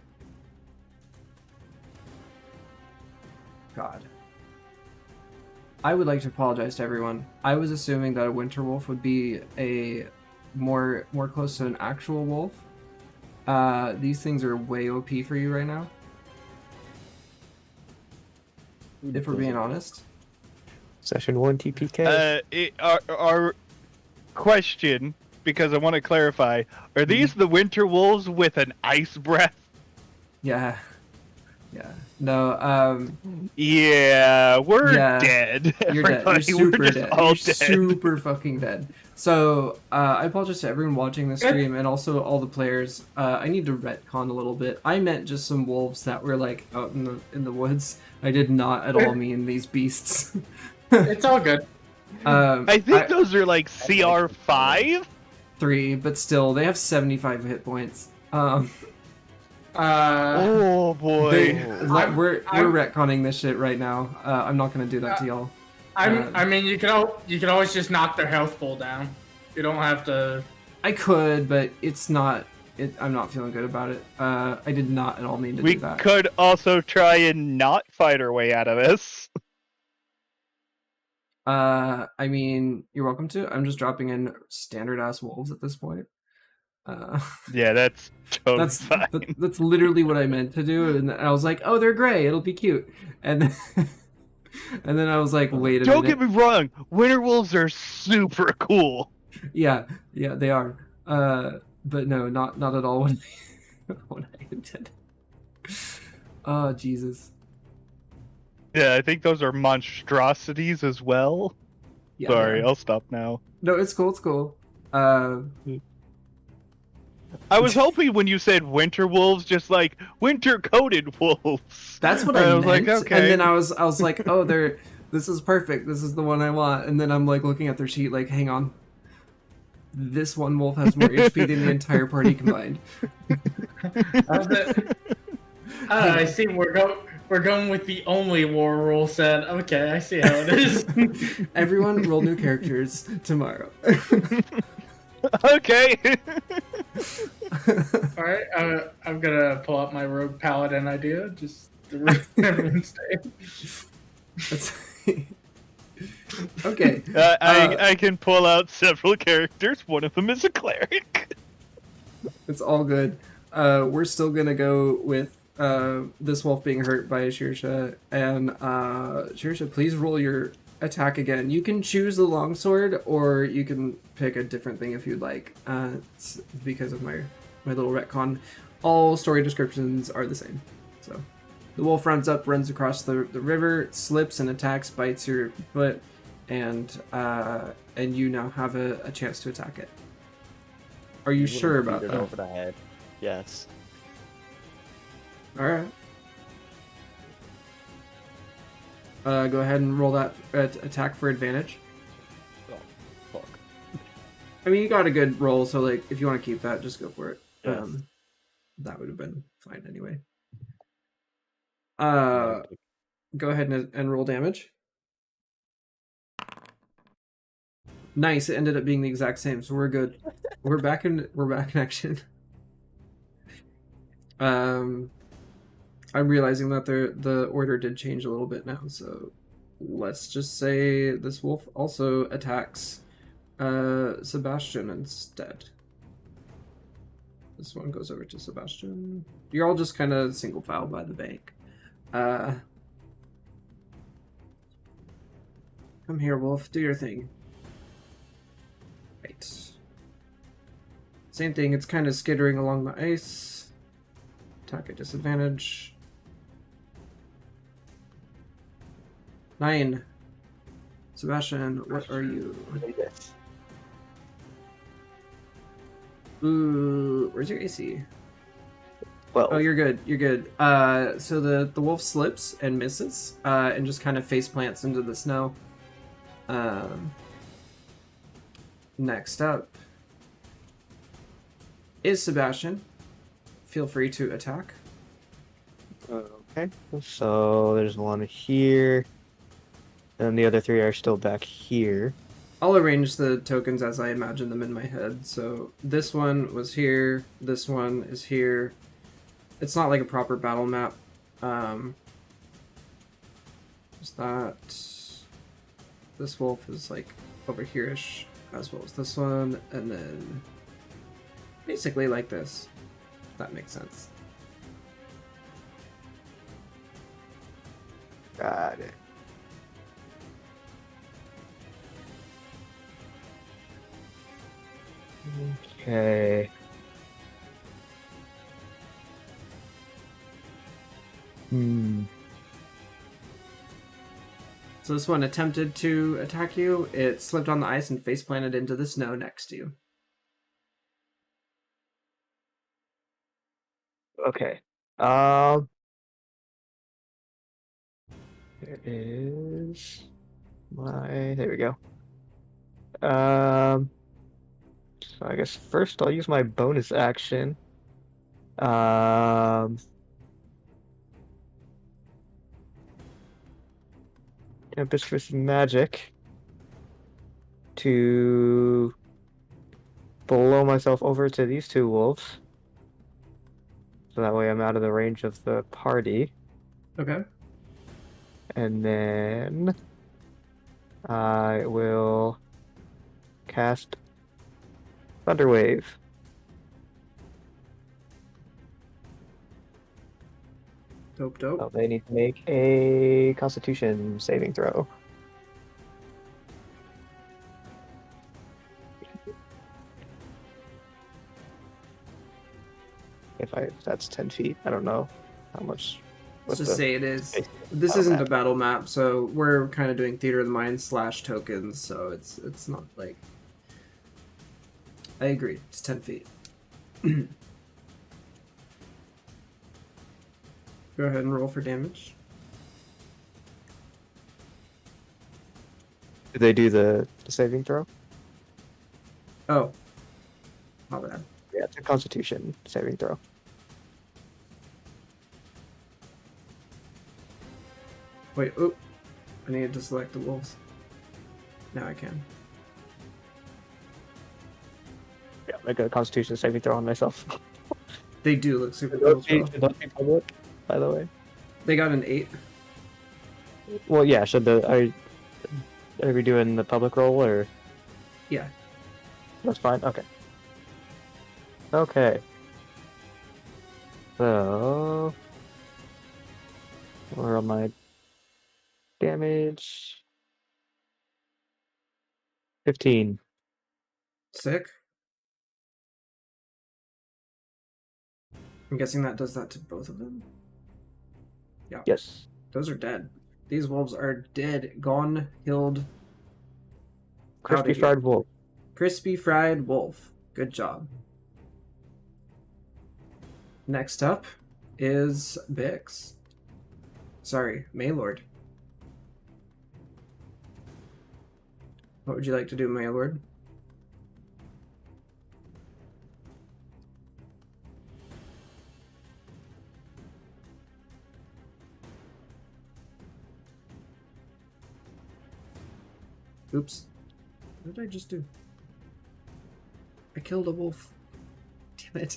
God. I would like to apologize to everyone. I was assuming that a winter wolf would be a more close to an actual wolf. These things are way OP for you right now. If we're being honest. Session 1 TPK. Our question, because I want to clarify, are these the winter wolves with an ice breath? Yeah. Yeah. No, Yeah, we're Yeah, dead. you're dead. You're Everybody, super we're just dead. all You're dead. super fucking dead. So, I apologize to everyone watching the stream and also all the players. I need to retcon a little bit. I meant just some wolves that were like out in the woods. I did not at all mean these beasts. It's all good. I think those are like CR5. 3, but still, they have 75 hit points. Oh boy. We're retconning this shit right now. I'm not gonna do that to y'all. I mean, you can always just knock their health pool down. You don't have to. I could, but it's not. I'm not feeling good about it. I did not at all mean to We do that. could also try and not fight our way out of this. I mean, you're welcome to. I'm just dropping in standard ass wolves at this point. Yeah, that's totally fine. That's literally what I meant to do, and I was like, oh, they're gray. It'll be cute, and then, and then I was like, wait a minute. Don't get me wrong, winter wolves are super cool. Yeah, they are. But no, not at all what I intended. Oh, Jesus. Yeah, I think those are monstrosities as well. Yeah, Sorry, I'll stop now. No, it's cool. It's cool. I was hoping when you said winter wolves, just like winter-coated wolves. That's what I meant. was like, okay. And then I was like, oh, they're This is perfect. This is the one I want. And then I'm like looking at their sheet, like, hang on. This one wolf has more HP than the entire party combined. How's that? I see. We're going with the only war rule set. Okay, I see how it is. Everyone roll new characters tomorrow. Okay. All right, I'm gonna pull out my rogue paladin idea. Just to everyone stay. That's... Okay. I can pull out several characters. One of them is a cleric. It's all good. We're still gonna go with this wolf being hurt by Shirsha, and Shirsha, please roll your attack again. You can choose the longsword, or you can pick a different thing if you'd like. It's because of my little retcon. All story descriptions are the same. So the wolf runs up, runs across the river, slips and attacks, bites your foot, and you now have a chance to attack it. Are you sure about Beat it that? over the head. Yes. All right. Go ahead and roll that attack for advantage. Oh, fuck. I mean, you got a good roll, so like, if you want to keep that, just go for it. Yes. That would have been fine anyway. Go ahead and roll damage. Nice. It ended up being the exact same, so we're good. We're back in action. I'm realizing that the order did change a little bit now, so let's just say this wolf also attacks Sebastian instead. This one goes over to Sebastian. You're all just kind of single file by the bank. Come here, wolf. Do your thing. Right. Same thing. It's kind of skittering along the ice. Attack at disadvantage. 9. Sebastian, what are you? Ooh, where's your AC? Well, Oh, you're good. You're good. So the wolf slips and misses, and just kind of face plants into the snow. Next up is Sebastian. Feel free to attack. okay. So there's one here, and the other 3 are still back here. I'll arrange the tokens as I imagine them in my head. So this one was here. This one is here. It's not like a proper battle map. Is that this wolf is like over here-ish, as well as this one, and then basically like this. If that makes sense. Got it. Okay. So this one attempted to attack you. It slipped on the ice and face planted into the snow next to you. Okay. There is there we go. So I guess first I'll use my bonus action. Tempest magic to blow myself over to these 2 wolves. So that way I'm out of the range of the party. Okay. And then I will cast Thunderwave. Dope, dope. Oh, they need to make a Constitution saving throw. If that's 10 feet, I don't know how much. Let's just say it is. This battle isn't map. a battle map, so we're kind of doing theater of the mind / tokens, so it's not like. I agree. It's 10 feet. Go ahead and roll for damage. Did they do the saving throw? Oh. My bad. Yeah, it's a Constitution saving throw. Wait, oh. I needed to select the wolves. Now I can. Yeah, make a Constitution saving throw on myself. They do look super Should cool. those be public, by the way? They got an 8. Well, yeah. Are we doing the public roll or? Yeah. That's fine. Okay. Okay. So, where am I? Damage. 15. Sick. I'm guessing that does that to both of them. Yeah. Yes. Those are dead. These wolves are dead, gone, killed. Crispy Outta here. fried wolf. Crispy fried wolf. Good job. Next up is Bix. Sorry, Maylord. What would you like to do, Maylord? Oops. What did I just do? I killed a wolf. Damn it.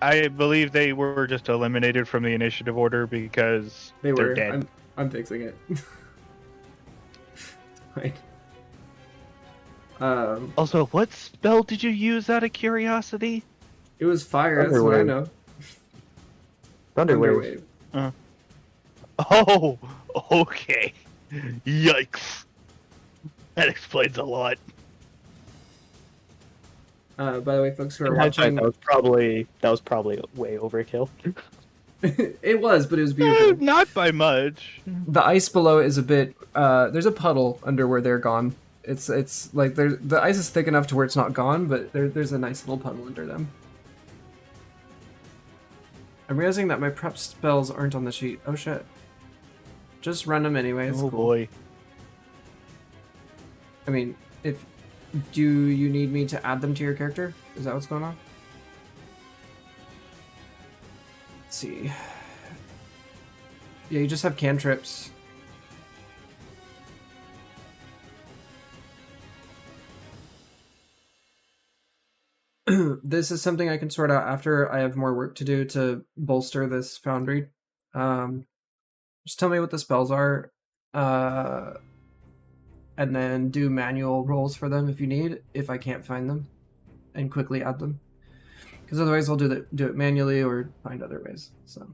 I believe they were just eliminated from the initiative order because They they're were. dead. I'm fixing it. Fine. Also, what spell did you use out of curiosity? It was fire, that's what I Thunderwave. know. Thunderwave. Oh, okay. Yikes. That explains a lot. By the way, folks who are In hindsight, watching, that was probably way overkill. it was, but it was beautiful. Not by much. The ice below is a bit. There's a puddle under where they're gone. It's like the ice is thick enough to where it's not gone, but there's a nice little puddle under them. I'm realizing that my prep spells aren't on the sheet. Oh shit. Just run them anyway. It's Oh cool. boy. I mean, do you need me to add them to your character? Is that what's going on? Let's see. Yeah, you just have cantrips. This is something I can sort out after I have more work to do to bolster this foundry. Just tell me what the spells are, and then do manual rolls for them if you need, if I can't find them, and quickly add them. Because otherwise I'll do it manually or find other ways. So.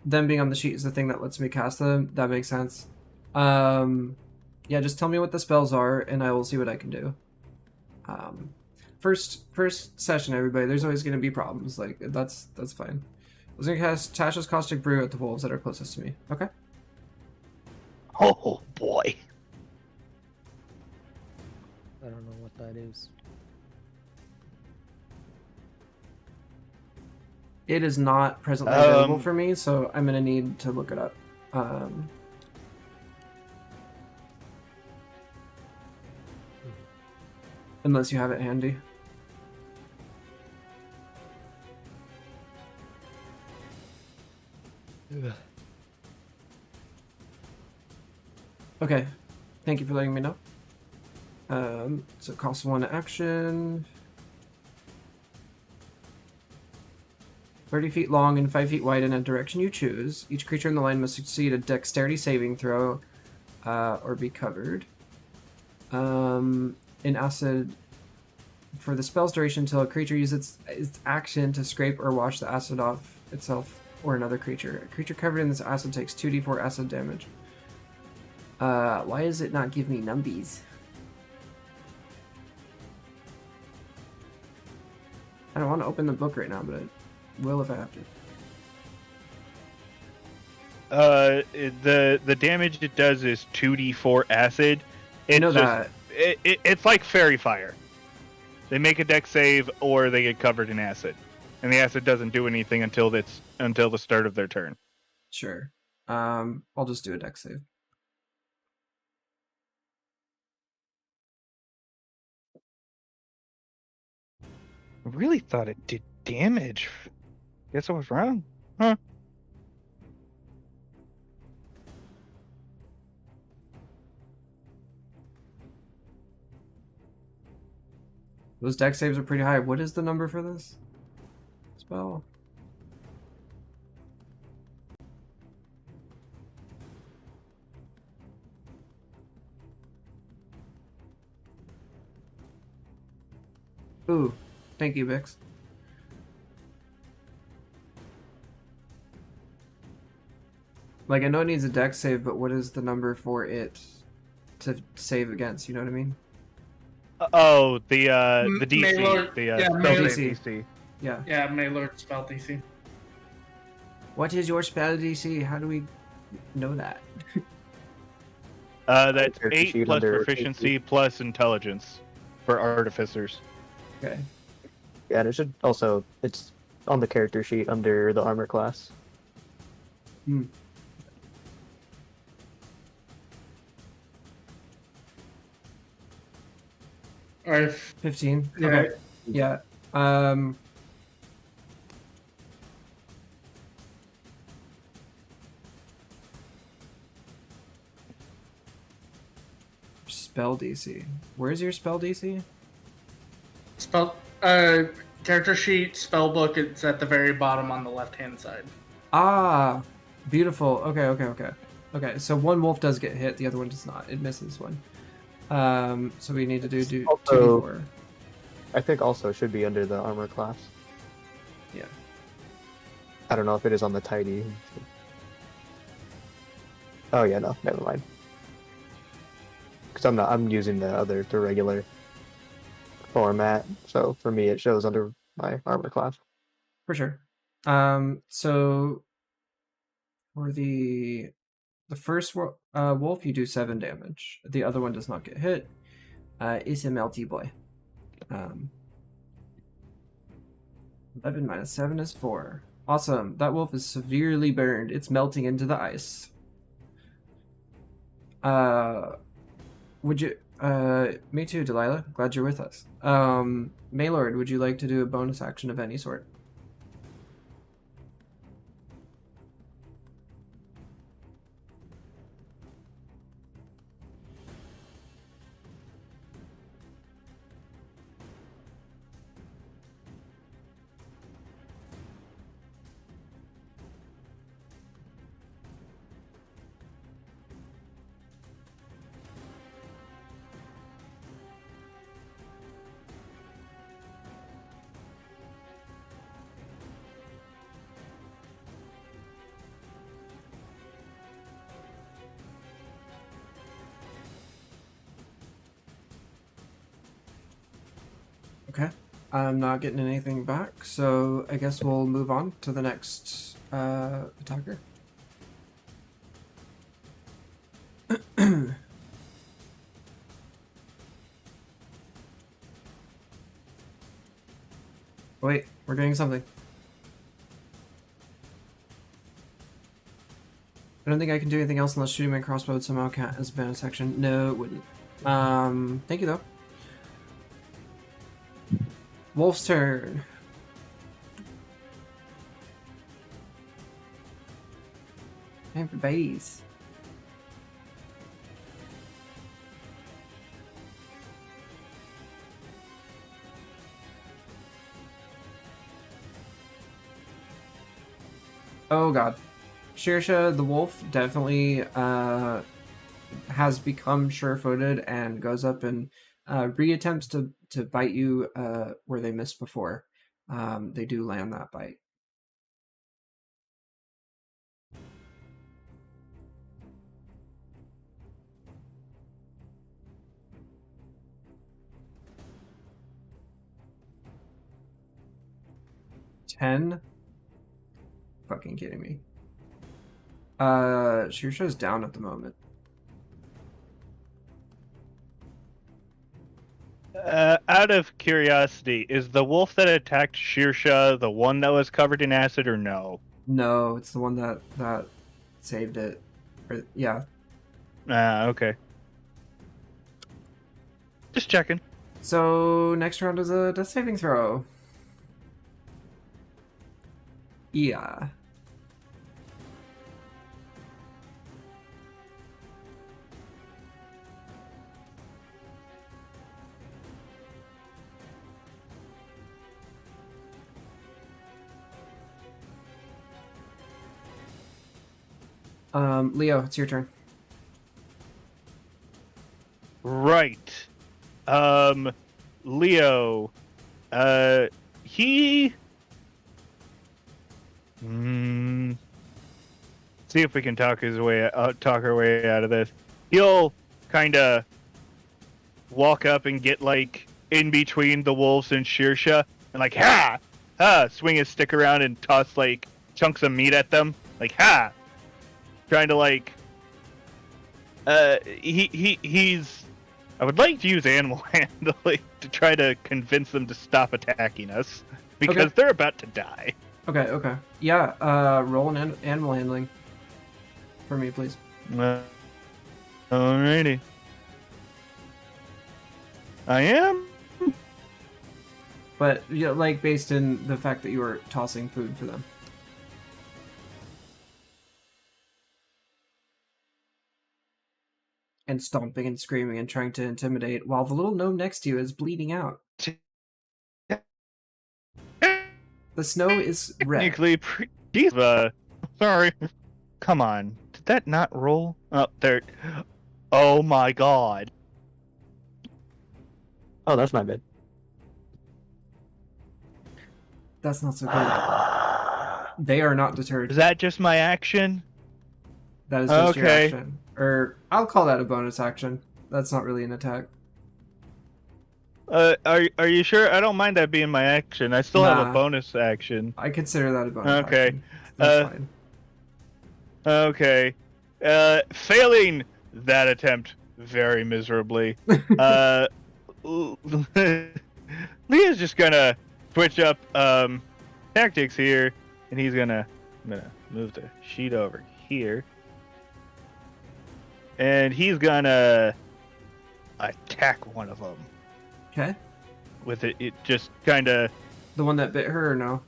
Them being on the sheet is the thing that lets me cast them. That makes sense. Yeah, just tell me what the spells are, and I will see what I can do. First session, everybody. There's always going to be problems. Like that's fine. I was going to cast Tasha's Caustic Brew at the wolves that are closest to me. Okay. Oh boy. I don't know what that is. It is not presently available for me, so I'm going to need to look it up. Unless you have it handy. Okay, thank you for letting me know. So it costs 1 action. 30 feet long and 5 feet wide in a direction you choose. Each creature in the line must succeed a dexterity saving throw or be covered. In acid, for the spell's duration until a creature uses its action to scrape or wash the acid off itself or another creature. A creature covered in this acid takes 2d4 acid damage. Why does it not give me numbies? I don't want to open the book right now, but I will if I have to. The damage it does is 2d4 acid. I know just, that. It's like fairy fire. They make a dex save or they get covered in acid. and the acid doesn't do anything until the start of their turn. Sure. I'll just do a dex save. I really thought it did damage. Guess I was wrong. Huh? Those dex saves are pretty high. What is the number for this spell? Ooh, thank you, Bix. Like, I know it needs a dex save, but what is the number for it to save against? You know what I mean? Oh, the DC, Maylord, the yeah, spell Maylord. save DC. Yeah. Yeah, Maylord spell DC. What is your spell DC? How do we know that? That's Character 8 sheet plus under proficiency plus intelligence for artificers. Okay. Yeah, and it should also, it's on the character sheet under the armor class. Hmm. Alright. 15. Yeah. Okay. Yeah. Spell DC. Where's your spell DC? Spell character sheet, spell book, it's at the very bottom on the left hand side. Ah, beautiful. Okay. So one wolf does get hit, the other one does not. It misses one. So we need to do Also- 2d4. I think also should be under the armor class. Yeah. I don't know if it is on the tidy. Oh yeah, no, never mind. Because I'm using the regular format, so for me it shows under my armor class. For sure. So for the first wolf, you do 7 damage. The other one does not get hit. It's a melty boy. 11 minus 7 is 4. Awesome. That wolf is severely burned. It's melting into the ice. Would you... me too, Delilah. Glad you're with us. Maylord, would you like to do a bonus action of any sort? Okay. I'm not getting anything back, so I guess we'll move on to the next attacker. Wait, we're doing something. I don't think I can do anything else unless shooting my crossbow would somehow count as a bonus action. No, it wouldn't. Thank you though. Wolf's turn. Time for babies. Oh god. Shirsha, the wolf, definitely has become sure-footed and goes up and re-attempts to bite you where they missed before. They do land that bite. $10? Fucking kidding me. Shirsha's down at the moment. Out of curiosity, is the wolf that attacked Shearsha the one that was covered in acid, or no? No, it's the one that saved it. Or, yeah. Okay. Just checking. So next round is a death saving throw. Yeah. Leo, it's your turn. Right. Leo. He. See if we can talk our way out of this. He'll kind of walk up and get like in between the wolves and Shearsha, and like swing his stick around and toss like chunks of meat at them, like trying to like. He's. I would like to use animal handling to try to convince them to stop attacking us because they're about to die. Okay. Yeah, roll an animal handling for me, please. Alrighty. I am? But, yeah, like, based in the fact that you were tossing food for them. And stomping and screaming and trying to intimidate while the little gnome next to you is bleeding out. The snow is red. Sorry. Come on. Did that not roll? Oh, there. Oh my god. Oh, that's my bad. That's not so good. They are not deterred. Is that just my action? That is just your action. Or, I'll call that a bonus action. That's not really an attack. Are you sure? I don't mind that being my action. I still have a bonus action. I consider that a bonus action. That's fine. Okay. Failing that attempt very miserably. Leah's just gonna switch up tactics here, and I'm gonna move the sheet over here. And he's gonna attack one of them. Okay. With it just kind of... The one that bit her or no?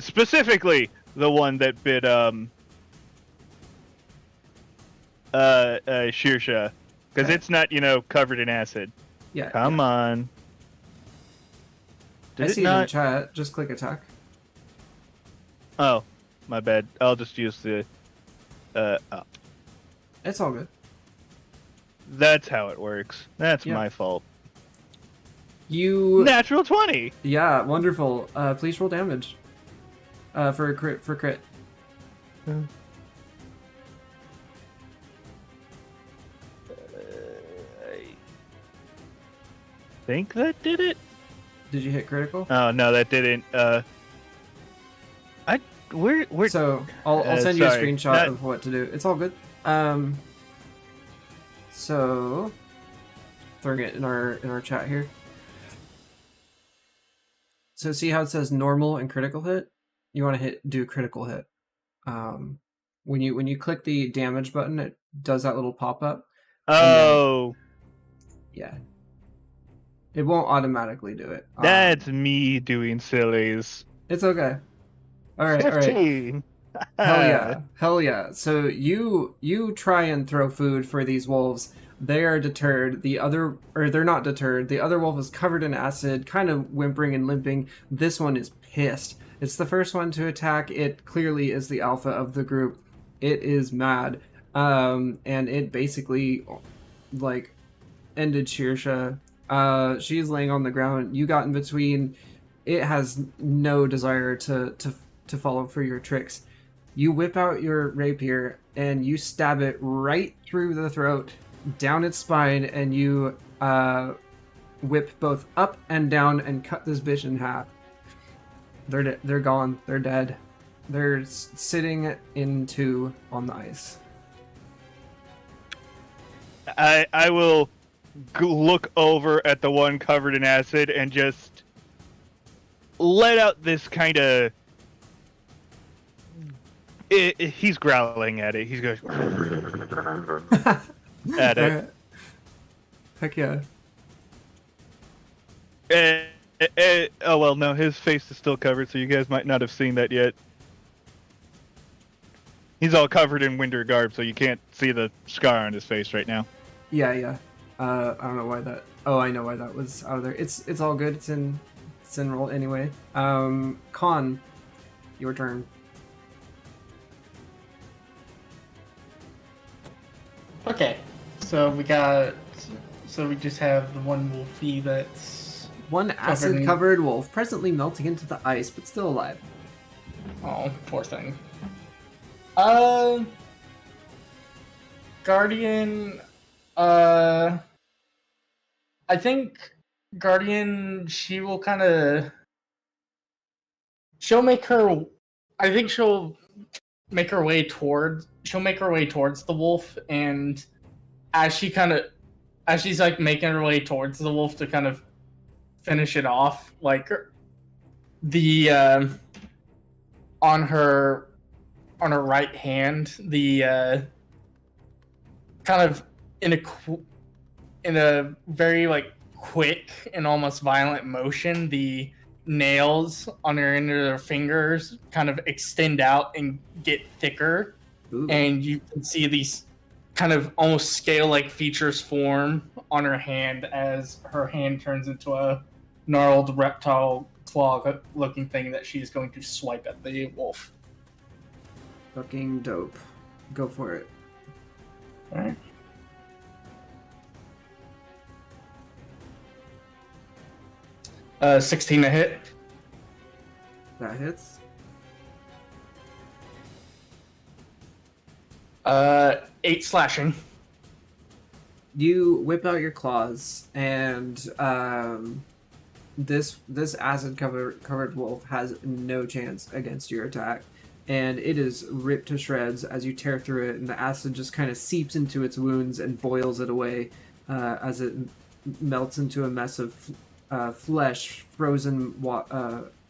Specifically, the one that bit, Shearsha. Because it's not, covered in acid. Yeah. Come on. I see it in chat. Just click attack. Oh, my bad. I'll just use the... It's all good. That's how it works. That's my fault. You... Natural 20! Yeah, wonderful. Please roll damage. For a crit. For crit. I think that did it? Did you hit critical? Oh, no, that didn't. Where... So, I'll send you a screenshot of what to do. It's all good. So, throwing it in our chat here. So see how it says normal and critical hit? You want to do critical hit. When you click the damage button, it does that little pop up. Oh. Yeah. It won't automatically do it. That's me doing sillies. It's okay. All right. 15. Hell yeah. So you try and throw food for these wolves. They are deterred. They're not deterred. The other wolf is covered in acid, kind of whimpering and limping. This one is pissed. It's the first one to attack. It clearly is the alpha of the group. It is mad. And it basically, like, ended Shearsha. She's laying on the ground. You got in between. It has no desire to follow for your tricks. You whip out your rapier and you stab it right through the throat, down its spine, and you whip both up and down and cut this bitch in half. They're gone. They're dead. They're sitting in two on the ice. I will look over at the one covered in acid and just let out this kind of. He's growling at it. He's going at it. Alright. Heck yeah. Oh well, no, his face is still covered, so you guys might not have seen that yet. He's all covered in winter garb, so you can't see the scar on his face right now. Yeah. I don't know why that. Oh, I know why that was out of there. It's all good. It's in roll anyway. Con, your turn. Okay, so we just have the one wolfie that's One acid-covered wolf, presently melting into the ice, but still alive. oh, poor thing. Guardian. I think Guardian. She'll make her. I think she'll make her way towards. She'll make her way towards the wolf, and as she's like making her way towards the wolf to kind of finish it off, like the on her right hand, the kind of in a very like quick and almost violent motion, the nails on her end of her fingers kind of extend out and get thicker. Ooh. And you can see these kind of almost scale-like features form on her hand as her hand turns into a gnarled reptile claw-looking thing that she's going to swipe at the wolf. Fucking dope. Go for it. Alright. Uh, 16 to hit. That hits. 8 slashing. You whip out your claws, and this acid covered wolf has no chance against your attack, and it is ripped to shreds as you tear through it, and the acid just kind of seeps into its wounds and boils it away as it melts into a mess of flesh, frozen,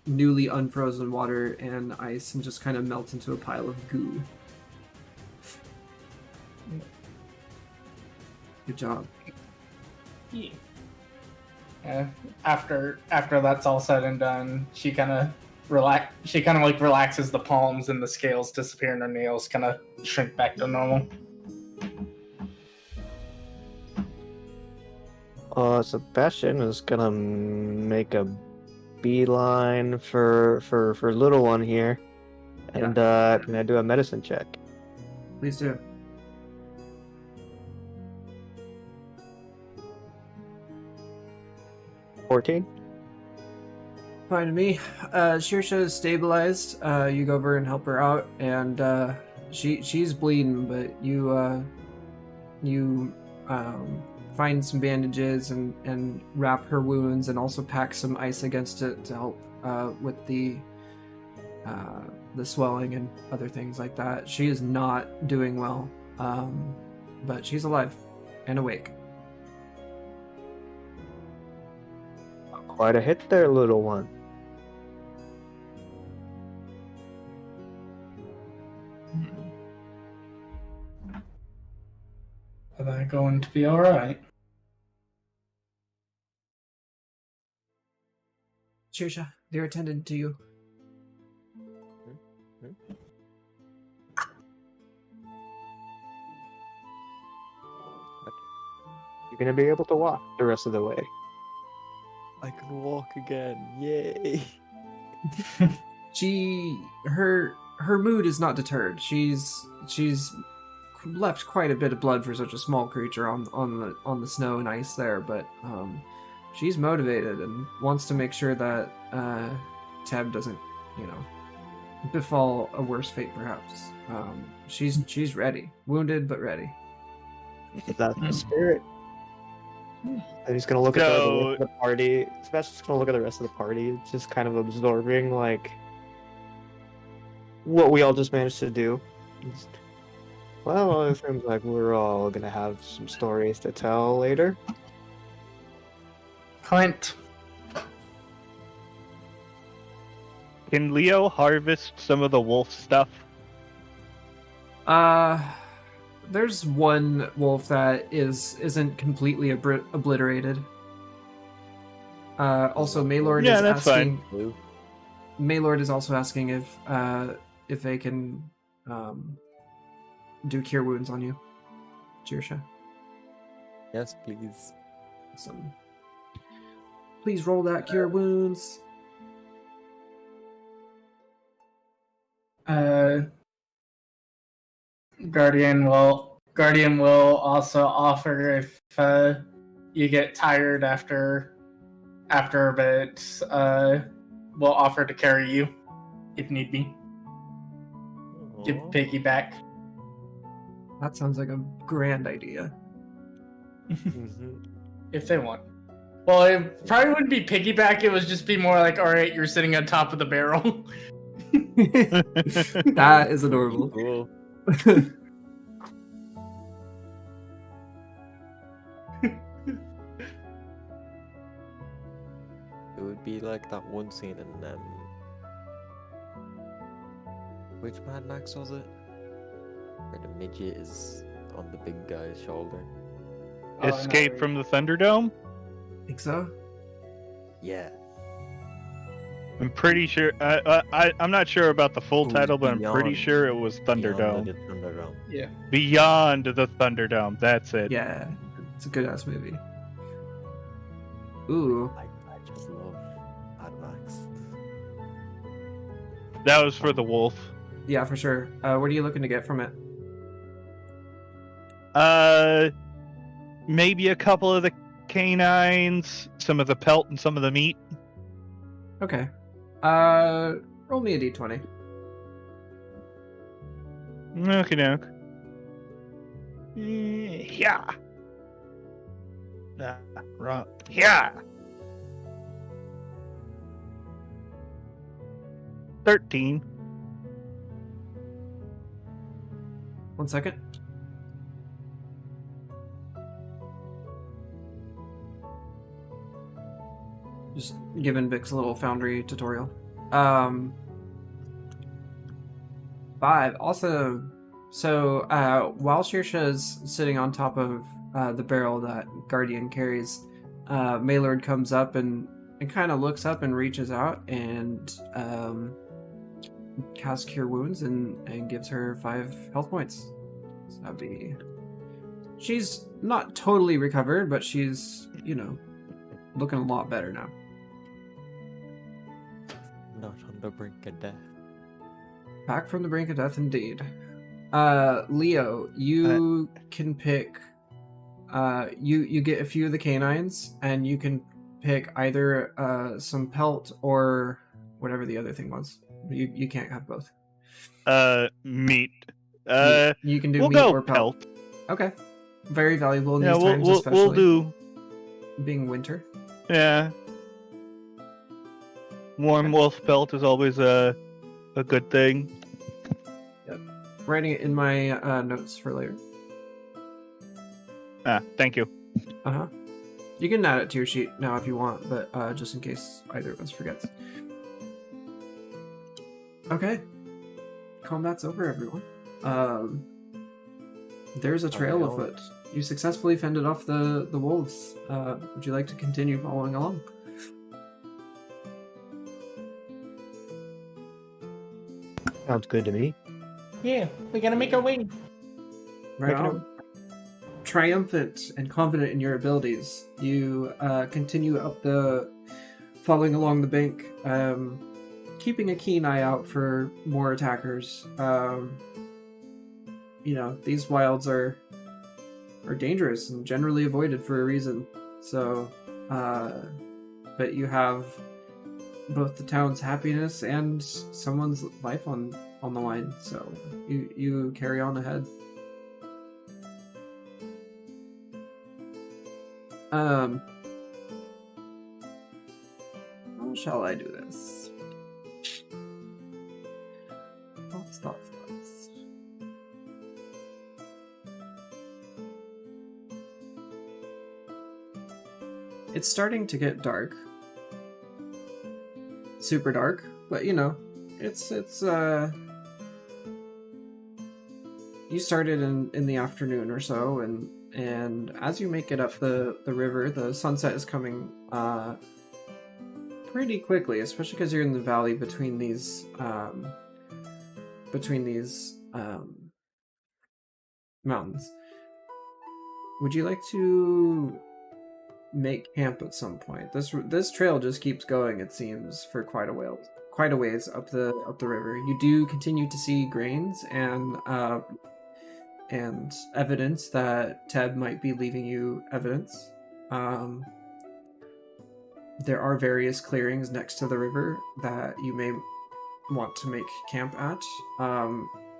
newly unfrozen water and ice, and just kind of melts into a pile of goo. Good job. Yeah. After that's all said and done, she kind of relaxes the palms, and the scales disappear, and her nails kind of shrink back to normal. Sebastian is gonna make a beeline for little one here, and can I do a medicine check? Please do. $14. Fine to me. Shirsha is stabilized. You go over and help her out, and she's bleeding, but you find some bandages and wrap her wounds, and also pack some ice against it to help with the swelling and other things like that. She is not doing well, but she's alive and awake. Quite a hit there, little one. Are they going to be alright? Shirsha, they're attending to you. You're gonna be able to walk the rest of the way. I can walk again. Yay! Her mood is not deterred. She's left quite a bit of blood for such a small creature on the snow and ice there, but she's motivated and wants to make sure that Teb doesn't, befall a worse fate perhaps. She's ready, wounded but ready. That's the spirit. And he's gonna look at the rest of the party. Sebastian's gonna look at the rest of the party, just kind of absorbing like what we all just managed to do. Well, it seems like we're all gonna have some stories to tell later. Clint. Can Leo harvest some of the wolf stuff? There's one wolf that isn't completely obliterated. Also, Maylord Yeah, is that's asking. fine. Blue. Maylord is also asking if they can do cure wounds on you, Jirsha. Yes, please. Awesome. Please roll that cure wounds. Guardian will also offer if you get tired after a bit. Will offer to carry you if need be. Give Aw. piggyback. That sounds like a grand idea. Mhm. If they want. Well, it probably wouldn't be piggyback. It would just be more like, all right, you're sitting on top of the barrel. That is adorable. Cool. It would be like that one scene in which Mad Max was it? Where the midget is on the big guy's shoulder. Escape from the Thunderdome? Think so? Yeah. I'm pretty sure. I'm not sure about the full Ooh, title, but I'm pretty Beyond- sure it was Thunderdome. Beyond the Thunderdome. Yeah. Beyond the Thunderdome. That's it. Yeah, it's a good ass movie. Ooh, I just love Mad Max. That was for the wolf. yeah, for sure. What are you looking to get from it? Maybe a couple of the canines, some of the pelt, and some of the meat. Okay. Roll me a d20. Okie doke. Yeah. Right. Yeah. 13. 1 second. Just giving Vix a little foundry tutorial. 5. Also, so while Shirsha's sitting on top of the barrel that Guardian carries, Maylord comes up and kind of looks up and reaches out and casts Cure Wounds and gives her 5 health points. So that'd be... She's not totally recovered, but she's, looking a lot better now. Not on the brink of death. Back from the brink of death, indeed. Leo, you can pick. You get a few of the canines, and you can pick either some pelt or whatever the other thing was. You can't have both. Meat. You can do We'll meat go or pelt. Okay, very valuable in Yeah, these times, especially we'll do. being winter. Yeah. Warm wolf pelt is always a good thing. Writing it in my notes for later. Thank you. You can add it to your sheet now if you want, but just in case either of us forgets. Okay. Combat's over, everyone. There's a trail afoot. You successfully fended off the wolves. Would you like to continue following along? Sounds good to me. Yeah, we gotta make our way. Right Making on. Triumphant and confident in your abilities, you continue up following along the bank, keeping a keen eye out for more attackers. These wilds are dangerous and generally avoided for a reason. So, but you have both the town's happiness and someone's life on the line. So you carry on ahead. How shall I do this? Thoughts. It's starting to get dark. Super dark, but you know, it's you started in the afternoon or so, and as you make it up the river, the sunset is coming pretty quickly, especially because you're in the valley between these mountains. Would you like to make camp at some point? This trail just keeps going, it seems, for quite a ways up the river. You do continue to see grains and evidence that Teb might be leaving you evidence. There are various clearings next to the river that you may want to make camp at,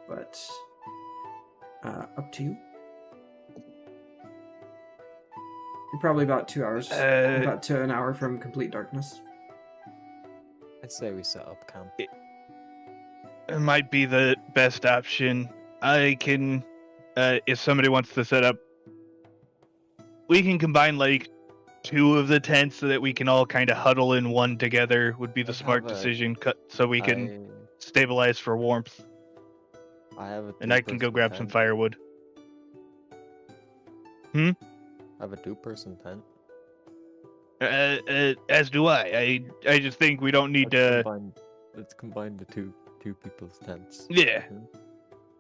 but up to you. You're probably about 2 hours, about to an hour from complete darkness. I'd say we set up camp. It might be the best option. I can, if somebody wants to set up, we can combine like 2 of the tents so that we can all kind of huddle in one together. Would be the smart decision, so we can stabilize for warmth. And I can go grab some firewood. I have a 2-person tent. As do I. I just think we don't need to. Let's combine the two people's tents. Yeah.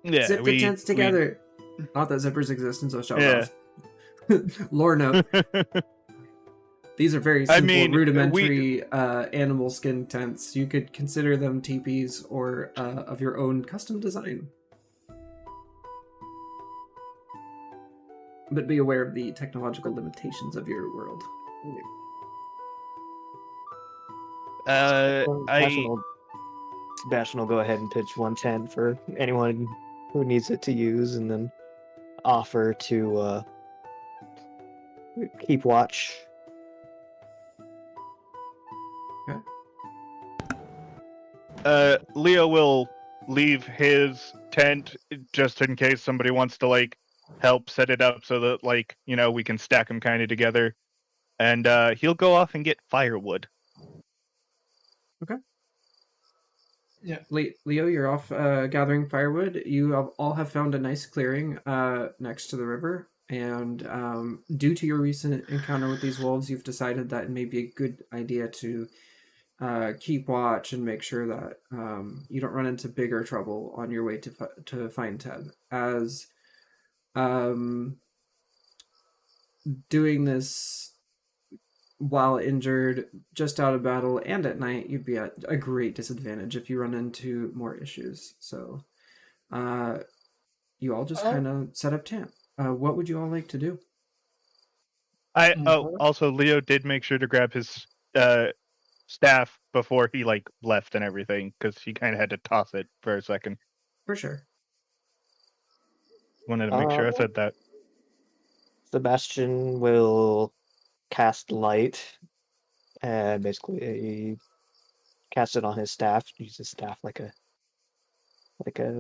Yeah. Zip the tents together. Not that zippers exist in Zocheclgoth. Lore note. These are very simple, rudimentary animal skin tents. You could consider them teepees or of your own custom design. But be aware of the technological limitations of your world. Sebastian will go ahead and pitch 1 tent for anyone who needs it to use, and then offer to keep watch. Leo will leave his tent just in case somebody wants to like help set it up so that like, you know, we can stack them kind of together, and he'll go off and get firewood. Okay. Yeah, Leo, you're off gathering firewood. You all have found a nice clearing next to the river, and due to your recent encounter with these wolves, you've decided that it may be a good idea to keep watch and make sure that you don't run into bigger trouble on your way to find Teb. As doing this while injured, just out of battle, and at night, you'd be at a great disadvantage if you run into more issues. So you all just kind of set up camp. What would you all like to do? Also Leo did make sure to grab his staff before he like left and everything, because he kind of had to toss it for a second. For sure. Wanted to make sure I said that. Sebastian will cast light and basically cast it on his staff. Use his staff like a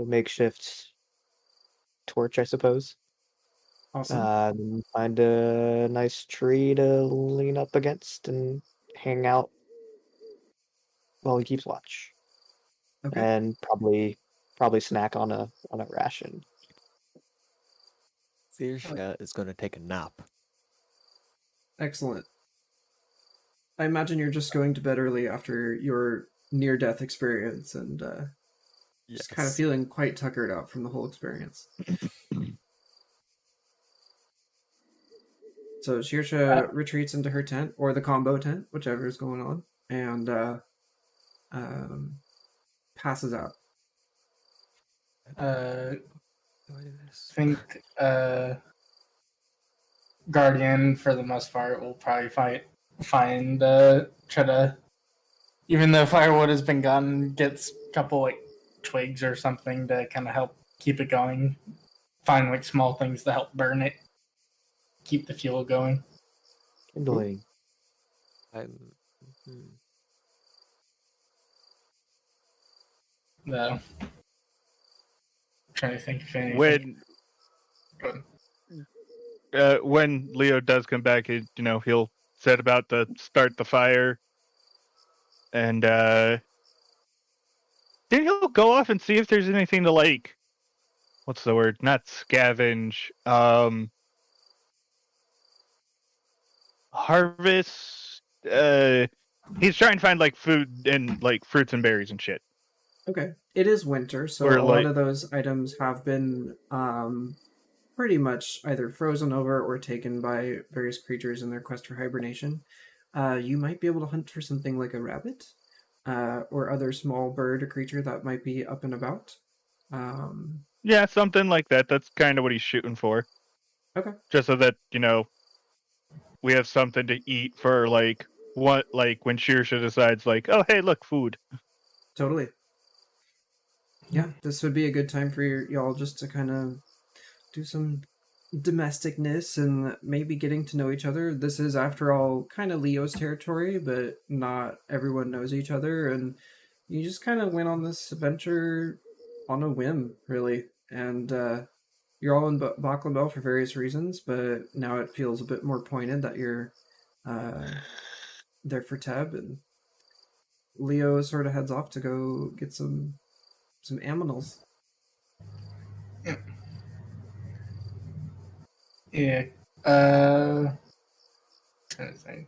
makeshift torch, I suppose. Awesome. Find a nice tree to lean up against and hang out while he keeps watch. Okay. And probably snack on a ration. Saoirse is going to take a nap. Excellent. I imagine you're just going to bed early after your near-death experience and just kind of feeling quite tuckered out from the whole experience. So Saoirse retreats into her tent, or the combo tent, whichever is going on, and passes out. I think Guardian, for the most part, will probably try to, even though firewood has been gone, gets a couple like twigs or something to kind of help keep it going. Find like small things to help burn it, keep the fuel going. Kindling. No. Trying to think if anything. When Leo does come back, he'll said about to start the fire, and then he'll go off and see if there's anything to like. What's the word? Not scavenge. Harvest. He's trying to find like food and like fruits and berries and shit. Okay. It is winter, so Or, a lot like- of those items have been pretty much either frozen over or taken by various creatures in their quest for hibernation. You might be able to hunt for something like a rabbit or other small bird or creature that might be up and about. Yeah, something like that. That's kind of what he's shooting for. Okay. Just so that, we have something to eat for like what, like when Shirsha decides like, oh hey, look, food. Totally. Yeah, this would be a good time for y'all just to kind of do some domesticness and maybe getting to know each other. This is, after all, kind of Leo's territory, but not everyone knows each other, and you just kind of went on this adventure on a whim, really. And you're all in Baclanbel for various reasons, but now it feels a bit more pointed that you're there for Teb, and Leo sort of heads off to go get some aminals. Yeah. Trying to think.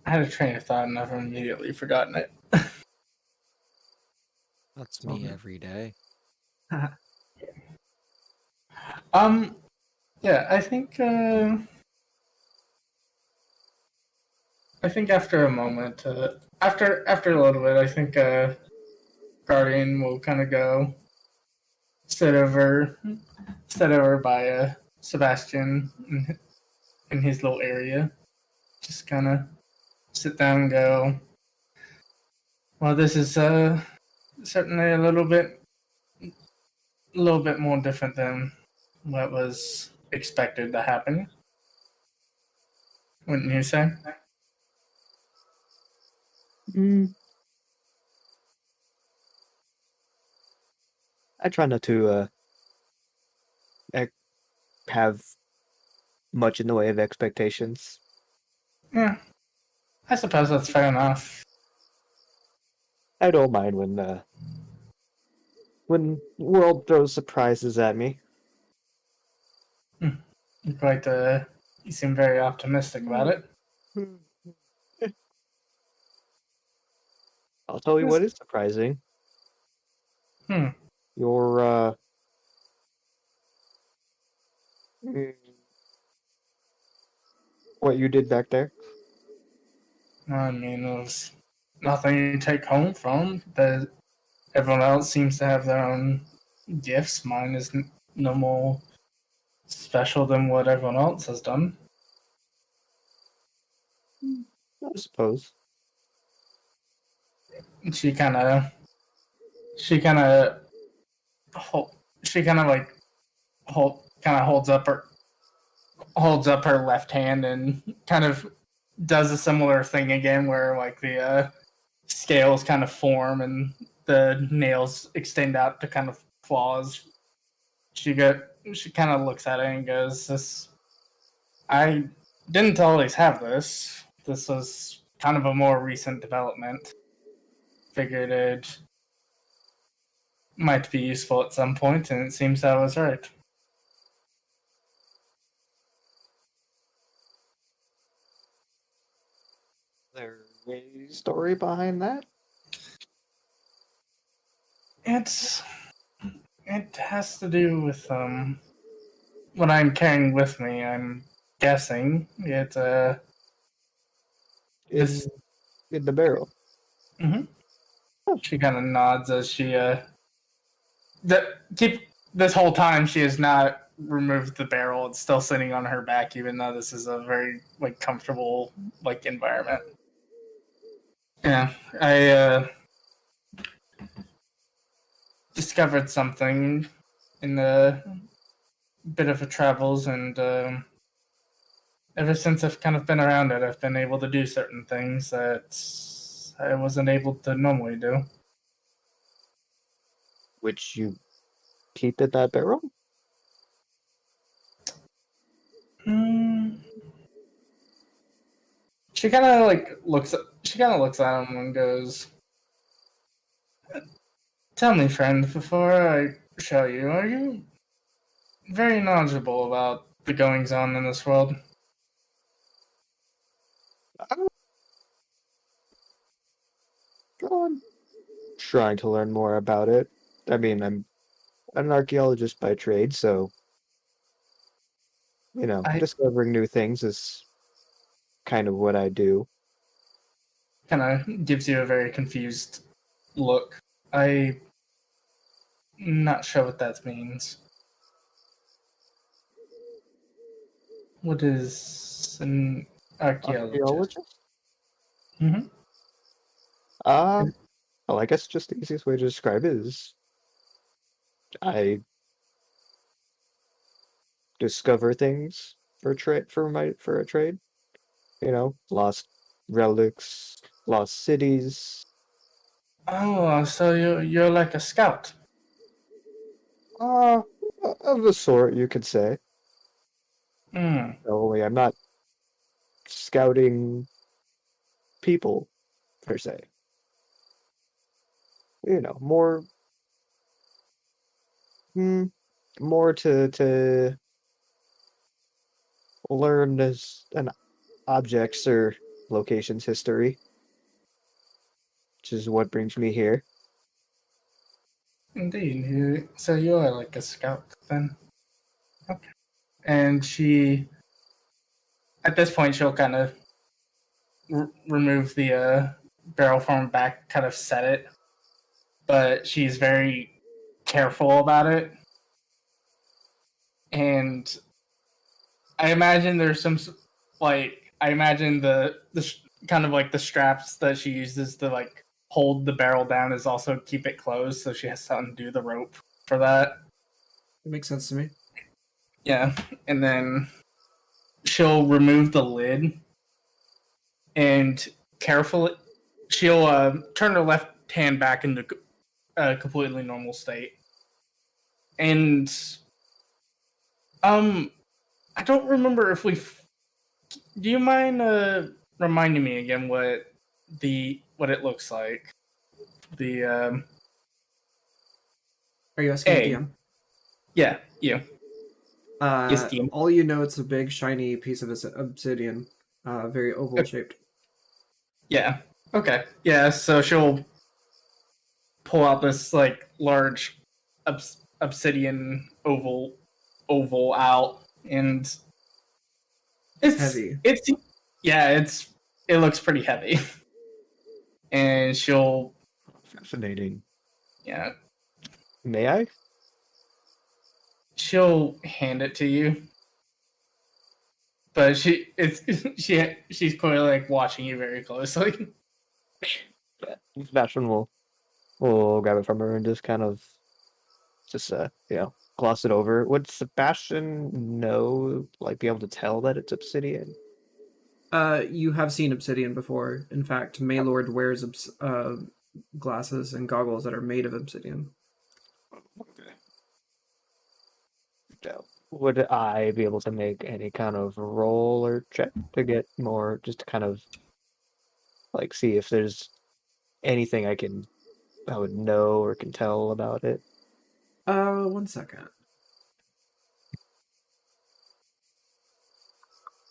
I had a train of thought and I've immediately forgotten it. That's me every day. Yeah, I think after a moment, after a little bit, I think Guardian will kind of go sit over by Sebastian in his little area. Just kind of sit down and go, well, this is certainly a little bit more different than what was expected to happen. Wouldn't you say? I try not to have much in the way of expectations. Yeah, I suppose that's fair enough. I don't mind when world throws surprises at me. You're quite, you seem very optimistic about it. I'll tell you what is surprising. Your what you did back there. I mean, there's nothing to take home from. Everyone else seems to have their own gifts. Mine is no more special than what everyone else has done. I suppose. She kind of holds up her left hand and kind of does a similar thing again, where like the scales kind of form and the nails extend out to kind of claws. She kind of looks at it and goes, "This, I didn't always have this. This was kind of a more recent development. Figured it might be useful at some point, and it seems I was right." There's a story behind that? It has to do with what I'm carrying with me. I'm guessing it In the barrel. She kind of nods as she this whole time she has not removed the barrel. It's still sitting on her back, even though this is a very like comfortable like environment. Yeah, I discovered something in a bit of a travels, and ever since I've kind of been around it, I've been able to do certain things that I wasn't able to normally do. Which you keep it that barrel? She kind of like looks. She kind of looks at him and goes, "Tell me, friend, before I show you, are you very knowledgeable about the goings on in this world?" I'm trying to learn more about it. I mean, I'm an archaeologist by trade, so I discovering new things is kind of what I do. kind of gives you a very confused look. I'm not sure what that means. What is an archaeologist? Archaeologist? Mm-hmm. Well, I guess just the easiest way to describe it is I discover things for a trade. Lost relics, lost cities. Oh, so you're like a scout. Uh, of a sort, you could say. Hmm. Only I'm not scouting people per se. More, more to learn as an objects or locations history, which is what brings me here. Indeed. So you're like a scout then. Okay. And at this point, she'll kind of remove the barrel from back, kind of set it, but she's very careful about it. And I imagine there's some I imagine the kind of like the straps that she uses to like hold the barrel down is also keep it closed, so she has to undo the rope for that. It makes sense to me. Yeah, and then she'll remove the lid and carefully she'll turn her left hand back into a completely normal state. And I don't remember if we. Do you mind reminding me again what it looks like? The Are you asking A. DM? Yeah, you. Yes, DM. All you know, it's a big shiny piece of obsidian, very oval shaped. Yeah. Okay. Yeah. So she'll pull out this like large obsidian oval out, and it's heavy. It looks pretty heavy, and she'll Fascinating. yeah May I? she'll hand it to you, but she's clearly like watching you very closely. Yeah. Sebastian will grab it from her and just kind of gloss it over. Would Sebastian know, like, be able to tell that it's obsidian? You have seen obsidian before. In fact, Maylord wears glasses and goggles that are made of obsidian. Okay. So, would I be able to make any kind of roll or check to get more, just to kind of like see if there's anything I would know or can tell about it? 1 second.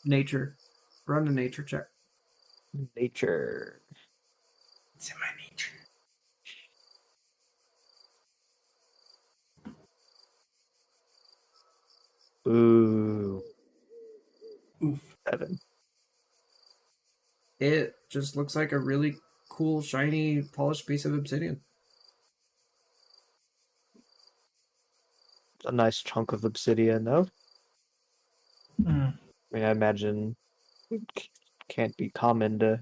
Nature. Run a nature check. Nature. It's in my nature. Ooh. Oof. 7. It just looks like a really cool, shiny, polished piece of obsidian. A nice chunk of obsidian, though. Mm. I mean, I imagine it can't be common to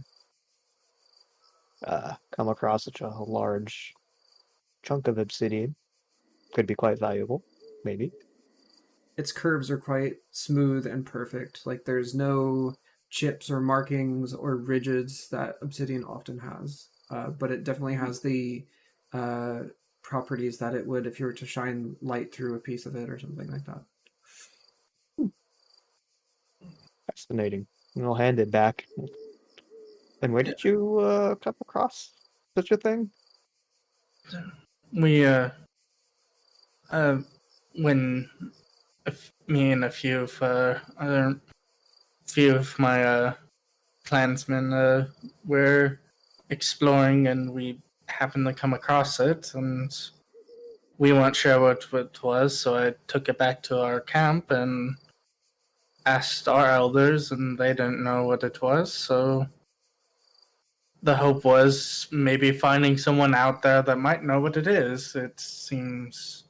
come across such a large chunk of obsidian. Could be quite valuable, maybe. Its curves are quite smooth and perfect. Like there's no chips or markings or ridges that obsidian often has. But it definitely has the properties that it would if you were to shine light through a piece of it or something like that. Fascinating. And I'll hand it back. And where did you come across such a thing? We when me and a few of my clansmen were exploring, and we happened to come across it, and we weren't sure what it was, so I took it back to our camp and asked our elders, and they didn't know what it was, so the hope was maybe finding someone out there that might know what it is. It seems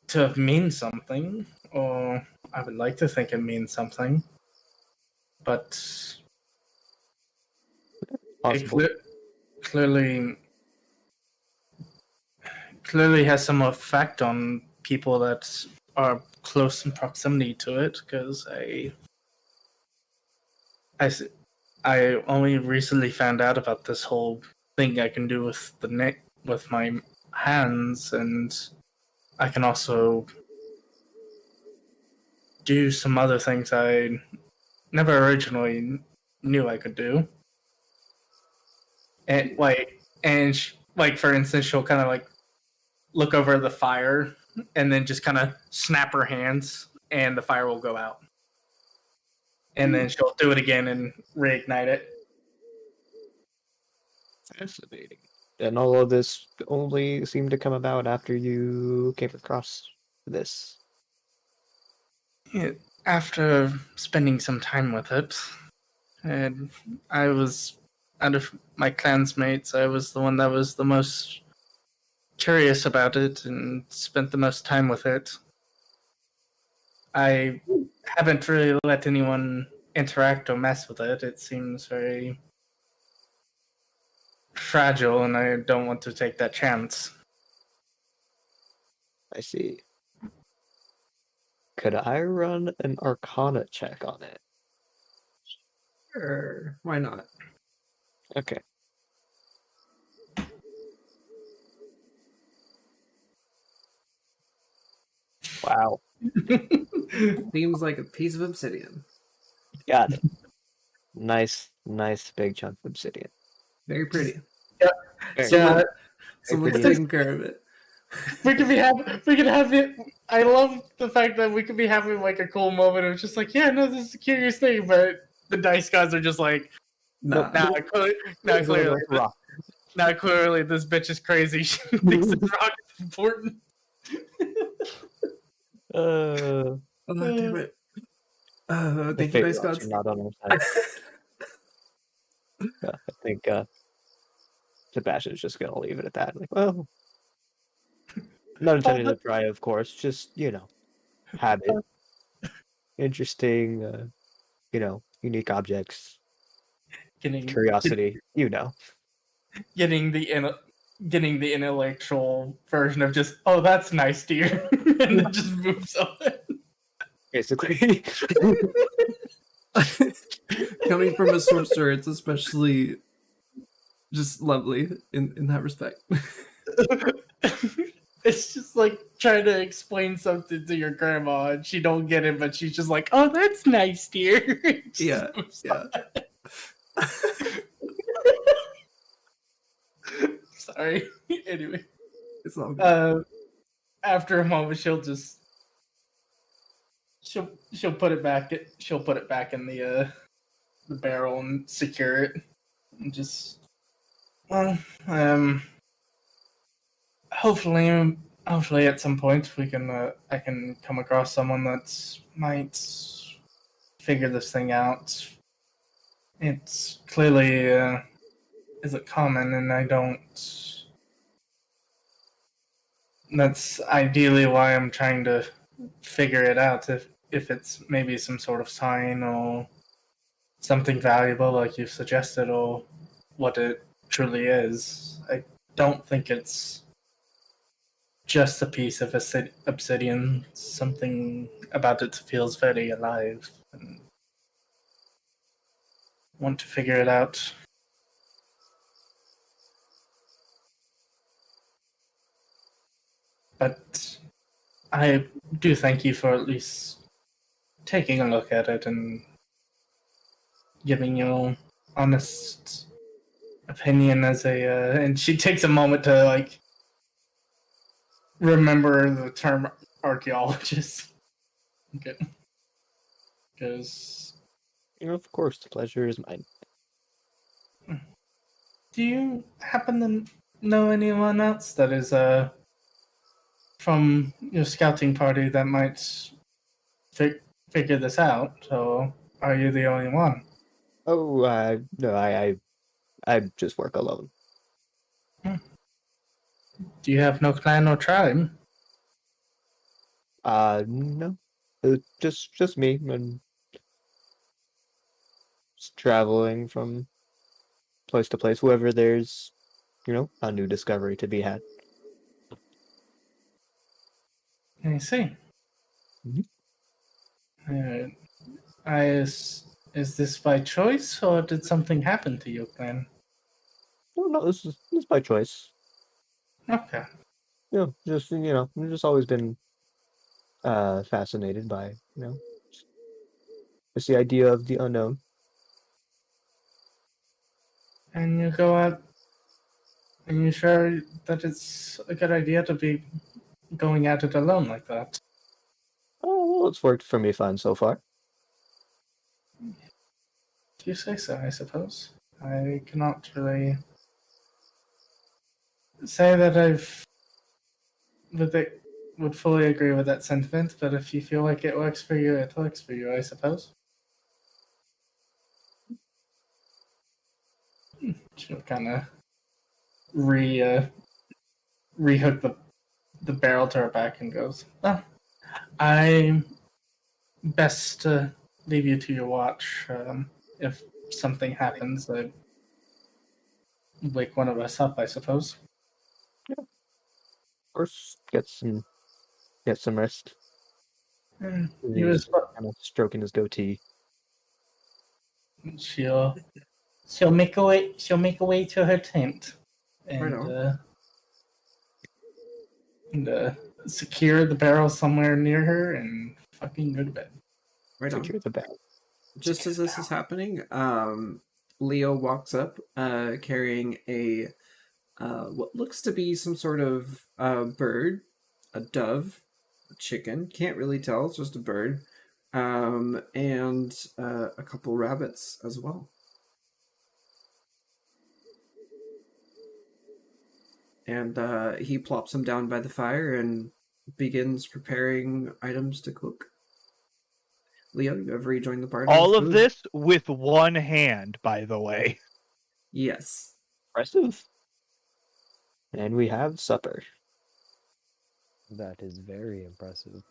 to mean something, or I would like to think it means something, but Possible. it clearly has some effect on people that are close in proximity to it, because I only recently found out about this whole thing I can do with with my hands, and I can also do some other things I never originally knew I could do. And for instance, she'll kind of like look over the fire and then just kind of snap her hands, and the fire will go out. And then she'll do it again and reignite it. Fascinating. And all of this only seemed to come about after you came across this. Yeah, after spending some time with it, and I was, out of my clansmates, I was the one that was the most curious about it and spent the most time with it. I haven't really let anyone interact or mess with it. It seems very fragile, and I don't want to take that chance. I see. Could I run an Arcana check on it? Sure, why not? Okay. Wow. Seems like a piece of obsidian. Got it. Nice big chunk of obsidian. Very pretty. Very Someone's pretty. taking care of it. We could have it. I love the fact that we could be having like a cool moment of just like, yeah, no, this is a curious thing, but the dice gods are just like, Nah. clearly, this bitch is crazy. She thinks this rock is important. Oh, damn it. The Thank you, fate dice gods gods. are not on our side. I think Sebastian's just gonna leave it at that. Like, well, not intending to try, of course. Just habit, interesting, unique objects, curiosity. Getting the intellectual version of just, oh, that's nice, dear, and then just moves on. Basically. Coming from a sorcerer, it's especially just lovely in that respect. It's just like trying to explain something to your grandma, and she don't get it, but she's just like, "Oh, that's nice, dear." Yeah. Sorry. Anyway, It's all good. after a moment, she'll put it back. She'll put it back in the barrel and secure it, and just hopefully at some point I can come across someone that might figure this thing out. It's clearly isn't common, and I don't. That's ideally why I'm trying to figure it out. If it's maybe some sort of sign or something valuable, like you suggested, or what it truly is. I don't think it's just a piece of obsidian. Something about it feels very alive, and want to figure it out. But I do thank you for at least taking a look at it and giving your honest opinion as a. And she takes a moment to like remember the term archaeologist. Okay. Because Of course, the pleasure is mine. do you happen to know anyone else that is from your scouting party that might figure this out, or are you the only one? Oh, no, I just work alone. Do you have no clan or tribe? No, just me, and just traveling from place to place, wherever there's, a new discovery to be had. I see. Mhm. Is this by choice, or did something happen to your clan? No, this is by choice. Okay. I've just always been fascinated by, just the idea of the unknown. And you go out, and you sure that it's a good idea to be going at it alone like that? Oh, well, it's worked for me fine so far. Do you say so, I suppose? I cannot really say that would fully agree with that sentiment, but if you feel like it works for you, it works for you, I suppose. She'll kind of rehook the barrel to her back and goes, "Well, I best leave you to your watch. If something happens, wake one of us up, I suppose." Of course, get some rest. He was. Kind of stroking his goatee. She'll make a way. She'll make a way to her tent, Right on. and secure the barrel somewhere near her and fucking go to bed. Right on. Secure the bag. Just as this is happening, Leo walks up, carrying a what looks to be some sort of bird, a dove, a chicken. Can't really tell. It's just a bird, and a couple rabbits as well. And he plops them down by the fire and begins preparing items to cook. Leo, you have rejoined the party. All with of food? this with one hand, by the way. Yes. Impressive. And we have supper. That is very impressive.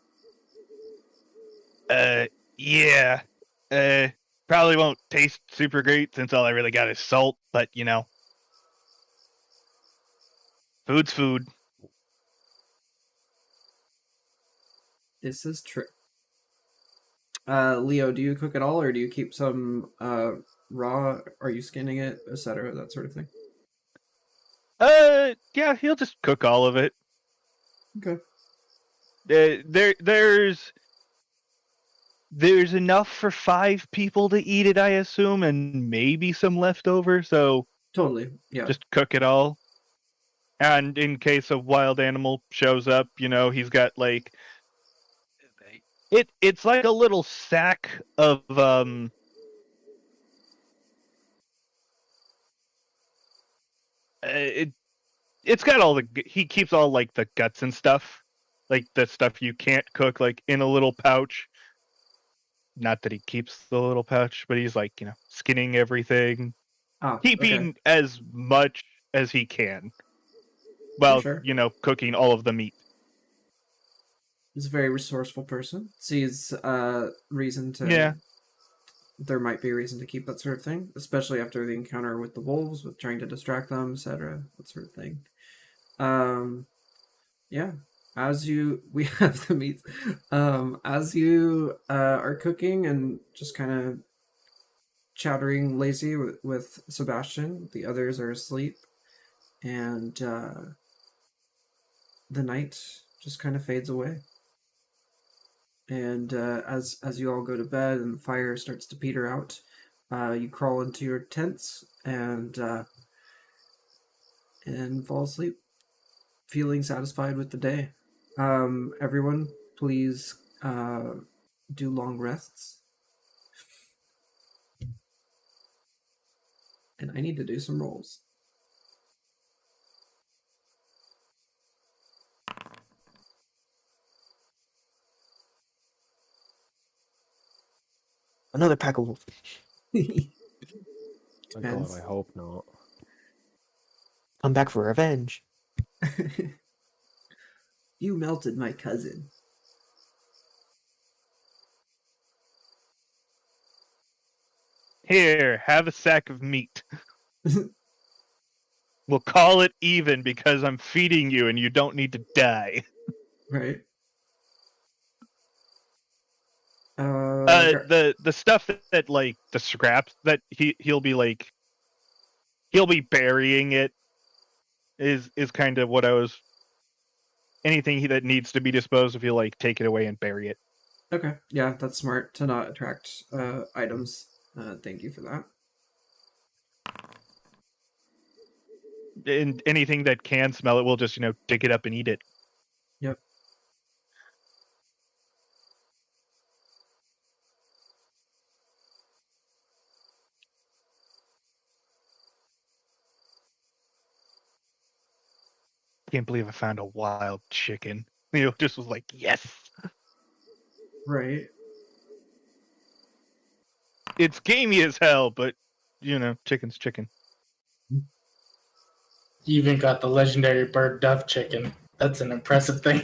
Yeah. Probably won't taste super great since all I really got is salt, but food's food. This is true. Leo, do you cook at all, or do you keep some raw? Are you skinning it, etc., that sort of thing? Yeah, he'll just cook all of it. Okay. There's enough for 5 people to eat it, I assume, and maybe some leftover, so Totally. Yeah. just cook it all. And in case a wild animal shows up, he's got like it's like a little sack of it's got all he keeps all like the guts and stuff, like the stuff you can't cook, like in a little pouch. Not that he keeps the little pouch, but he's like, skinning everything, keeping Okay. as much as he can while, Sure. cooking all of the meat. He's a very resourceful person. Sees reason to. Yeah. There might be a reason to keep that sort of thing, especially after the encounter with the wolves, with trying to distract them, etc. That sort of thing. Yeah. We have the meats. As you are cooking and just kind of chattering lazy with Sebastian, the others are asleep, and the night just kind of fades away. And as you all go to bed and the fire starts to peter out, you crawl into your tents and fall asleep, feeling satisfied with the day. Everyone, please do long rests. And I need to do some rolls. Another pack of wolf. Oh God, Depends. I hope not. Come back for revenge. You melted my cousin. Here, have a sack of meat. We'll call it even because I'm feeding you and you don't need to die. Right. The stuff that like the scraps that he'll be burying it is kind of what I was. Anything that needs to be disposed of, he'll like take it away and bury it. Okay. Yeah, that's smart to not attract items. Thank you for that. And anything that can smell it, we'll just dig it up and eat it. Yep. Can't believe I found a wild chicken. Just was like, yes. Right. It's gamey as hell, but chicken's chicken. You even got the legendary bird dove chicken. That's an impressive thing.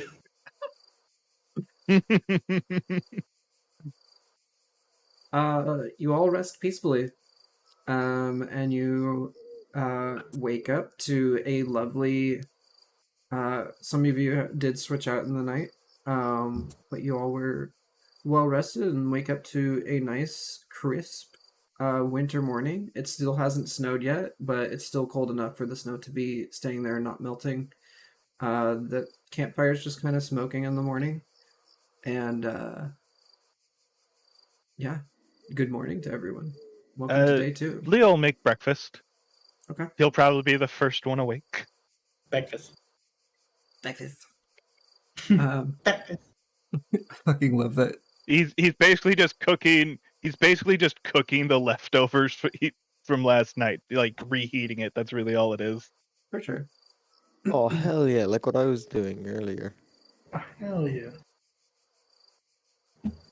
You all rest peacefully. And you wake up to a lovely. Some of you did switch out in the night, but you all were well rested and wake up to a nice, crisp winter morning. It still hasn't snowed yet, but it's still cold enough for the snow to be staying there and not melting. The campfire's just kind of smoking in the morning. And yeah, good morning to everyone. Welcome to day 2. Leo will make breakfast. Okay. He'll probably be the first one awake. Breakfast. Breakfast. Breakfast. I fucking love that. He's basically just cooking. He's basically just cooking the leftovers from last night, like reheating it. That's really all it is. For sure. Oh hell yeah! Like what I was doing earlier. Oh, hell yeah.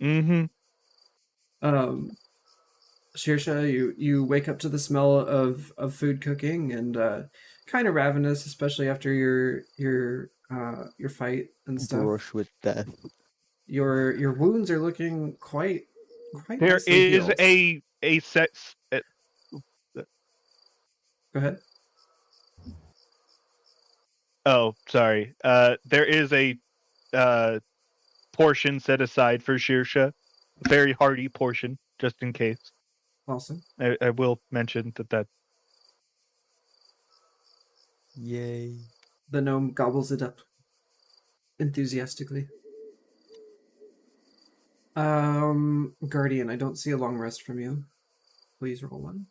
Mm-hmm. Shirsha, you wake up to the smell of food cooking and kind of ravenous, especially after your fight and stuff. Brush with death. Your wounds are looking quite There nicely is healed. a set. Go ahead. Oh, sorry. There is a portion set aside for Shirsha. A very hearty portion, just in case. Awesome. I will mention that. Yay! The gnome gobbles it up enthusiastically. Guardian, I don't see a long rest from you. Please roll 1.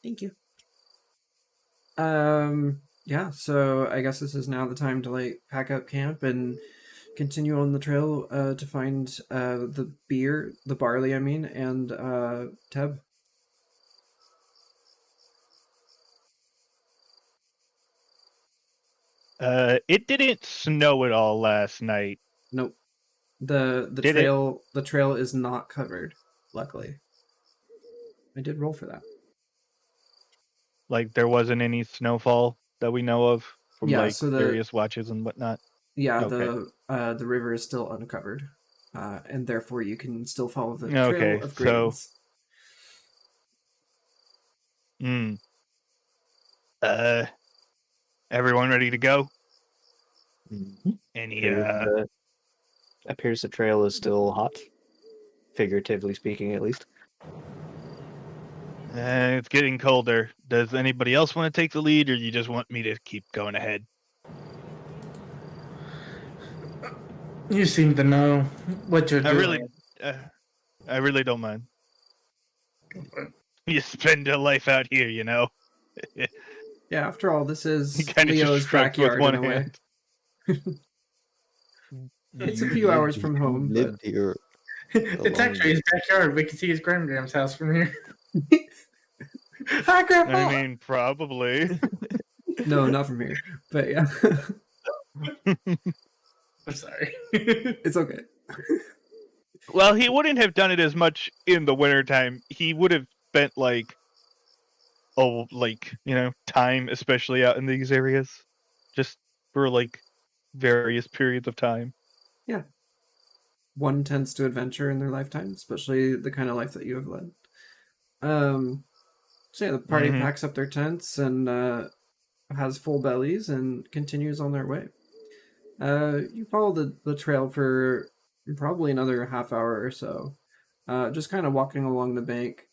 Thank you. Yeah, so I guess this is now the time to like pack up camp and continue on the trail to find the barley, and Teb. It didn't snow at all last night. Nope. The trail is not covered, luckily. I did roll for that. Like there wasn't any snowfall that we know of from so various watches and whatnot. Yeah, Okay. the river is still uncovered, and therefore you can still follow the trail of grains. Everyone ready to go? Mm-hmm. Any appears the trail is still hot, figuratively speaking, at least. It's getting colder. Does anybody else want to take the lead, or you just want me to keep going ahead? You seem to know what you're doing. I really don't mind. You spend your life out here, you know. Yeah, after all, this He is kind of just Leo's shrugs with backyard one in a way. hand. It's a You few hours lived- from you home, but lived here. It's actually his backyard. We can see his grandmother's house from here. Hi, Grandpa. I mean, probably. no, not from here. But yeah, I'm sorry. it's okay. Well, he wouldn't have done it as much in the wintertime. He would have spent time, especially out in these areas, just for various periods of time. Yeah. One tends to adventure in their lifetime, especially the kind of life that you have led. So yeah, the party Mhm. packs up their tents and has full bellies and continues on their way. You follow the trail for probably another half hour or so, just kind of walking along the bank.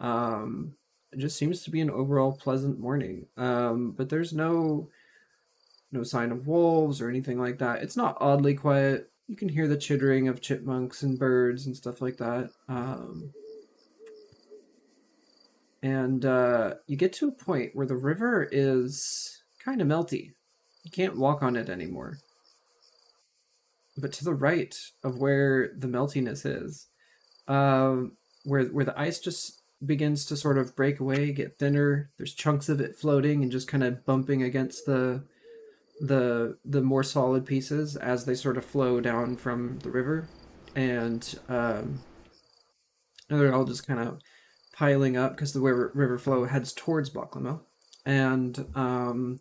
It just seems to be an overall pleasant morning. But there's no sign of wolves or anything like that. It's not oddly quiet. You can hear the chittering of chipmunks and birds and stuff like that. And you get to a point where the river is kind of melty. You can't walk on it anymore. But to the right of where the meltiness is, where the ice just begins to sort of break away, get thinner. There's chunks of it floating and just kind of bumping against the more solid pieces as they sort of flow down from the river, and they're all just kind of piling up because the river flow heads towards Baklamo. And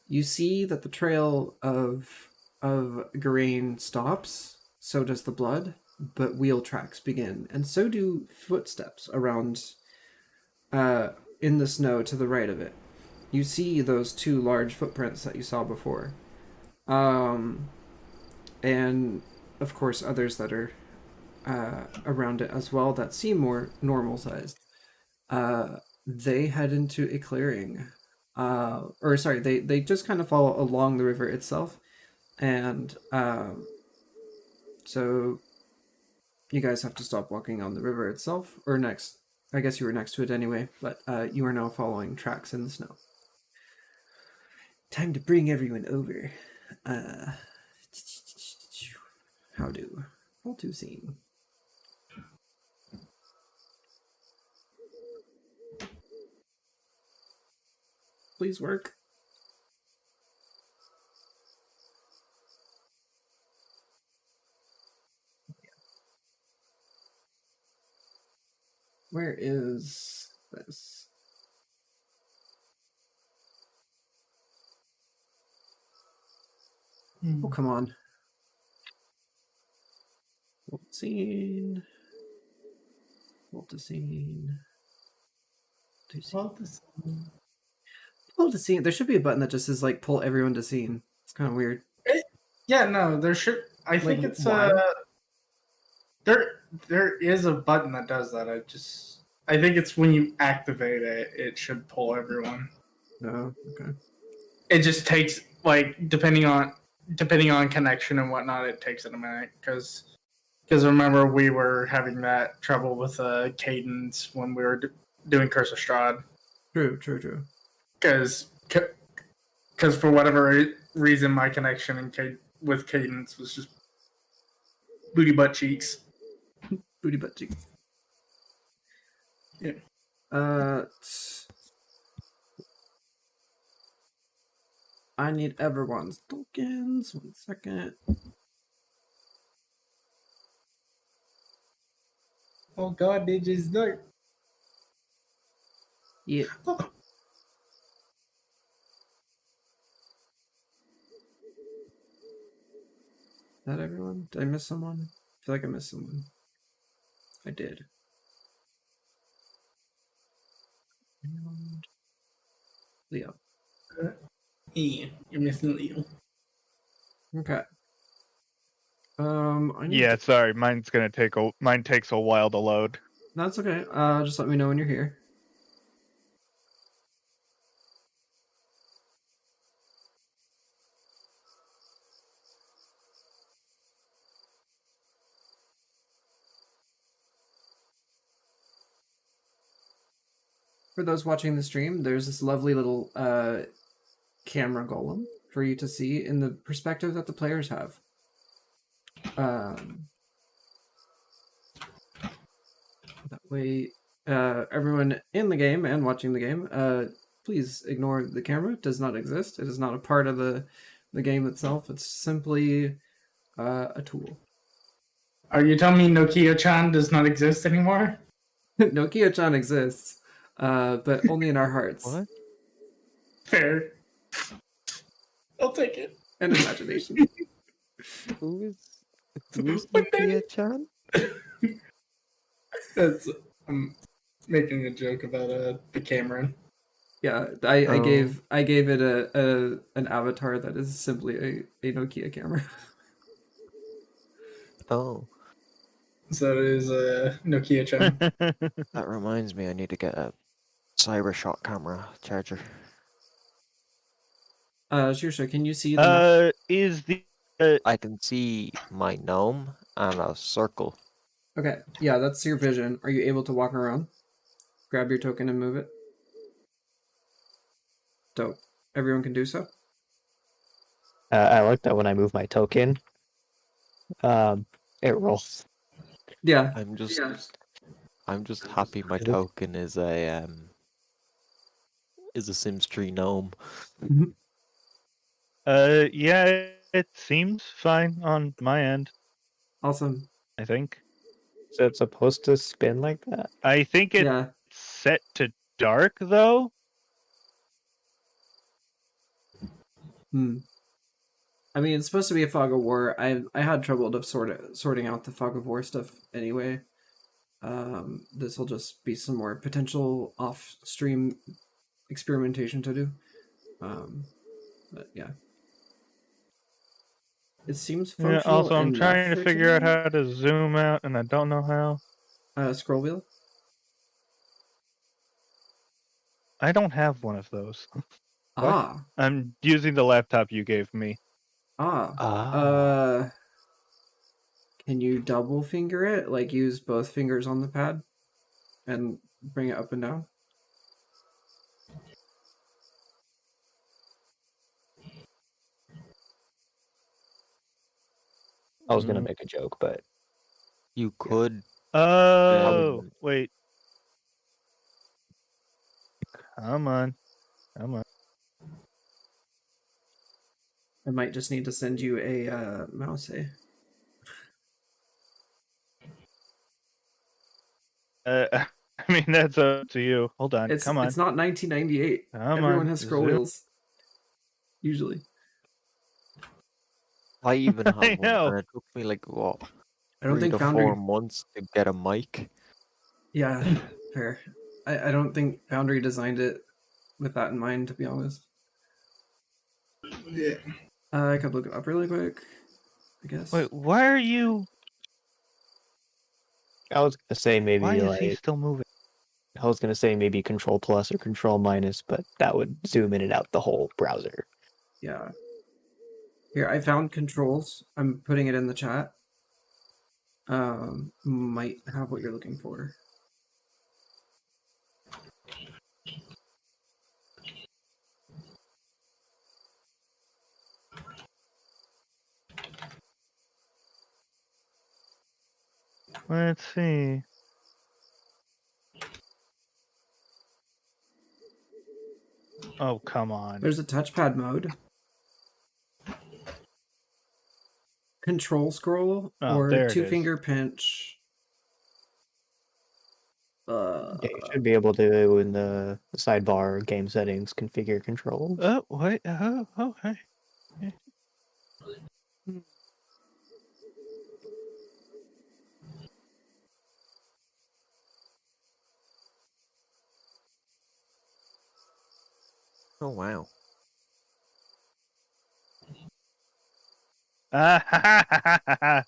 you see that the trail of Garain stops, so does the blood, but wheel tracks begin, and so do footsteps around in the snow to the right of it. You see those two large footprints that you saw before. And of course others that are around it as well that seem more normal sized. They head into a clearing. They just kind of follow along the river itself. And so you guys have to stop walking on the river itself, or next. I guess you were next to it anyway, but you are now following tracks in the snow. Time to bring everyone over. How do? All too seen. Please work. Where is this? Oh, come on. Hold scene. Hold the scene. Pull to scene. There should be a button that just says like pull everyone to scene. It's kind of weird. Yeah, no, there should. I think Like, it's why? There is a button that does that. I think it's when you activate it, it should pull everyone. No, okay. It just takes depending on connection and whatnot, it takes it a minute because remember we were having that trouble with cadence when we were doing Curse of Strahd. True. Because for whatever reason, my connection with cadence was just booty butt cheeks. Booty butt cheeks. Yeah. I need everyone's tokens. 1 second. Oh God, they just dirt. Yeah. Oh. Is that everyone? Did I miss someone? I feel like I missed someone. I did. And Leo. Yeah, you're missing Leo. Okay. I need Yeah, sorry, mine takes a while to load. That's okay. Just let me know when you're here. For those watching the stream, there's this lovely little camera golem for you to see in the perspective that the players have. That way, everyone in the game and watching the game, please ignore the camera. It does not exist. It is not a part of the game itself. It's simply a tool. Are you telling me Nokia-chan does not exist anymore? Nokia-chan exists, but only in our hearts. What? Fair. I'll take it. And imagination. Who's Nokia-chan? I'm making a joke about the Cameron. Yeah, I gave it an avatar that is simply a Nokia camera. Oh, So it is Nokia-chan. that reminds me. I need to get a CyberShot camera charger. Shirsha, can you see the Is the I can see my gnome and a circle. Okay, yeah, that's your vision. Are you able to walk around? Grab your token and move it. Dope. Everyone can do so? I like that when I move my token, it rolls. Yeah. I'm just happy my token is a Sims 3 gnome. yeah, it seems fine on my end, Awesome. I think. So it's supposed to spin like that? I think it's Yeah. set to dark, though. I mean, it's supposed to be a fog of war. I had trouble sorting out the fog of war stuff anyway. This will just be some more potential off-stream experimentation to do. But yeah. It seems functional. Yeah, also, I'm enough trying to for figure out today. how to zoom out, and I don't know how. Scroll wheel? I don't have one of those. Ah. I'm using the laptop you gave me. Can you double finger it? Like use both fingers on the pad and bring it up and down? I was gonna make a joke, but You could. Oh, wait. Come on. I might just need to send you a mouse, eh? I mean, that's up to you. Hold on. Come on. It's not 1998. Come Everyone on. has scroll Zoom. wheels. Usually. I even have I one, know. and it took me like what, I don't 3 think to Foundry. 4 months to get a mic. Yeah, fair. I don't think Foundry designed it with that in mind, to be honest. Yeah. I could look it up really quick, I guess. Wait, why are you? I was gonna say maybe Why is like he still moving? I was gonna say maybe Control Plus or Control Minus, but that would zoom in and out the whole browser. Yeah. Here, I found controls. I'm putting it in the chat. Might have what you're looking for. Let's see. Oh, come on. There's a touchpad mode. Control scroll Oh, or there it two is. finger pinch. Yeah, you should be able to in the sidebar game settings configure controls. Oh, wait. Oh, okay. Oh wow.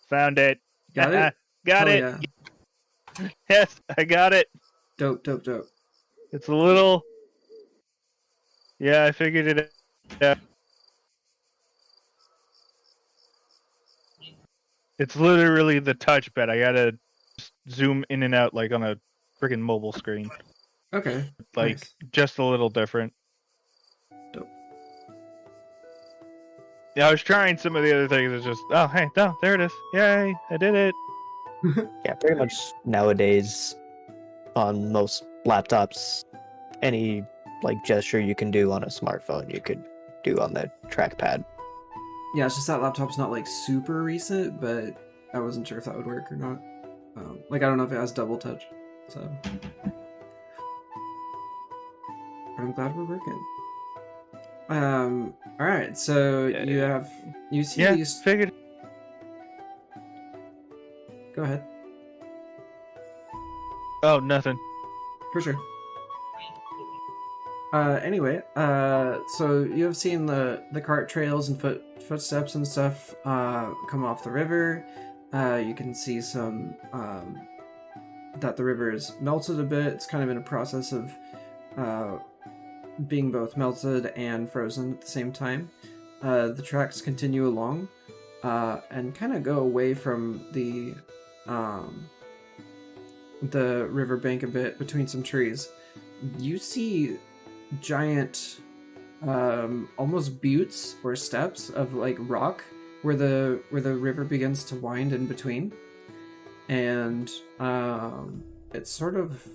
Found it. Got it? Got Hell it. yeah. Yes, I got it. Dope, dope, dope. It's a little. Yeah, I figured it out. It's literally the touchpad. I gotta zoom in and out like on a freaking mobile screen. Okay. Like Nice. just a little different. Dope. Yeah, I was trying some of the other things. It's just, oh, hey, no, there it is. Yay, I did it. Yeah, pretty much nowadays on most laptops, any like gesture you can do on a smartphone, you could do on the trackpad. Yeah, it's just that laptop's not like super recent, but I wasn't sure if that would work or not. Like I don't know if it has double touch, so I'm glad we're working. All right, so you see Yeah, these. figured. Go ahead. Oh, nothing. For sure. Anyway, so you have seen the cart trails and footsteps and stuff come off the river. You can see some that the river is melted a bit. It's kind of in a process of being both melted and frozen at the same time. The tracks continue along and kind of go away from the riverbank a bit between some trees. You see giant almost buttes or steps of like rock where the river begins to wind in between, and it's sort of,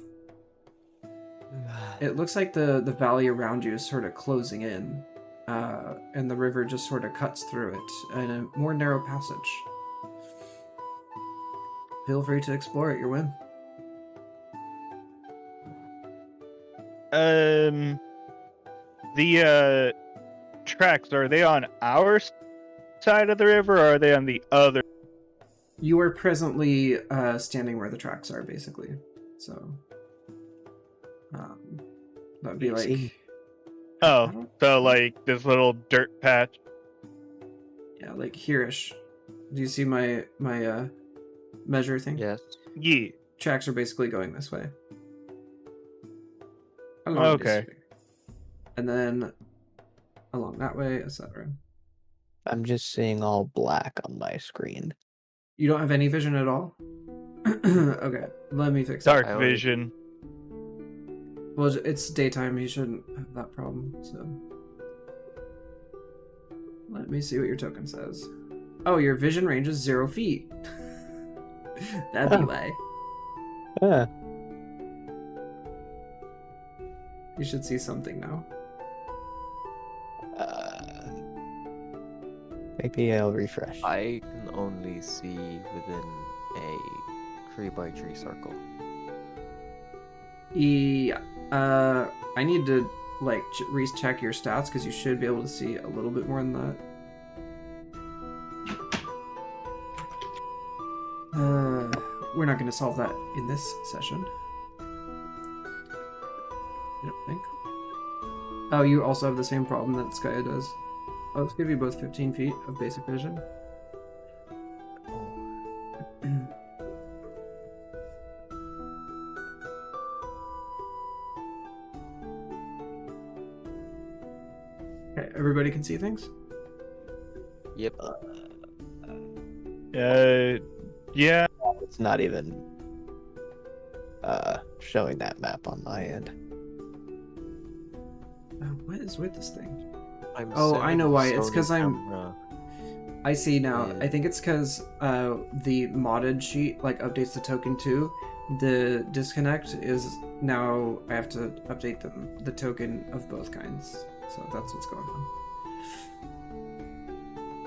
it looks like the valley around you is sort of closing in, and the river just sort of cuts through it in a more narrow passage. Feel free to explore at your whim. The tracks, are they on our side of the river, or are they on the other? You are presently standing where the tracks are, basically. So that'd be like. See? Oh, so like this little dirt patch. Yeah, like here-ish. Do you see my measure thing? Yes. Yeah. Tracks are basically going this way. Okay. This way. And then along that way, etc. I'm just seeing all black on my screen. You don't have any vision at all? Okay, let me fix Dark it. vision. Well, it's daytime. You shouldn't have that problem, so. Let me see what your token says. Oh, your vision range is 0 feet. That'd be why. Yeah. You should see something now. Maybe I'll refresh. I can only see within a tree-by-tree circle. Yeah. I need to like recheck your stats because you should be able to see a little bit more than that. We're not going to solve that in this session. I don't think. Oh, you also have the same problem that Skya does. Oh, let's give you both 15 feet of basic vision. Okay, everybody can see things? Yep. Yeah. It's not even showing that map on my end. What is with this thing? I'm I know why. It's Sony 'cause I'm- camera. I see now. Yeah. I think it's because the modded sheet like updates the token too. The disconnect is now I have to update the token of both kinds. So that's what's going on.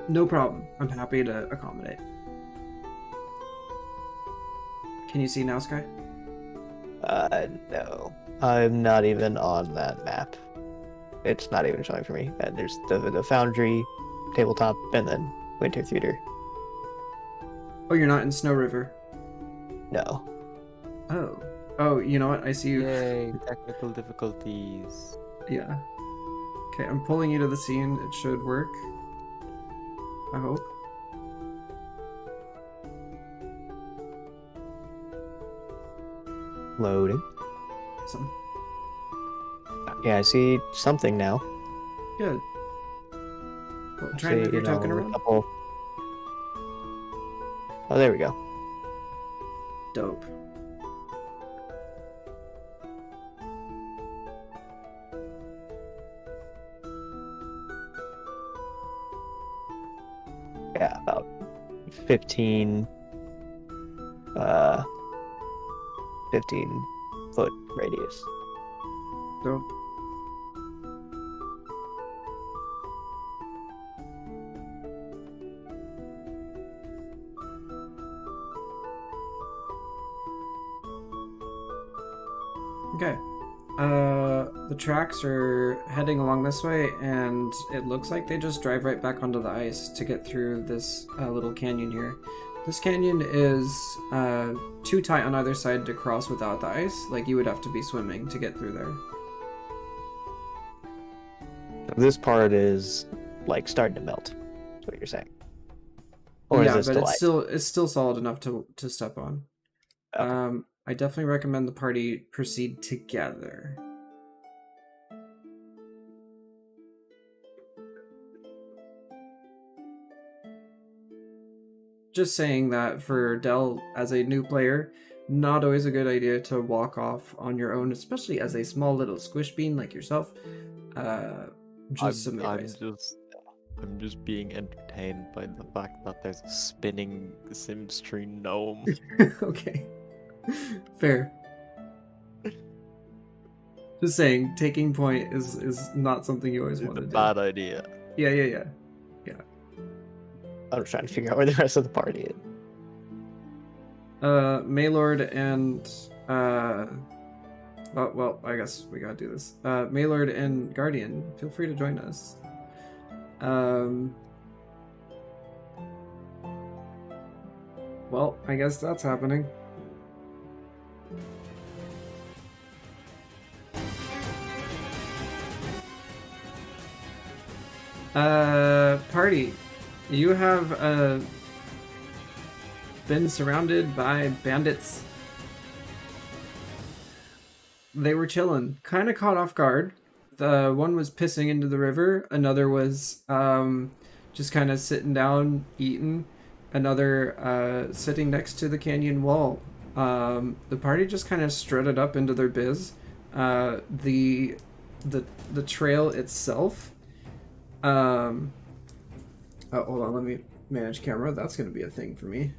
No problem. I'm happy to accommodate. Can you see now, Sky? No. I'm not even on that map. It's not even showing for me. And there's the Foundry, Tabletop, and then Winter Theater. Oh, you're not in Snow River. No. Oh. Oh, you know what? I see you. Yay, technical difficulties. Yeah. Okay, I'm pulling you to the scene. It should work. I hope. Loading. Awesome. Yeah, I see something now. Good. Well, I try and see, move your token a around. couple... Oh, there we go. Dope. Yeah, about 15, 15-foot radius. Dope. Okay. The tracks are heading along this way, and it looks like they just drive right back onto the ice to get through this little canyon here. This canyon is too tight on either side to cross without the ice. Like, you would have to be swimming to get through there. This part is like starting to melt. That's what you're saying. Or Yeah, is but this still it's still solid enough to step on. Okay. I definitely recommend the party proceed together. Just saying that for Dell as a new player, not always a good idea to walk off on your own, especially as a small little squish bean like yourself. I'm just being entertained by the fact that there's a spinning Sims tree gnome. Okay. Fair. Just saying, taking point is not something you always It's want a to do. bad idea. Yeah. I'm trying to figure out where the rest of the party is. Maylord and well, I guess we gotta do this. Maylord and Guardian, feel free to join us. Well, I guess that's happening. Party, you have been surrounded by bandits. They were chilling, kind of caught off guard. The one was pissing into the river, another was just kind of sitting down eating, another sitting next to the canyon wall. The party just kind of strutted up into their biz. The trail itself. Oh, hold on, let me manage camera. That's gonna be a thing for me.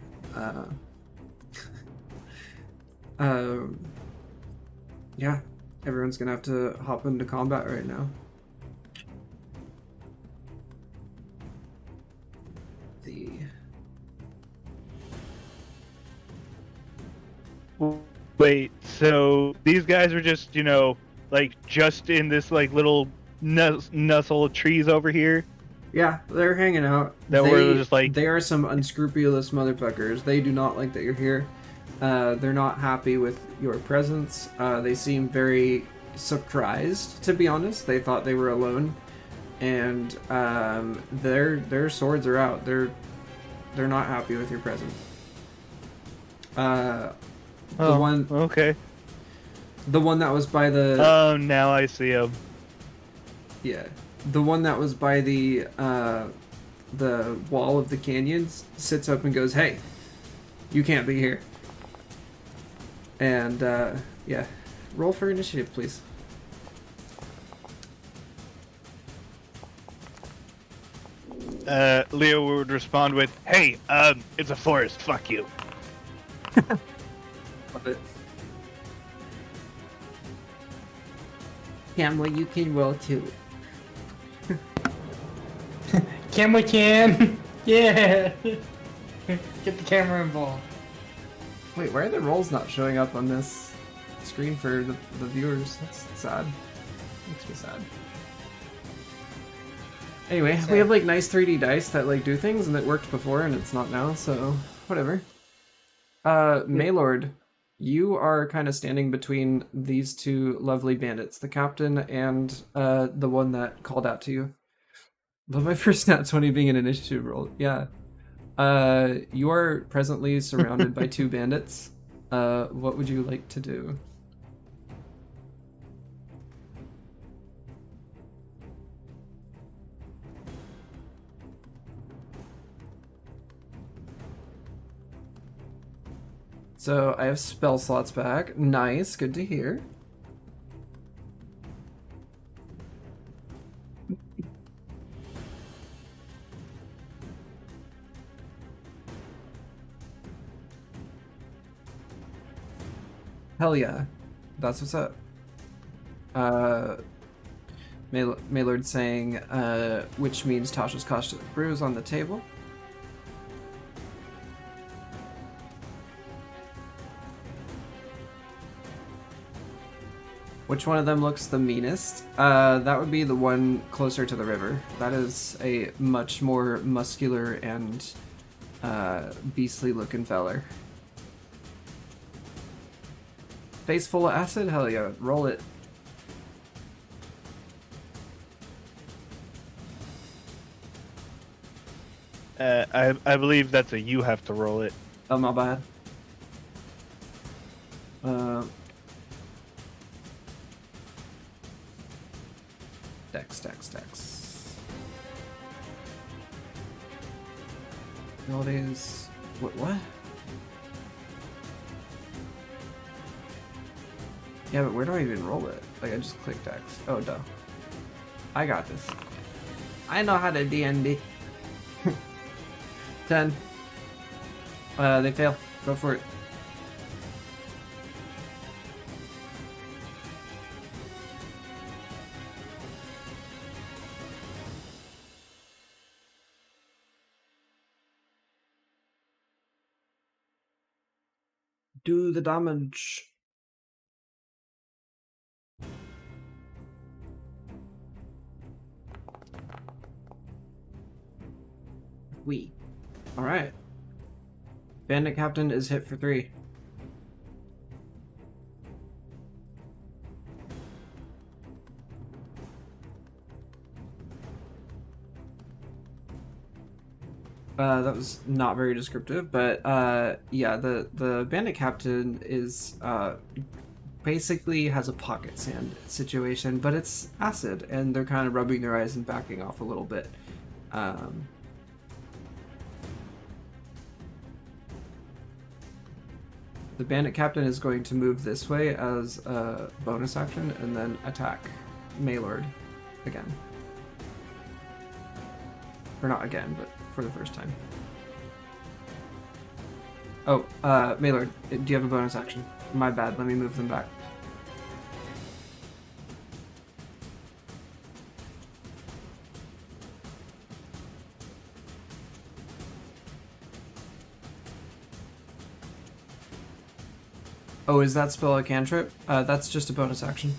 Yeah, everyone's gonna have to hop into combat right now. Wait, so these guys are just, like just in this like little nuzzle of trees over here? Yeah, they're hanging out. That were just like... They are some unscrupulous motherfuckers. They do not like that you're here. They're not happy with your presence. They seem very surprised, to be honest. They thought they were alone, and their swords are out. They're not happy with your presence. Okay. The one that was by the... Oh, now I see him. Yeah. The one that was by the wall of the canyons sits up and goes, "Hey, you can't be here." And, yeah. Roll for initiative, please. Leo would respond with, "Hey, it's a forest, fuck you." Love it. Camel, you can roll too. Camera can! Yeah! Get the camera involved. Wait, why are the rolls not showing up on this screen for the viewers? That's sad. Makes me sad. Anyway, we have like nice 3D dice that like do things and it worked before and it's not now, so whatever. Maylord, you are kind of standing between these two lovely bandits, the captain and the one that called out to you. Love my first nat 20 being an initiative roll. Yeah. You are presently surrounded by two bandits. What would you like to do? So I have spell slots back. Nice, good to hear. Hell yeah. That's what's up. Maylord saying, which means Tasha's cautious brew is on the table. Which one of them looks the meanest? That would be the one closer to the river. That is a much more muscular and beastly looking feller. Face full of acid? Hell yeah, roll it. I believe that's a you have to roll it. Oh, my bad. Dex. Nowadays, what? Yeah, but where do I even roll it? Like, I just click Dex. Oh, duh. I got this. I know how to D&D. 10. They fail. Go for it. Do the damage. Alright. Bandit Captain is hit for 3. That was not very descriptive, but yeah, the Bandit Captain is basically has a pocket sand situation, but it's acid, and they're kind of rubbing their eyes and backing off a little bit. The Bandit Captain is going to move this way as a bonus action and then attack Maylord again. Or not again, but for the first time. Oh, Maylord, do you have a bonus action? My bad, let me move them back. Oh, is that spell a cantrip? That's just a bonus action.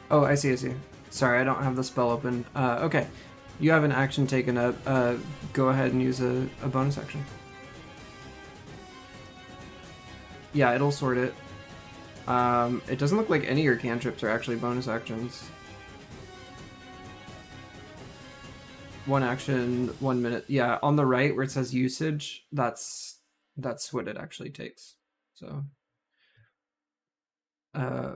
Oh, I see. Sorry, I don't have the spell open. Okay. You have an action taken up. Go ahead and use a bonus action. Yeah, it'll sort it. It doesn't look like any of your cantrips are actually bonus actions. 1 action, 1 minute. Yeah, on the right where it says usage, that's what it actually takes. So, I'll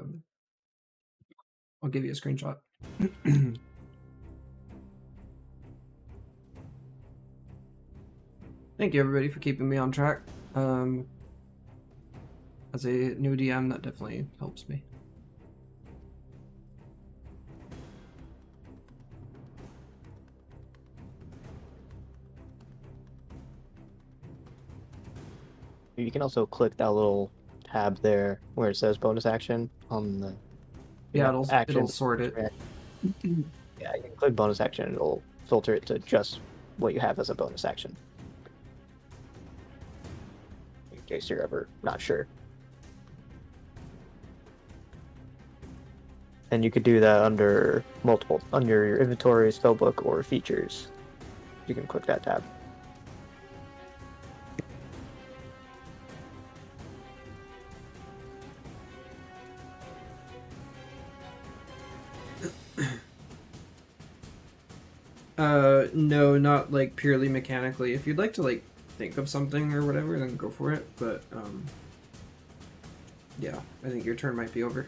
give you a screenshot. Thank you, everybody, for keeping me on track. As a new DM, that definitely helps me. You can also click that little tab there where it says bonus action on the Yeah, it'll sort it. Yeah, you can click bonus action and it'll filter it to just what you have as a bonus action. In case you're ever not sure. And you could do that under your inventory, spellbook, or features. You can click that tab. No, not like purely mechanically. If you'd like to like think of something or whatever, then go for it. But yeah, I think your turn might be over.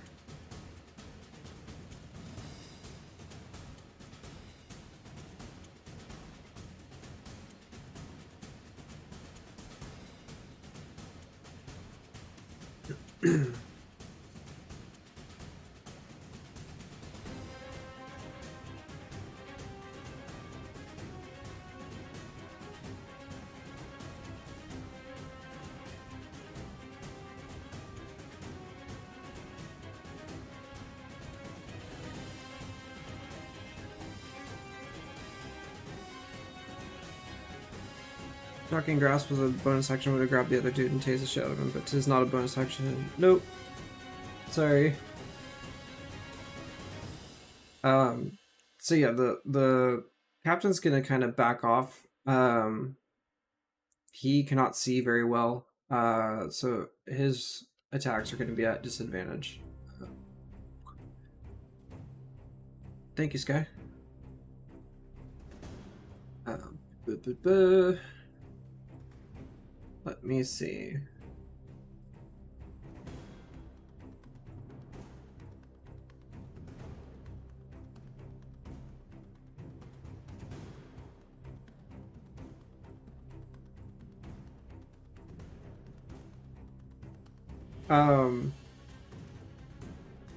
Shocking Grasp was a bonus action, would have grabbed the other dude and tased the shit out of him, but tis not a bonus action. Nope. Sorry. So yeah, the captain's gonna kind of back off. He cannot see very well, so his attacks are gonna be at disadvantage. Thank you, Sky. Let me see.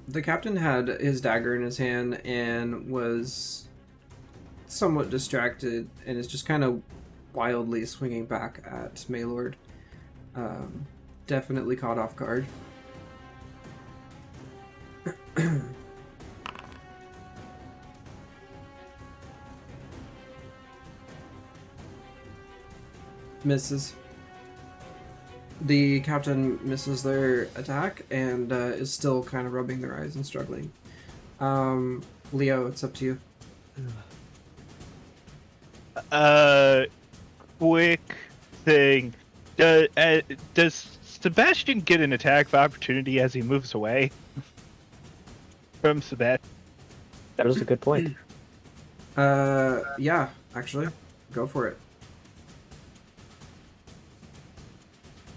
The captain had his dagger in his hand and was somewhat distracted and is just kind of wildly swinging back at Maylord. Definitely caught off guard. Misses. The captain misses their attack and is still kind of rubbing their eyes and struggling. Leo, it's up to you. Quick thing. Does Sebastian get an attack of opportunity as he moves away from Sebastian? That was a good point. Yeah, actually. Go for it.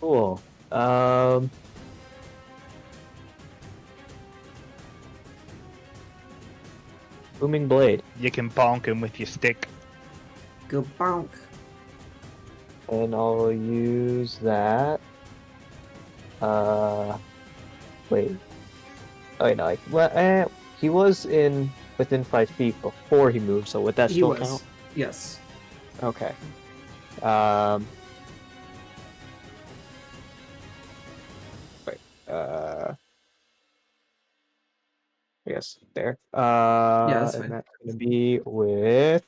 Cool. Booming Blade. You can bonk him with your stick. Go bonk. And I'll use that. Wait. Oh, wait, no. He was within 5 feet before he moved, so would that still count? Yes. Okay. Wait. I guess there. Yeah, that's fine. And that's gonna be with.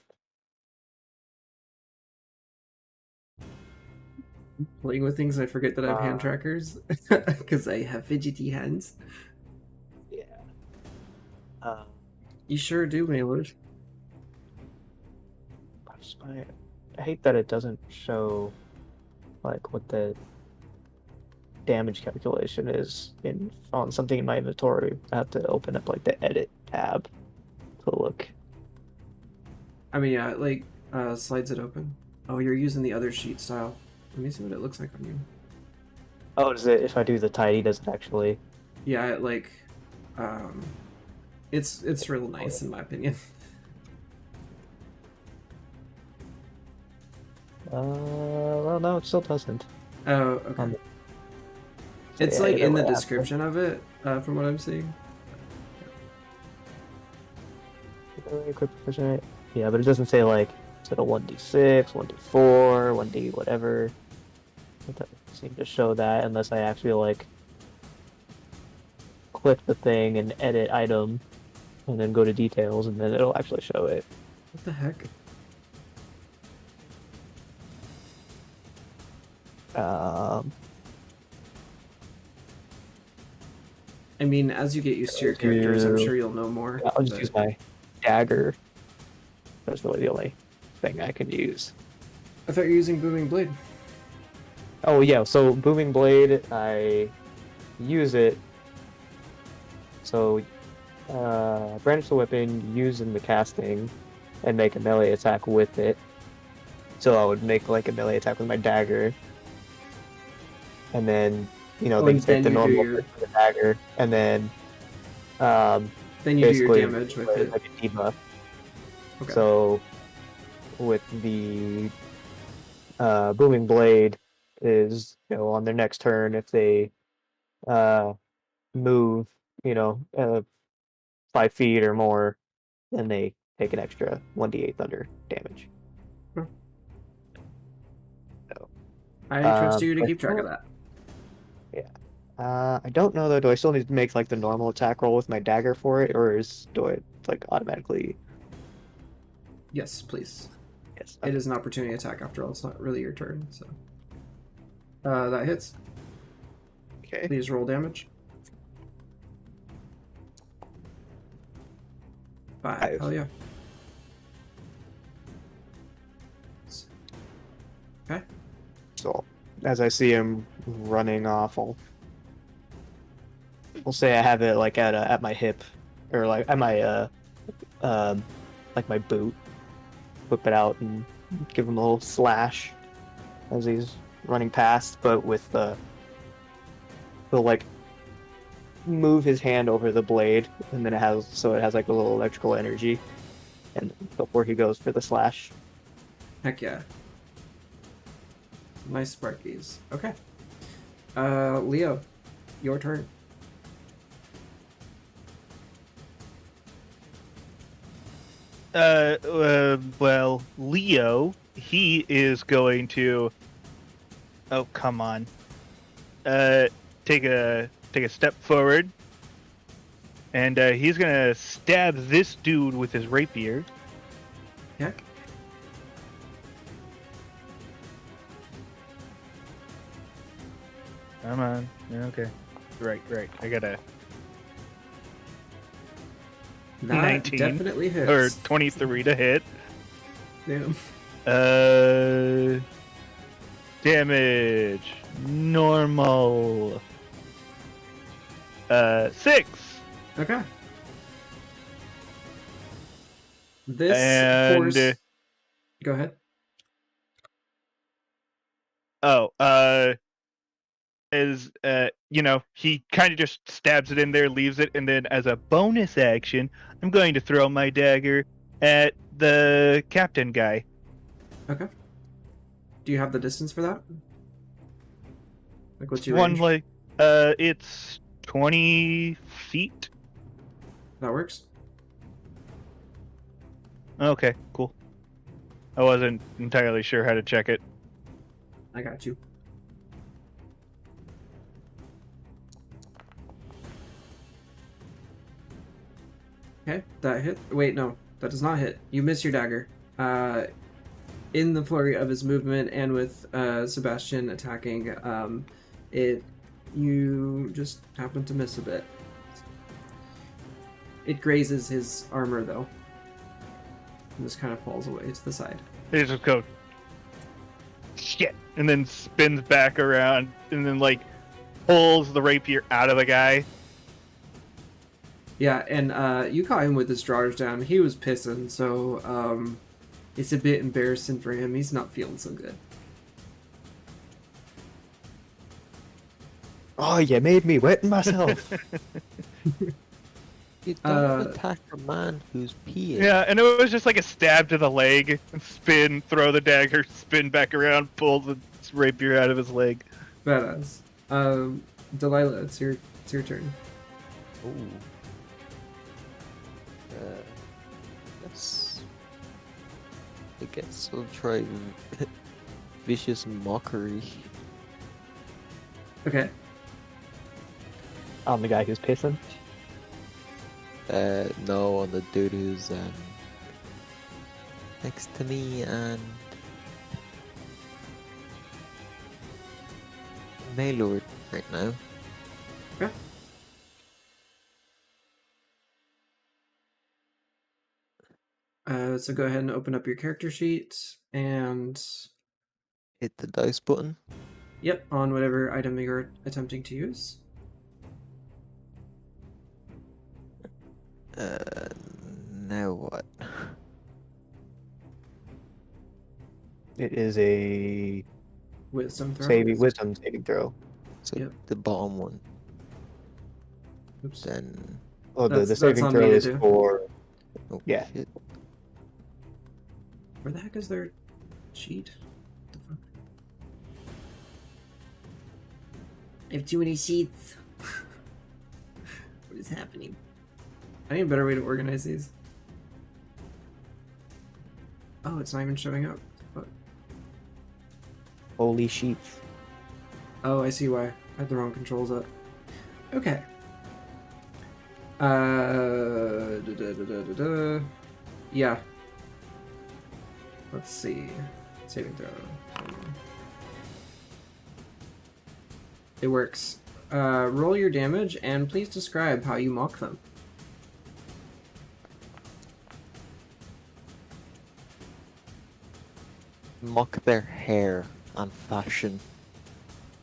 Playing with things, I forget that I have hand trackers because I have fidgety hands. Yeah. You sure do, Maylord. I hate that it doesn't show like what the damage calculation is on something in my inventory. I have to open up like the edit tab to look. I mean, yeah, like slides it open. Oh, you're using the other sheet style. Let me see what it looks like on you. Oh, does it? If I do the tidy, does it actually? Yeah, like, it's real nice in my opinion. Well, no, it still doesn't. Oh, okay. It's yeah, like in the it'll description of it, from what I'm seeing. Quick proficient. Yeah, but it doesn't say like is it a 1d6, 1d4, 1d whatever. It doesn't seem to show that unless I actually like click the thing and edit item, and then go to details, and then it'll actually show it. What the heck? I mean, as you get used to your characters, I'm sure you'll know more. I'll just use my dagger. That's really the only thing I can use. I thought you were using Booming Blade. Oh yeah, so Booming Blade, I use it. So, brandish the weapon, use in the casting, and make a melee attack with it. So I would make like a melee attack with my dagger, and then take the normal with the dagger, and then then you do your damage with it. Like a debuff. Okay. So with the Booming Blade is on their next turn, if they move, 5 feet or more, then they take an extra 1d8 thunder damage. Sure. So, I trust you to I keep track of still- that. I don't know though. Do I still need to make like the normal attack roll with my dagger for it, or do I like automatically? Yes, please. Yes. It is an opportunity attack after all. It's not really your turn, so. That hits. Okay. Please roll damage. 5. 5. Hell yeah. Okay. So as I see him running off, we'll say I have it like at my hip, or like at my like my boot. Whip it out and give him a little slash as he's running past, but with he'll like move his hand over the blade, and then it has like a little electrical energy, and before he goes for the slash. Heck yeah. Nice sparkies. Okay. Leo, your turn. Well, Leo, he is going to. Oh, come on. Take a step forward, and he's gonna stab this dude with his rapier. Yeah. Come on. Okay. Right. I gotta. That 19 definitely hits. Or 23 to hit. Damn. Damage. Normal. 6. Okay. This And, horse. Go ahead. He kind of just stabs it in there, leaves it, and then as a bonus action, I'm going to throw my dagger at the captain guy. Okay. Do you have the distance for that? Like what's your One range? like it's 20 feet. That works. Okay, cool. I wasn't entirely sure how to check it. I got you. Okay, that hit. Wait, no, that does not hit. You miss your dagger. In the flurry of his movement and with Sebastian attacking, you just happen to miss a bit. It grazes his armor though, and just kind of falls away to the side. They just go shit, and then spins back around, and then like pulls the rapier out of the guy. Yeah, and you caught him with his drawers down. He was pissing, so it's a bit embarrassing for him. He's not feeling so good. Oh, you made me wet myself. You don't attack a man who's peeing. Yeah, and it was just like a stab to the leg, spin, throw the dagger, spin back around, pull the rapier out of his leg. Badass. Delilah, it's your turn. Ooh. Let's. I guess we'll try vicious mockery. Okay. On the guy who's pissing. No, on the dude who's next to me and Maylord right now. Okay. So go ahead and open up your character sheet and Hit the dice button. yep, on whatever item you're attempting to use. Now what? It is a Wisdom throw. wisdom saving throw. So Yep. the bottom one. Oops. Then Oh, the That's saving on throw me to is do. for oh Yeah. shit. Where the heck is their sheet? What the fuck? I have too many sheets. What is happening? I need a better way to organize these. Oh, it's not even showing up. What? Holy sheets. Oh, I see why. I had the wrong controls up. Okay. Yeah. Let's see. Saving throw. It works. Roll your damage and please describe how you mock them. Mock their hair and fashion.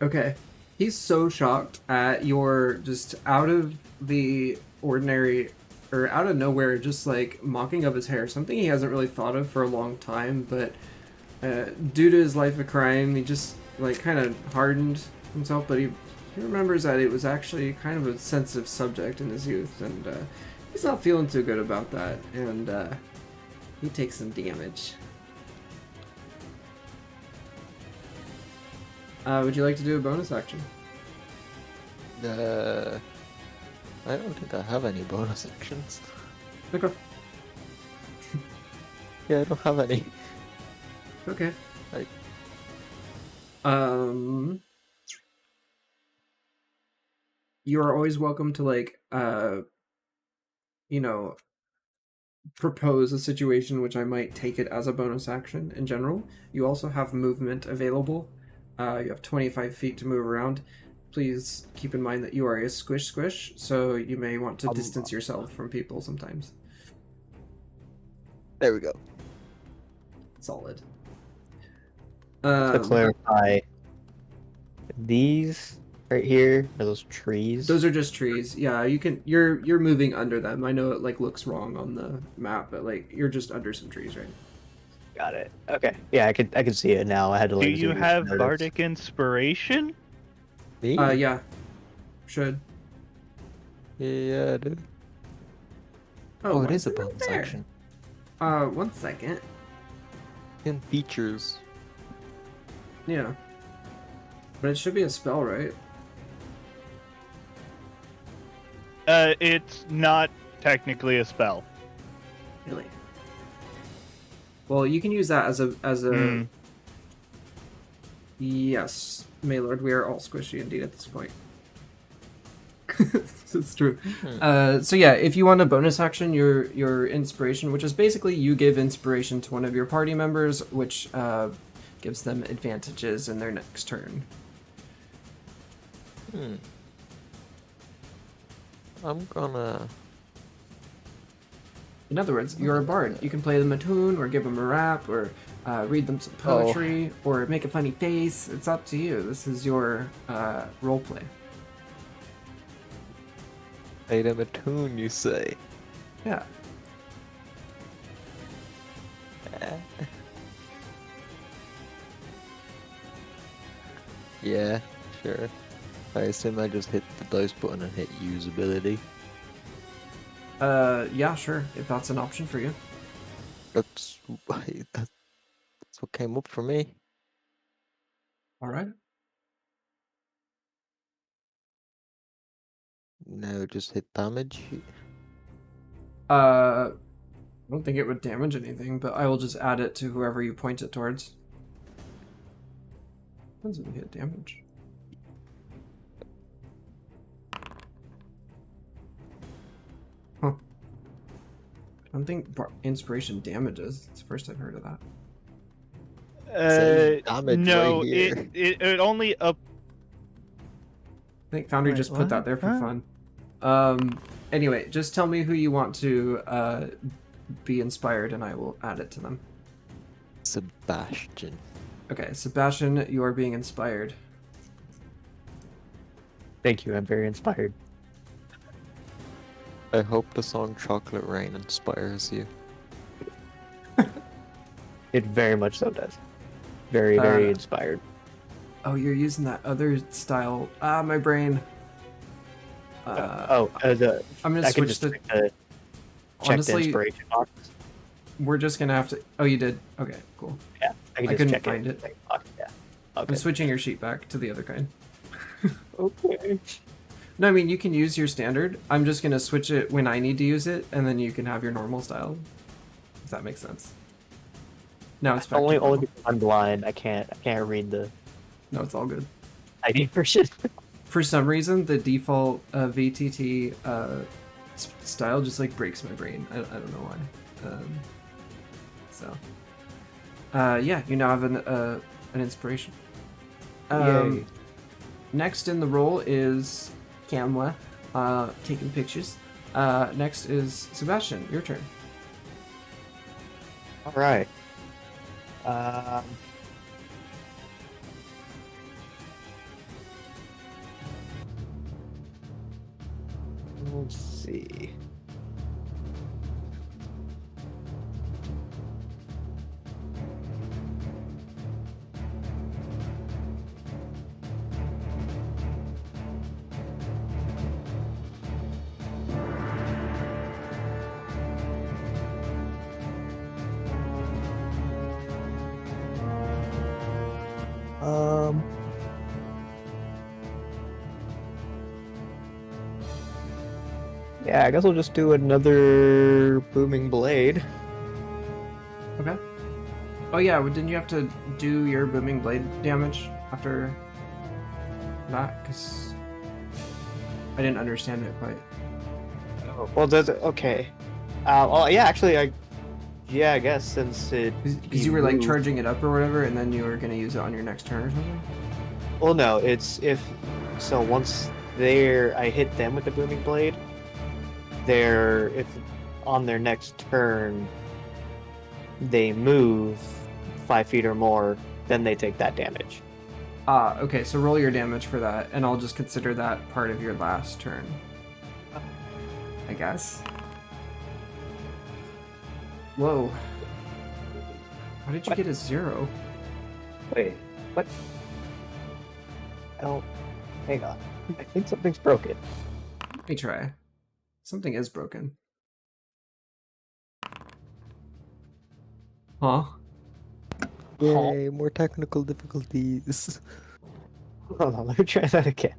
Okay. He's so shocked at your just out of the ordinary, or out of nowhere, just like mocking of his hair. Something he hasn't really thought of for a long time, but due to his life of crime, he just like kind of hardened himself, but he remembers that it was actually kind of a sensitive subject in his youth, and he's not feeling too good about that, and he takes some damage. Would you like to do a bonus action? I don't think I have any bonus actions. Okay. Yeah, I don't have any. Okay. Like, you are always welcome to like propose a situation which I might take it as a bonus action in general. You also have movement available. You have 25 feet to move around. Please keep in mind that you are a squish, so you may want to distance yourself from people sometimes. there we go. Solid. To clarify, these right here are those trees. Those are just trees. Yeah, you can. You're moving under them. I know it like looks wrong on the map, but like you're just under some trees, right? Got it. Okay. Yeah, I could see it now. I had to. Do like, you zoom in have to notice. bardic inspiration? Me? Yeah. Should. Yeah, dude. Oh, why it is a not bonus there? action. 1 second. In features. Yeah. But it should be a spell, right? It's not technically a spell. Really? Well, you can use that as a. Yes, Maylord, we are all squishy indeed at this point. It's true. So yeah, if you want a bonus action, your inspiration, which is basically you give inspiration to one of your party members, which gives them advantages in their next turn. I'm gonna... In other words, you're a bard. You can play them a tune, or give them a rap, or read them some poetry, or make a funny face. It's up to you. This is your role play. Play them a tune, you say? Yeah. Yeah, sure. I assume I just hit the dice button and hit usability. Yeah, sure. If that's an option for you. That's what came up for me. All right. Now just hit damage. I don't think it would damage anything, but I will just add it to whoever you point it towards. Depends if you hit damage. Huh. I don't think inspiration damages. It's the first I've heard of that. Damage No, right here. it only up. I think Foundry Wait, just put that what? there for Huh? fun. Anyway, just tell me who you want to be inspired, and I will add it to them. Sebastian. Okay, Sebastian, you are being inspired. Thank you. I'm very inspired. I hope the song Chocolate Rain inspires you. It very much so does. Very, very inspired. Oh, you're using that other style. Ah, my brain. I'm I'm gonna I can switch just to. check the Honestly, inspiration box. we're just gonna have to. Oh, you did. Okay, cool. Yeah, I can I just couldn't check find it. it. Yeah. I'm Okay. switching your sheet back to the other kind. Okay. No, I mean, you can use your standard. I'm just gonna switch it when I need to use it, and then you can have your normal style. If that makes sense. Now it's back to Only normal. because I'm blind. I can't read the No, it's all good. ID version. For some reason, the default VTT style just like breaks my brain. I don't know why. Yeah, you now have an inspiration. Yay. Next in the roll is Camla, taking pictures. Next is Sebastian. Your turn. All right. Let's see. Yeah, I guess we'll just do another booming blade. Okay. Oh yeah, didn't you have to do your booming blade damage after that? Because I didn't understand it quite. Oh, well, does it? Okay. Oh, yeah, actually, I guess since it. Because you were like moved- charging it up or whatever, and then you were gonna use it on your next turn or something. Well, no, it's if. So once I hit them with the booming blade, if on their next turn they move 5 feet or more, then they take that damage. Okay, so roll your damage for that, and I'll just consider that part of your last turn. I guess. Whoa. How did you What? get a 0? Wait, what? Oh, hang on. I think something's broken. Let me try. Something is broken. Huh? Yay, more technical difficulties. Hold on, let me try that again.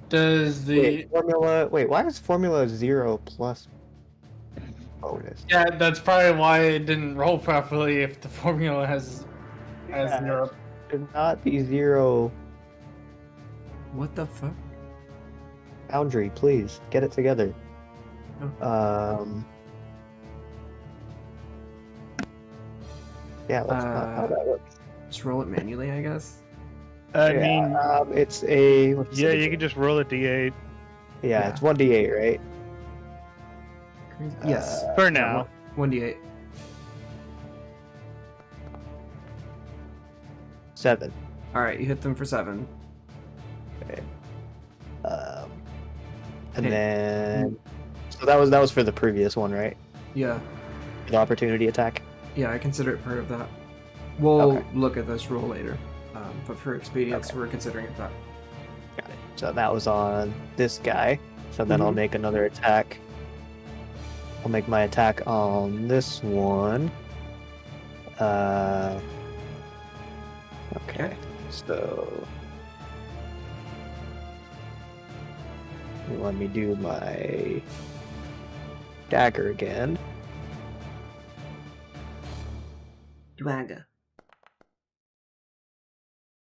Does the Wait, formula. Wait, why is formula 0 plus bonus? yeah? That's probably why it didn't roll properly. If the formula has Yeah. zero. Should not be 0. What the fuck? Boundary, please get it together. Yeah, that's not how that works. Just roll it manually, I guess. I Yeah, mean, it's a. What's yeah, it? you can just roll a d8 Yeah, it's 1d8, right? Yes. for now. 1d8. 7. Alright, you hit them for 7. And Okay. then. So that was for the previous one, right? Yeah. The opportunity attack. Yeah, I consider it part of that. We'll Okay. look at this roll later. But for expedience, Okay. we're considering it that. Got it. So that was on this guy. So then I'll Mhm. make another attack. I'll make my attack on this one. Okay. So you let me do my dagger again. Dwaga.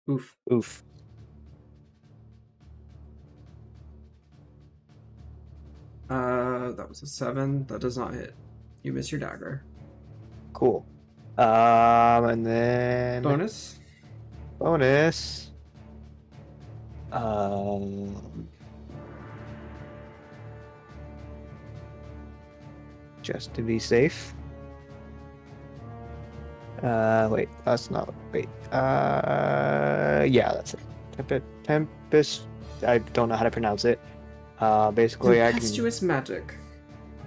Oof. Oof. That was a 7. That does not hit. You miss your dagger. Cool. And then Bonus? bonus. Just to be safe. Wait, that's not. Wait. Yeah, that's it. Tempest. I don't know how to pronounce it. Basically, I can. Tempestuous magic.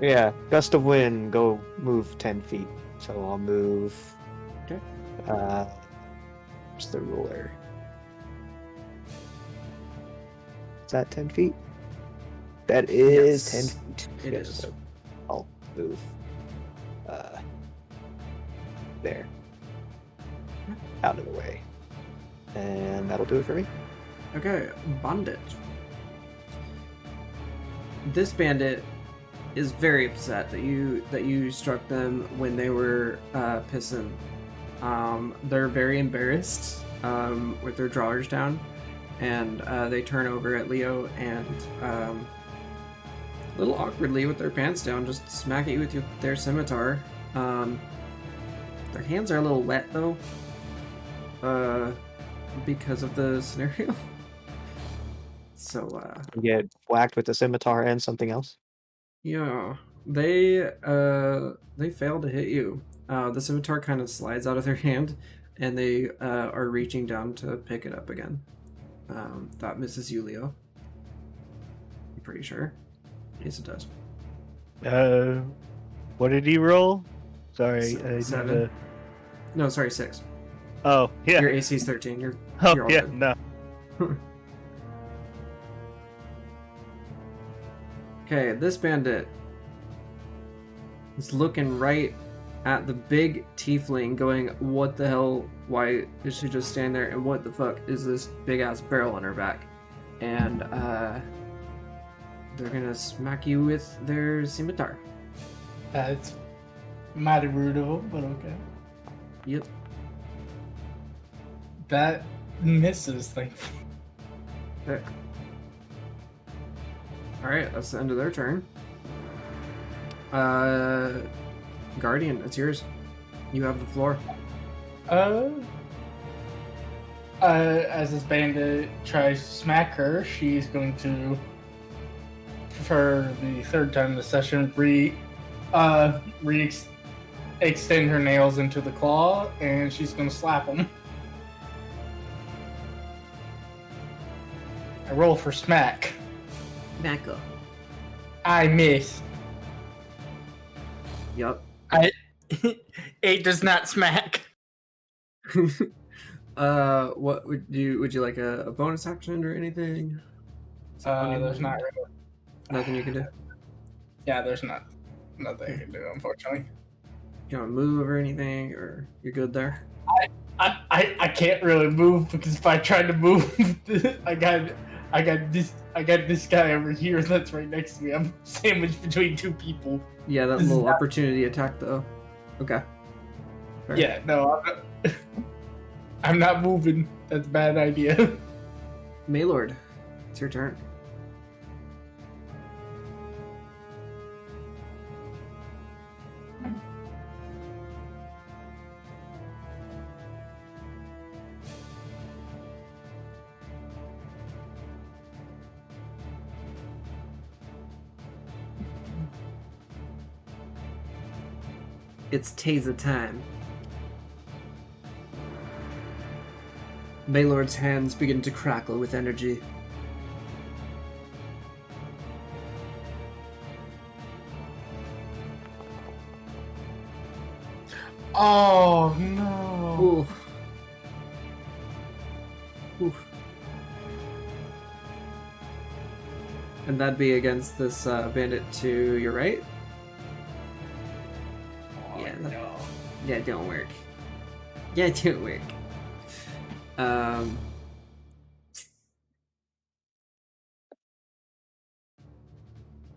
Yeah, gust of wind. Go move 10 feet. So I'll move. Okay. What's the ruler? Is that 10 feet? That is Yes, 10 feet. it Yes, is. so I'll move. There. Out of the way. And that'll do it for me. Okay, bondage. This bandit is very upset that you struck them when they were pissing. They're very embarrassed with their drawers down, and they turn over at Leo and a little awkwardly with their pants down, just smack at you with their scimitar. Their hands are a little wet though, because of the scenario. So You get whacked with the scimitar and something else. yeah, they fail to hit you. The scimitar kind of slides out of their hand, and they are reaching down to pick it up again. That misses you, Leo. I'm pretty sure. Yes, it does. What did he roll? Sorry, Seven. No, sorry, 6. Oh, yeah. Your AC is 13. You're Oh, all yeah, good. no. Okay, this bandit is looking right at the big tiefling going, what the hell? Why is she just standing there? And what the fuck is this big ass barrel on her back? And they're gonna smack you with their scimitar. That's mighty rude of them, but okay. Yep. That misses, thankfully. Heck. Alright, that's the end of their turn. Guardian, it's yours. You have the floor. As this bandit tries to smack her, she's going to, for the third time in the session, extend her nails into the claw, and she's going to slap him. I roll for smack. Macca. I miss. Yup. It does not smack. What would you like a bonus action or anything? There's not really. Nothing you can do. Yeah, there's nothing I can do, unfortunately. You want to move or anything, or you're good there? I can't really move because if I tried to move, I got this guy over here that's right next to me. I'm sandwiched between two people. Yeah, that little opportunity attack though. Okay. Fair. Yeah, no, I'm not moving. That's a bad idea. Maylord, it's your turn. It's taser time. Maylord's hands begin to crackle with energy. Oh no! Ooh. Oof. And that'd be against this bandit to your right? Yeah, No. yeah, it don't work. Yeah, it don't work.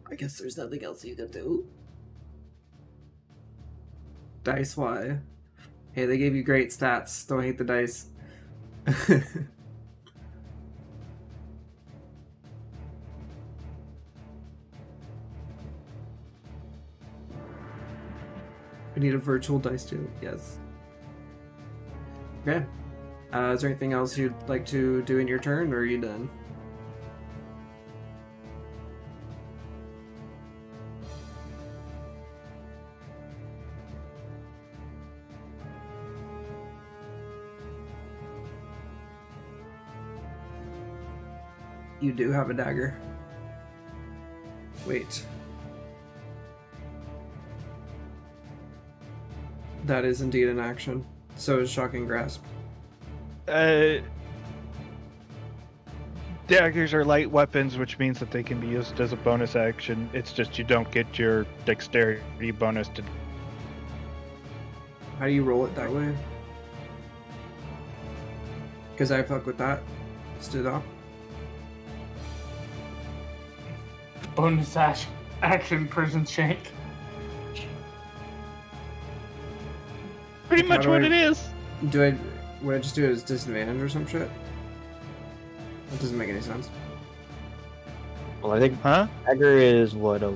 I guess there's nothing else you can do. Dice why? Hey, they gave you great stats. Don't hate the dice. We need a virtual dice too. Yes. Okay. Is there anything else you'd like to do in your turn, or are you done? You do have a dagger. Wait. That is indeed an action. So is Shocking Grasp. Daggers are light weapons, which means that they can be used as a bonus action. It's just you don't get your dexterity bonus to. How do you roll it that way? Because I fuck with that. Let's do that. Bonus action prison shank. Pretty How much do what I- it is. Would I just do it as disadvantage or some shit? That doesn't make any sense. Well, I think Huh? dagger is what a.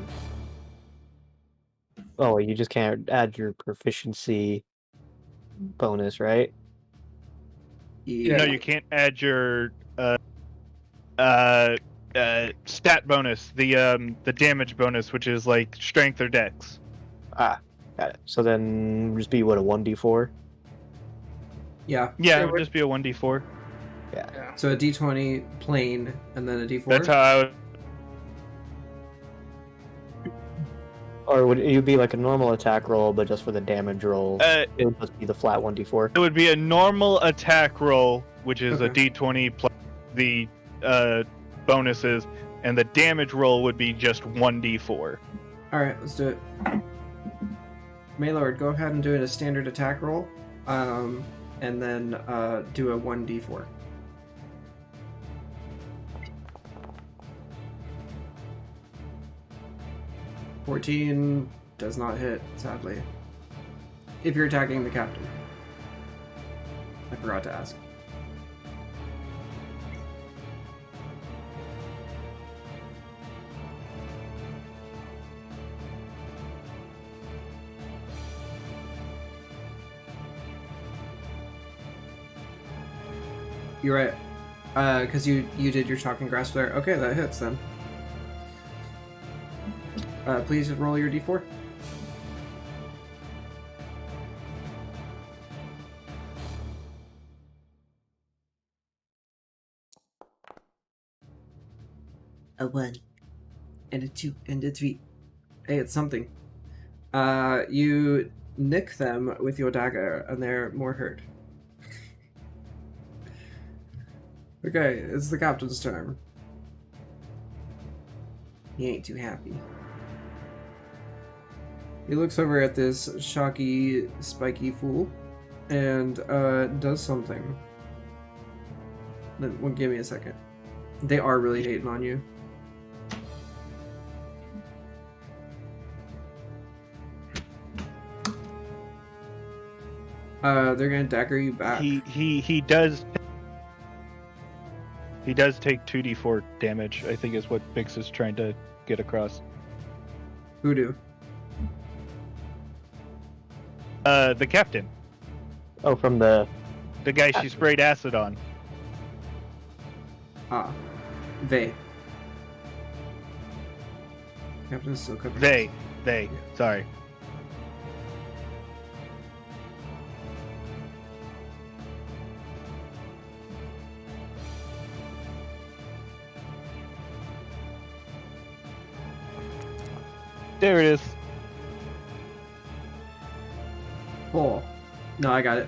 Oh, you just can't add your proficiency bonus, right? Yeah. No, you can't add your uh, stat bonus, the damage bonus, which is like strength or dex. Ah, got it. So then just be what a 1d4. Yeah. Yeah, it would just be a 1d4. Yeah. So a d20 plain and then a d4. That's how I would. Or would it be like a normal attack roll, but just for the damage roll, It it would just be the flat 1d4? would be a normal attack roll, which is a Okay. d20 plus the bonuses, and the damage roll would be just 1d4. All right, let's do it. Maylord, go ahead and do it a standard attack roll, and then do a 1d4. $14 does not hit, sadly. If you're attacking the captain. I forgot to ask. You're right. Because you did your shocking grasp there. Okay, that hits then. Please roll your d4. A 1 and a 2 and a 3. Hey, it's something. You nick them with your dagger and they're more hurt. Okay, it's the captain's turn. He ain't too happy. He looks over at this shocky, spiky fool and does something. Well, give me a second. They are really hating on you. They're gonna dagger you back. He does. He does take 2d4 damage, I think is what Bix is trying to get across. Voodoo. The captain. Oh, from the. The guy she sprayed acid on. Ah. They. Captain is still cooking. They. Sorry. There it is. Oh. No, I got it.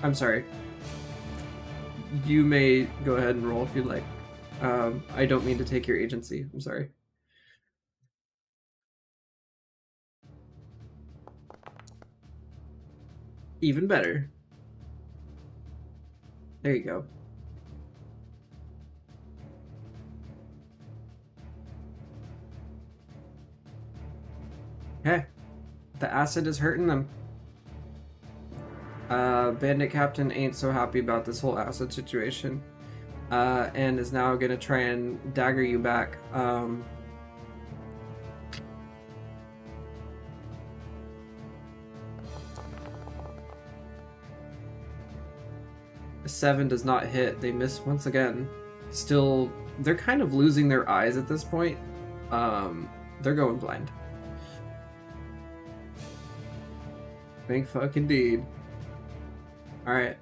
I'm sorry. You may go ahead and roll if you'd like. I don't mean to take your agency. I'm sorry. Even better. There you go. Okay. The acid is hurting them. Bandit Captain ain't so happy about this whole acid situation. And is now gonna try and dagger you back. A 7 does not hit. They miss once again. Still, they're kind of losing their eyes at this point. They're going blind. Thank fuck indeed. Alright.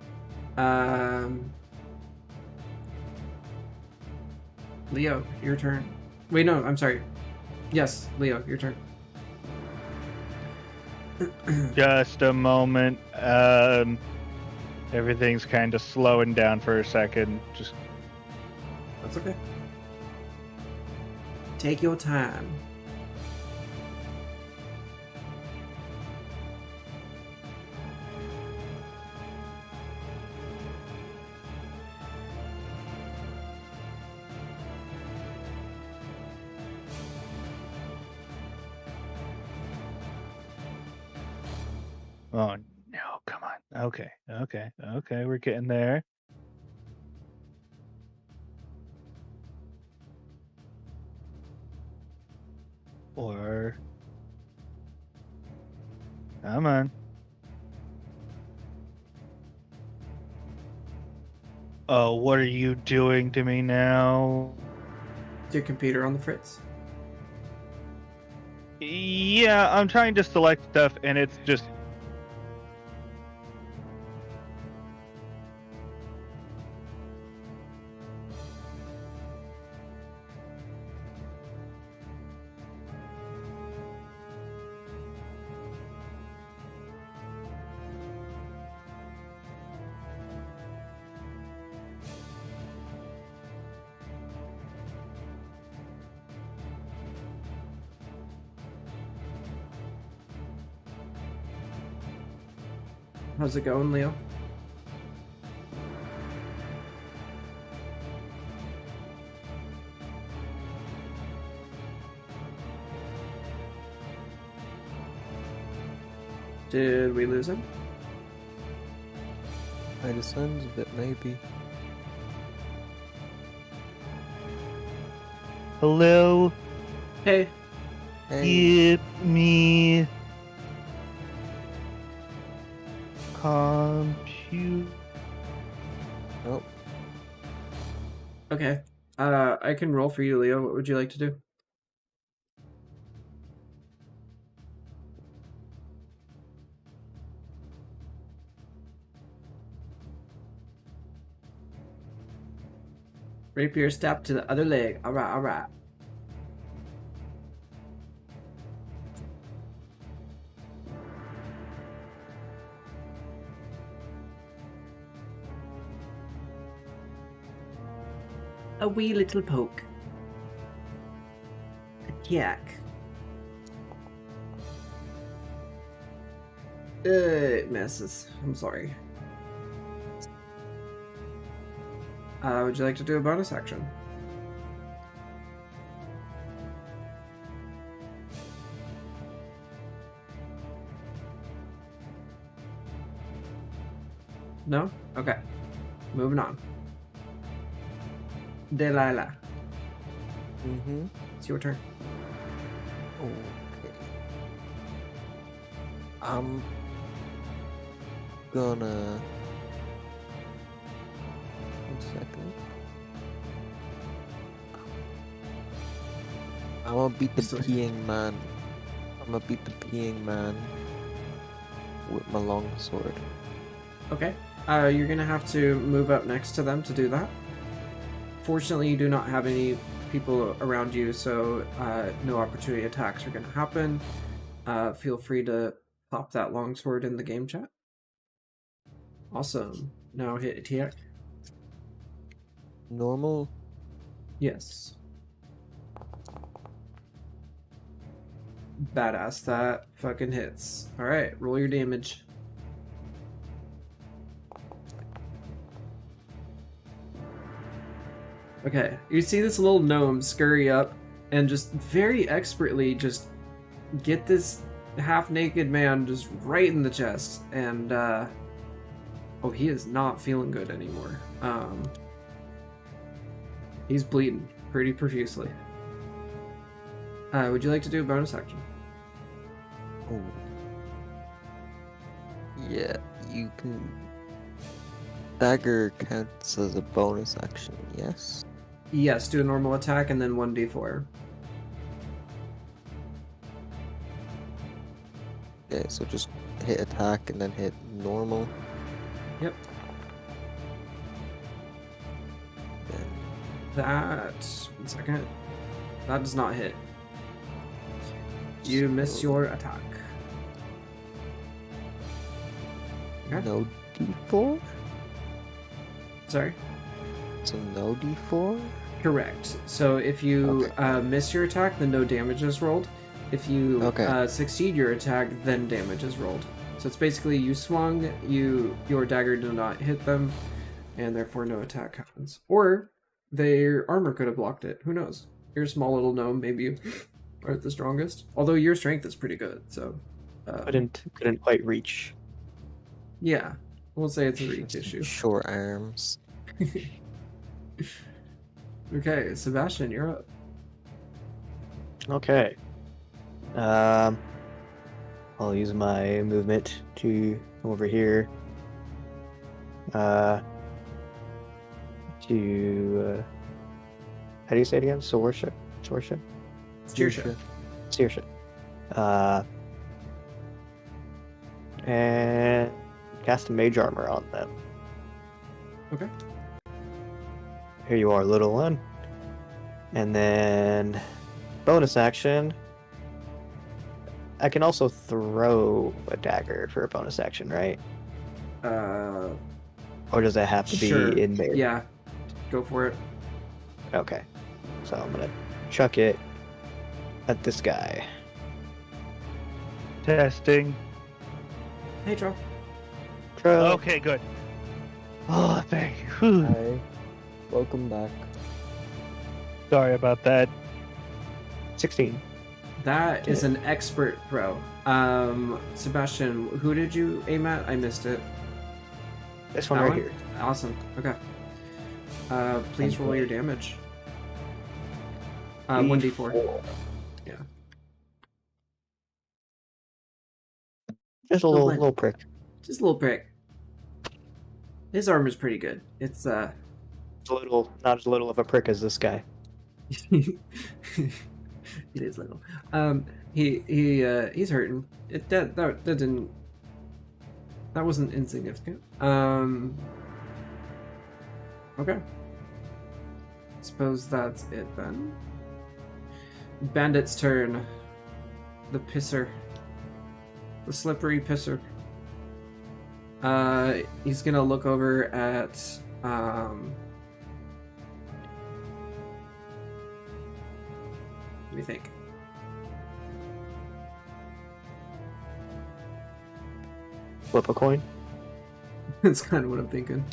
Leo, your turn. Wait, no, I'm sorry. Yes, Leo, your turn. Just a moment. Everything's kind of slowing down for a second. Just That's okay. Take your time. Oh no, come on. Okay, we're getting there. Or come on. Oh, what are you doing to me now? Is your computer on the fritz? Yeah, I'm trying to select stuff and it's just How's it going, Leo? Did we lose him? By the sounds of it, maybe. hello. Hey. Hey, Get me compute. oh, Okay. I can roll for you, Leo. What would you like to do? Rapier stab to the other leg. Alright, alright. A wee little poke. Attack. It misses. I'm sorry. Would you like to do a bonus action? No? Okay. Moving on. Delilah, mm-hmm. it's your turn. Okay. I'm gonna... One second. I'm gonna beat the Sorry. peeing man. I'm gonna beat the peeing man with my long sword. Okay. You're gonna have to move up next to them to do that. Fortunately, you do not have any people around you, so no opportunity attacks are gonna happen. Feel free to pop that longsword in the game chat. Awesome. Now hit attack. Normal? Yes. Badass. That fucking hits. Alright, roll your damage. Okay, you see this little gnome scurry up and just very expertly just get this half-naked man just right in the chest, and oh, he is not feeling good anymore. He's bleeding pretty profusely. Would you like to do a bonus action? Oh. Yeah, you can... Dagger counts as a bonus action, yes? Yes, do a normal attack and then 1d4. Okay, so just hit attack and then hit normal. Yep. Then That... one second. That does not hit. You miss so your attack. Okay. no d4? Sorry? So no d4? Correct. So if you Okay. Miss your attack, then no damage is rolled. If you Okay. Succeed your attack, then damage is rolled. So it's basically you swung, your dagger did not hit them, and therefore no attack happens. Or their armor could have blocked it. Who knows? You're a small little gnome. Maybe you aren't the strongest. Although your strength is pretty good. So Couldn't quite reach. Yeah, we'll say it's a reach issue. Short arms. Okay, Sebastian, you're up. Okay. I'll use my movement to come over here. How do you say it again? Sourship? Sourship? Cheership. Searship. And cast a mage armor on them. Okay. Here you are, little one. And then bonus action. I can also throw a dagger for a bonus action, right? Or does that have to be Sure. in there? Yeah, go for it. Okay. So I'm gonna chuck it at this guy. Testing. Hey, Joe. Throw. Okay, good. Oh, thank you. Whew. Hi. Welcome back. Sorry about that. 16. That is an expert throw. Sebastian, who did you aim at? I missed it. This one That right one? here. Awesome. Okay. Please roll your damage. 1d4. Yeah. Just a Little little prick. Just a little prick. His armor's pretty good. It's It's a little, not as little of a prick as this guy. it is little. He's hurting. That didn't. That wasn't insignificant. Okay. Suppose that's it then. Bandit's turn. The pisser. The slippery pisser. He's gonna look over at What do you think? Flip a coin. That's kind of what I'm thinking.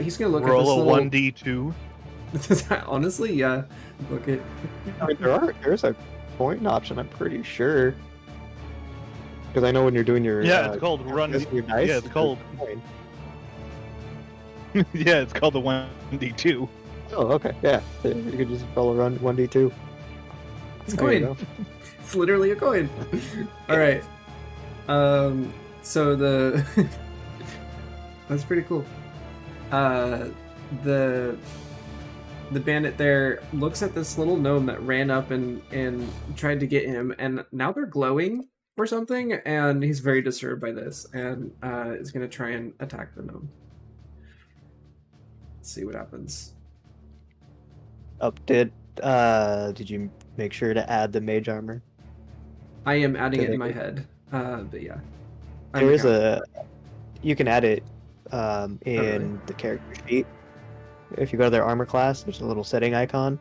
He's gonna look at Roll this a little... 1d2. Honestly, yeah. Look at... I mean, there's a coin option, I'm pretty sure. Because I know when you're doing your Yeah, it's called run. your dice, Yeah, it's called. coin. Yeah, it's called the 1d2. Oh, okay, yeah. You could just roll a run 1d2. It's a There you coin. go. It's literally a coin. All right. So the that's pretty cool. The bandit there looks at this little gnome that ran up and tried to get him, and now they're glowing or something, and he's very disturbed by this, and is gonna try and attack the gnome. Let's see what happens. Did you make sure to add the mage armor? I am adding Did it in they- my head, but yeah. There is you can add it in the character sheet. If you go to their armor class, there's a little setting icon.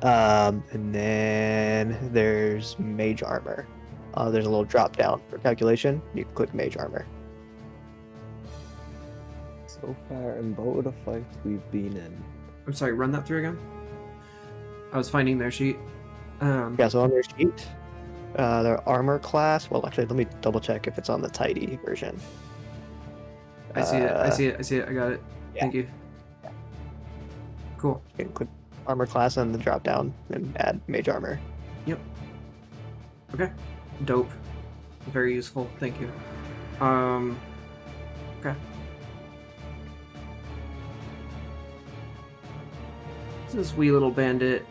And then there's mage armor. There's a little drop down for calculation. You can click mage armor. So far, in both of the fights we've been in, I'm sorry, run that through again. I was finding their sheet. Yeah, so on their sheet, their armor class. Well, actually, let me double check if it's on the tidy version. I see it. I see it. I see it. I got it. yeah. Thank you. Cool. You can click armor class on the drop down and add mage armor. Okay. Dope. Very useful. Thank you. Okay. This wee little bandit.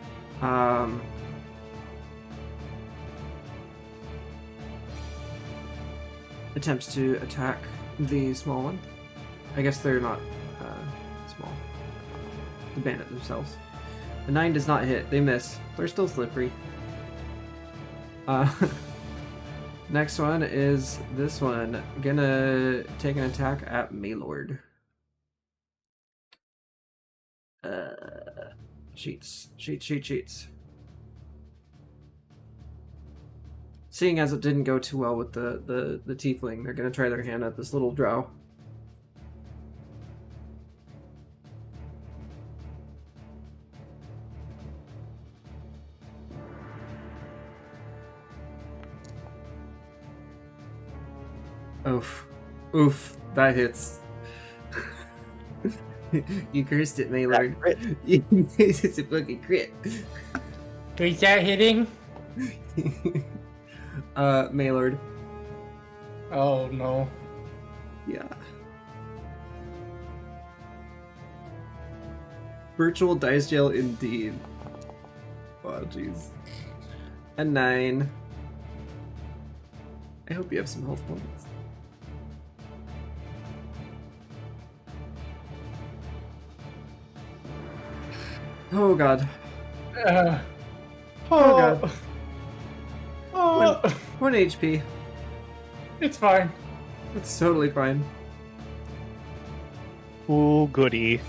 Attempts to attack the small one. I guess they're not small. The bandit themselves. The 9 does not hit. They miss. They're still slippery. Next one is this one. Gonna take an attack at Maylord. Sheets. Seeing as it didn't go too well with the tiefling, they're gonna try their hand at this little drow. Oof. Oof. That hits. You cursed it, Maylord. crit. It's a fucking crit. Is that hitting? Maylord. Oh no. Yeah. Virtual dice jail indeed. Oh, jeez. A 9. I hope you have some health points. Oh god. Oh God. Oh, 1 HP. it's fine. It's totally fine. Ooh, goody.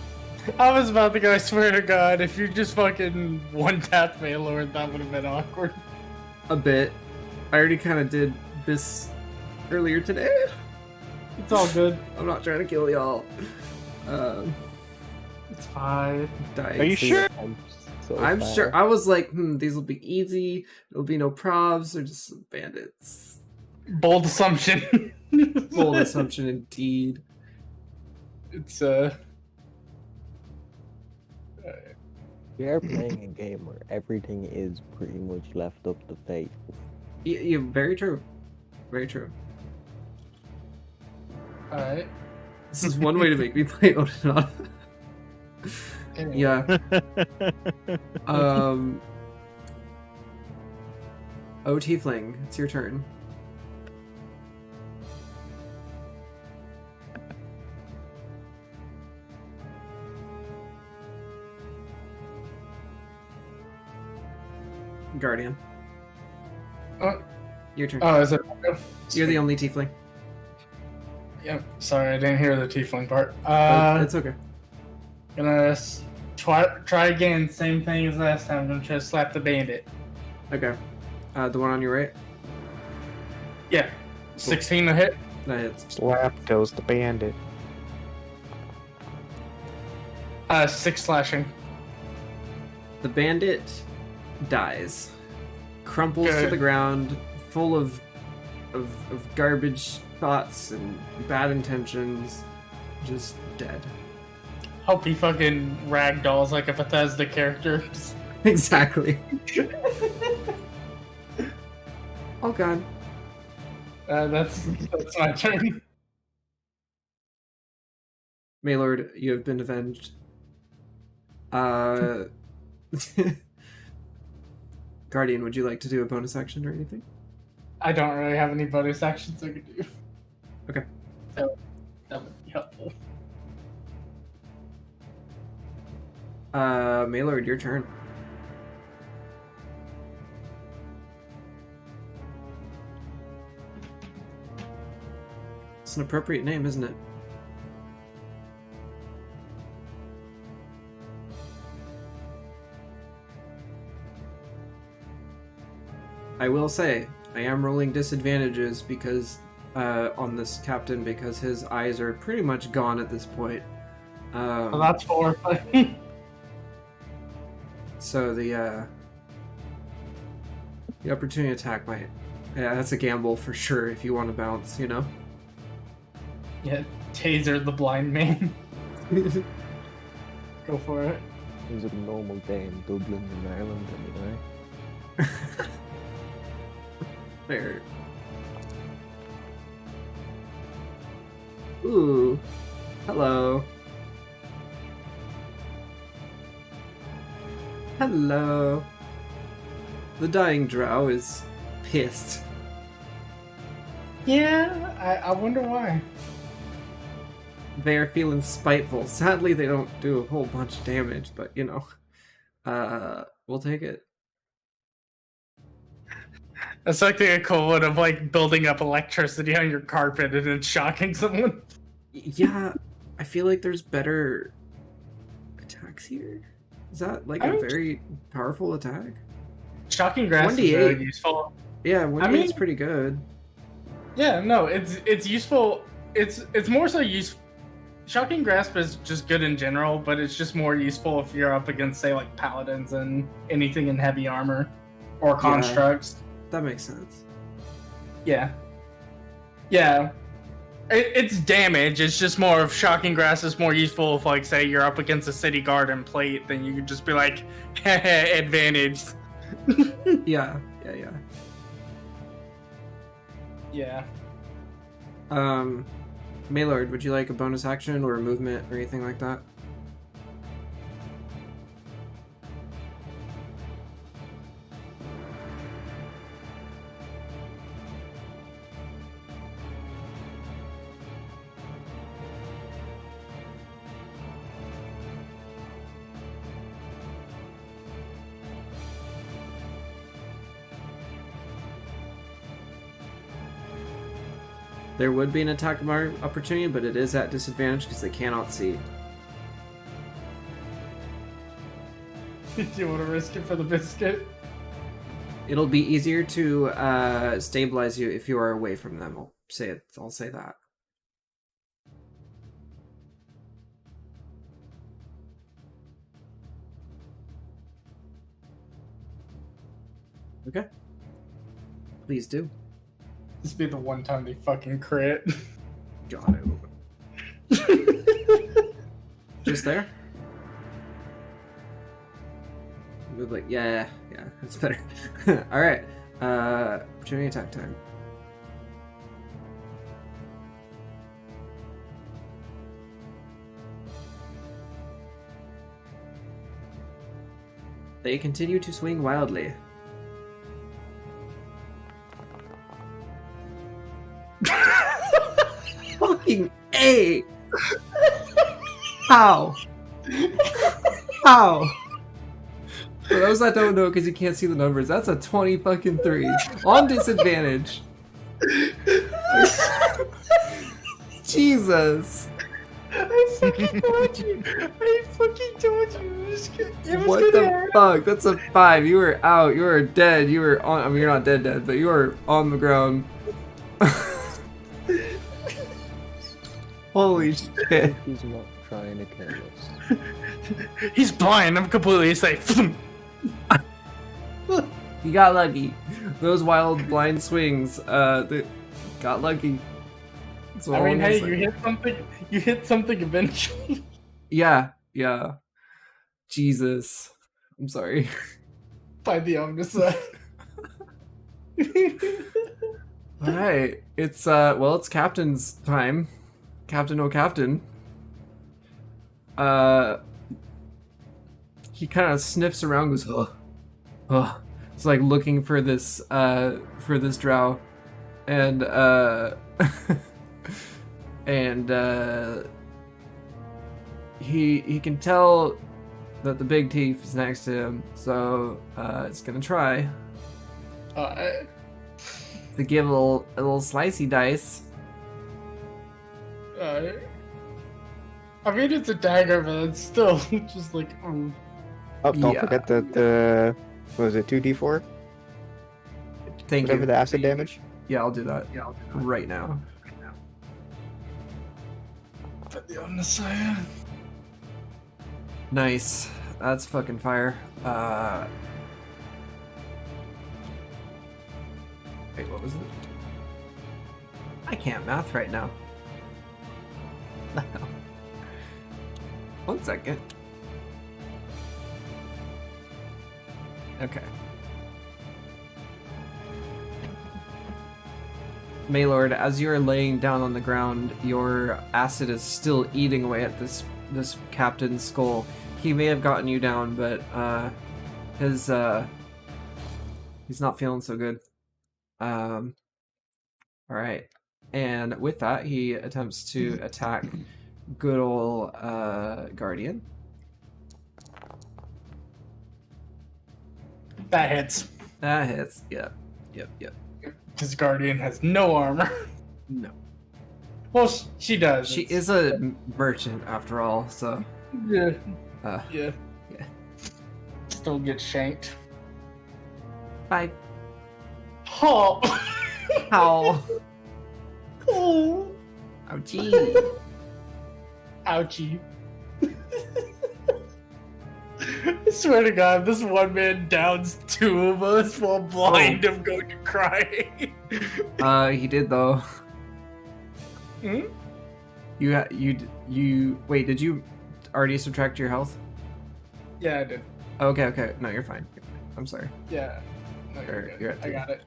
I was about to go, I swear to God, if you just fucking one-tap Maylord, that would have been awkward. A bit. I already kind of did this earlier today. It's all good. I'm not trying to kill y'all. It's fine. Dice. Are you sure? I'm sure. I was like, these will be easy. There'll be no probs. They're just some bandits. Bold assumption. Bold assumption indeed. It's, We are playing a game where everything is pretty much left up to fate. Yeah, very true. Very true. alright. This is one way to make me play Odin. Yeah. Oh, Tiefling, it's your turn. Guardian. Your turn. Oh, is it? You're the only Tiefling. Yep. Sorry, I didn't hear the tiefling part. It's okay. Gonna try again. Same thing as last time. Gonna try to slap the bandit. Okay. The one on your right? Yeah. 16 to hit. That hits. Slap goes the bandit. 6 slashing. The bandit dies. Crumples to Good. the ground, full of garbage thoughts and bad intentions. Just dead. Hope he fucking ragdolls like a Bethesda character. Exactly. Oh god. That's my turn. Maylord, you have been avenged. Guardian, would you like to do a bonus action or anything? I don't really have any bonus actions I could do. Okay. That would be helpful. Maylord, your turn. It's an appropriate name, isn't it? I will say, I am rolling disadvantages because on this captain because his eyes are pretty much gone at this point. Well, that's 4. So the opportunity attack might, yeah, that's a gamble for sure if you want to bounce, you know. Yeah, taser the blind man. Go for it. It was a normal day in Dublin in Ireland anyway. Fair. Ooh, hello. Hello. The dying drow is pissed. Yeah, I wonder why. They are feeling spiteful. Sadly, they don't do a whole bunch of damage, but you know, we'll take it. That's like the equivalent of like building up electricity on your carpet and then shocking someone. Yeah, I feel like there's better attacks here. Is that like a very powerful attack? Shocking grasp is 1d8. really useful. Yeah, 1d8's pretty good. Yeah, no, it's useful. It's more so useful. Shocking grasp is just good in general, but it's just more useful if you're up against, say, like paladins and anything in heavy armor or constructs. That makes sense. Yeah. Yeah. It's damage. It's just more of shocking grass is more useful if, like, say you're up against a city guard and plate, then you could just be like, advantage. Yeah. Yeah. Maylord, would you like a bonus action or a movement or anything like that? There would be an attack opportunity, but it is at disadvantage because they cannot see. Do you want to risk it for the biscuit? It'll be easier to stabilize you if you are away from them. I'll say that. Okay. Please do. This be the one time they fucking crit. Got it. Just there? Move like, yeah, that's better. Alright. Opportunity attack time. They continue to swing wildly. Fucking A! How? How? For those that don't know, because you can't see the numbers, that's a 20 fucking 3 on disadvantage. Jesus. I fucking told you. What the fuck? That's a 5. You were out. You were dead. You were on. I mean, you're not dead, but you were on the ground. Holy shit. He's not trying to kill us. He's blind. I'm completely safe. You got lucky. Those wild blind swings, they got lucky. That's all I mean, I'm hey, saying. you hit something eventually. Yeah. Jesus. I'm sorry. By the omnicide. Alright. It's Captain's time. Captain O'Captain. He kind of sniffs around, goes, oh. It's like looking for this drow. And, he can tell that the big thief is next to him, so, it's gonna try to give a little slicey dice. I mean, it's a dagger, but it's still just like, Oh, don't Yeah. forget the what was it, 2d4? Thank Whatever you. the acid damage. Yeah, I'll do that. Right now. by the omnicide. Nice. That's fucking fire. Wait, what was it? I can't math right now. 1 second. Okay. Maylord, as you're laying down on the ground, your acid is still eating away at this captain's skull. He may have gotten you down, but he's not feeling so good. All right, and with that, he attempts to attack good old Guardian. That hits. That hits. Yep. Because Guardian has no armor. No. Well, she does. She is a merchant after all, so. Yeah. Yeah. Still gets shanked. 5. Oh. Ow. Oh. Ouchie. Ouchie. I swear to God, this one man downs 2 of us while blind of going to cry. He did though. Hmm? You wait. Did you already subtract your health? Yeah, I did. Okay. No, you're fine. I'm sorry. Yeah. No, you're You're good. at I three. got it.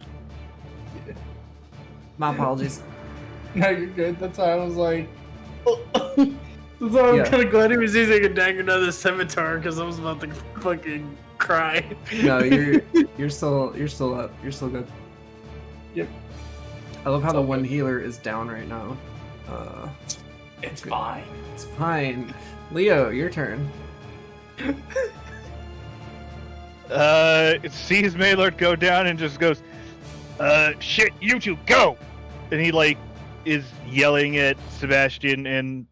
My apologies. No, you're good. That's why I was like. That's why I'm Yeah. kind of glad he was using a dagger, not a scimitar, because I was about to fucking cry. No, you're still up. You're still good. Yep. I love how It's the all one good. healer is down right now. It's fine. It's fine. Leo, your turn. It sees Maylord go down and just goes, shit, you two, go! And he, like, is yelling at Sebastian, and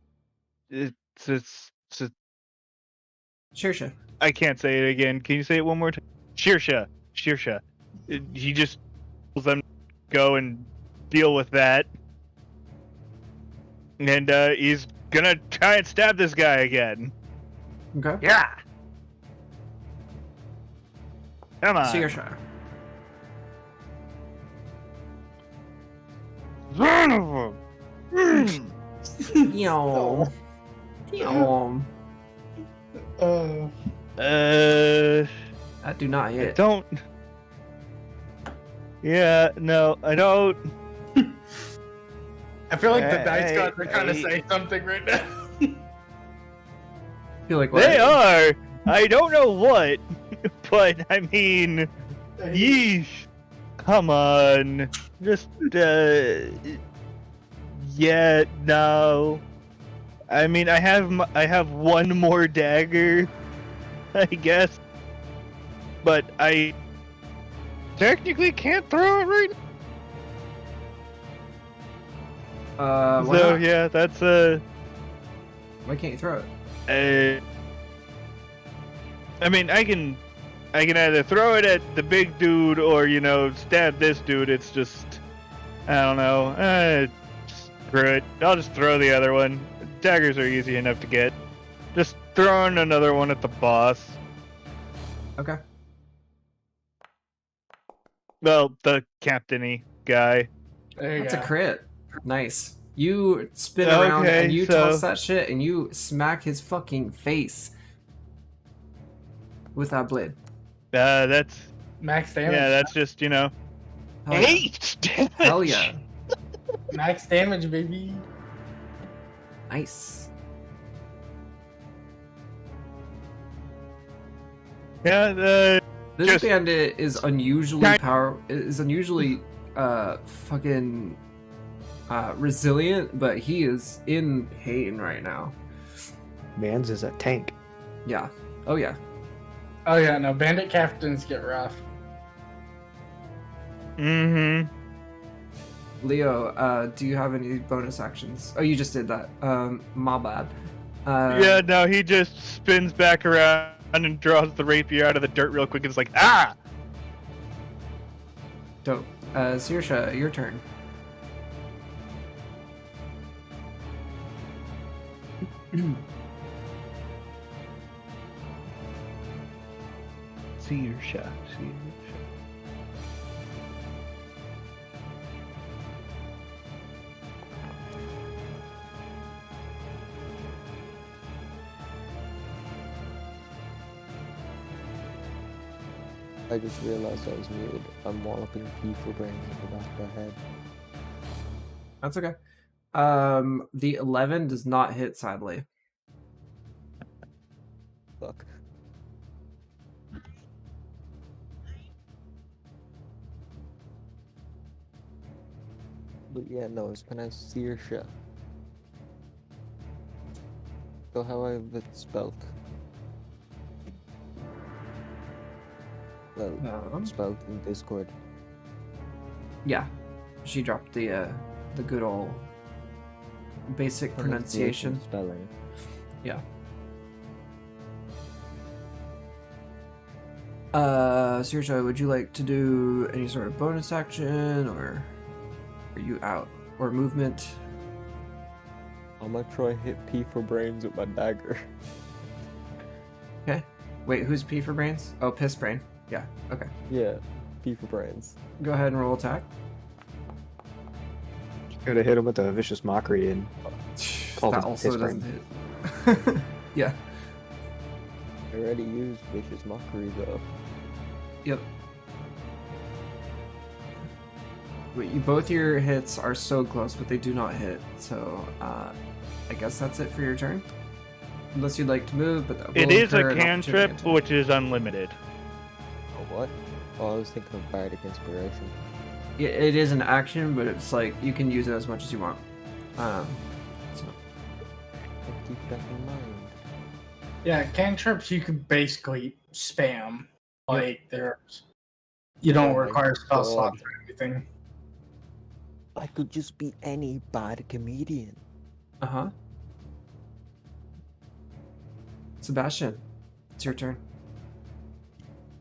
it's Shersha. I can't say it again. Can you say it one more time? Shersha. He just tells them to go and deal with that. And, he's gonna try and stab this guy again. Okay. Yeah! Come on. Shersha. Son of a... Yom. Yom. That do not I hit. don't. Yeah, no, I don't. I feel like the dice Hey, gods are trying to hey. say something right now. Feel like what? They are. I don't know what, but I mean, yeesh. Come on, just yeah, no. I mean, I have one more dagger, I guess, but I technically can't throw it right now. Why So not? yeah, that's Why can't you throw it? I mean, I can either throw it at the big dude or stab this dude. It's just I don't know. Screw it. I'll just throw the other one. Daggers are easy enough to get. Just throwing another one at the boss. Okay. Well, the captain-y guy. There you That's go. a crit. Nice. You spin around Okay, and you so- toss that shit and you smack his fucking face with that blade. That's Max damage. yeah. That's just Hell yeah. 8 damage. Hell yeah. Max damage, baby. Nice. Yeah. This Just- bandit is unusually Kind- fucking resilient, but he is in pain right now. Mans is a tank. Yeah. Oh yeah. Oh yeah, no, bandit captains get rough. Mm-hmm. Leo, do you have any bonus actions? Oh, you just did that. My bad. Yeah. No, he just spins back around and draws the rapier out of the dirt real quick. And is like, ah. Dope. Saoirse, your turn. See your shot. See your shot. I just realized I was muted. I'm walloping P for brains in the back of my head. That's okay. The 11 does not hit, sadly. Fuck. But yeah, no, it's pronounced Saoirse. So how I have it spelt? Well, spelled in Discord. Yeah, she dropped the good old basic pronunciation. Spelling. Yeah. Saoirse, would you like to do any sort of bonus action, or are you out? Or movement? I'm gonna try hit P for brains with my dagger. Okay. Wait, who's P for brains? Oh, piss brain. Yeah, okay. Yeah, P for brains. Go ahead and roll attack. Could have hit him with a vicious mockery and called That him also piss doesn't brain. hit. Yeah. I already used vicious mockery though. Yep. Wait, both your hits are so close, but they do not hit. So, I guess that's it for your turn. Unless you'd like to move, but that will It is a incur an cantrip, opportunity which is unlimited. Oh, what? Oh, I was thinking of Bardic Inspiration. Yeah, it is an action, but it's like you can use it as much as you want. So I'll keep that in mind. Yeah, cantrips you can basically spam. Like there's, you don't Oh my require spell God. slots or anything. I could just be any bad comedian. uh-huh. Sebastian, it's your turn.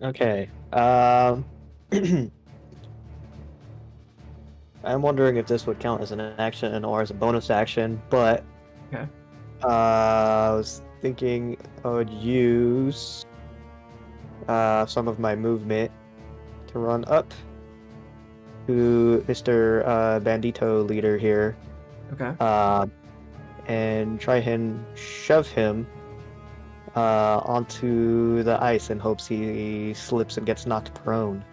Okay. I'm wondering if this would count as an action or as a bonus action, but Okay. I was thinking I would use some of my movement to run up to Mr. Bandito leader here, Okay. and try and shove him onto the ice in hopes he slips and gets knocked prone.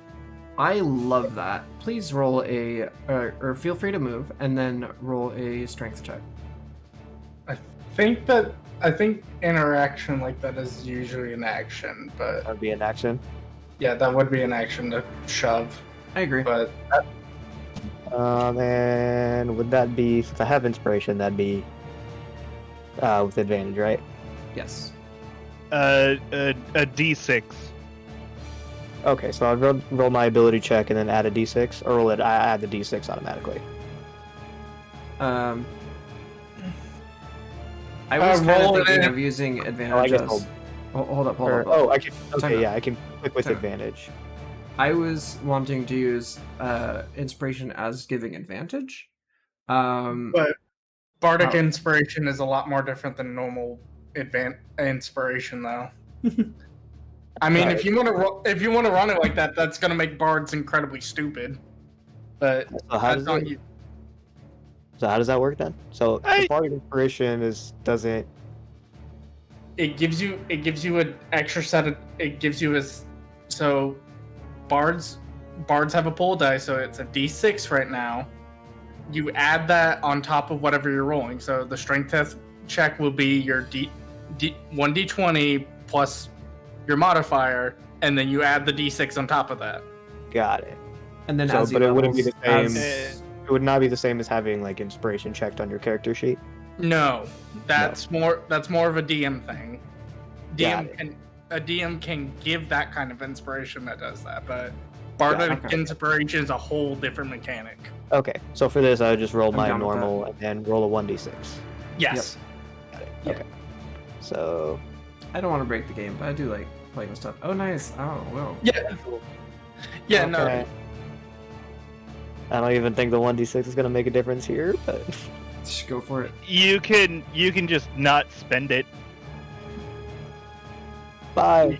I love that. Please roll a, or feel free to move, and then roll a strength check. I think interaction like that is usually an action, but That'd be an action. yeah, that would be an action to shove. I agree. But And would that be, since I have inspiration, that'd be with advantage, right? Yes. A D6. Okay, so I'll roll my ability check and then add a d6, or I add the d6 automatically. I was kind roll of it thinking in. of using Oh, I advantage guess as... Hold up. I can. Time Okay, out. yeah, I can click with Time out. advantage. I was wanting to use inspiration as giving advantage. But bardic Oh. inspiration is a lot more different than normal inspiration, though. I mean, Right. if you want to run it like that, that's gonna make bards incredibly stupid. But So how that's does on it? you. So how does that work then? So the bardic inspiration doesn't. It gives you an extra set of so bards have a pull die, so it's a d6 right now. You add that on top of whatever you're rolling. So the strength test check will be your 1d20 plus your modifier, and then you add the d6 on top of that. Got it. And then So, as you but it wouldn't be the levels- same. as- It would not be the same as having like inspiration checked on your character sheet. No, that's more of a DM thing. Got A DM can give that kind of inspiration that does that, but bardic okay. inspiration is a whole different mechanic. Okay, so for this, I would just roll I'm my down with normal and then roll a 1d6. Yes. Got it. Yeah. Okay. So I don't want to break the game, but I do like playing with stuff. Oh, nice. Oh, well. Yeah. Yeah. No. okay. I don't even think the 1d6 is gonna make a difference here, but Just go for it. You can just not spend it. bye.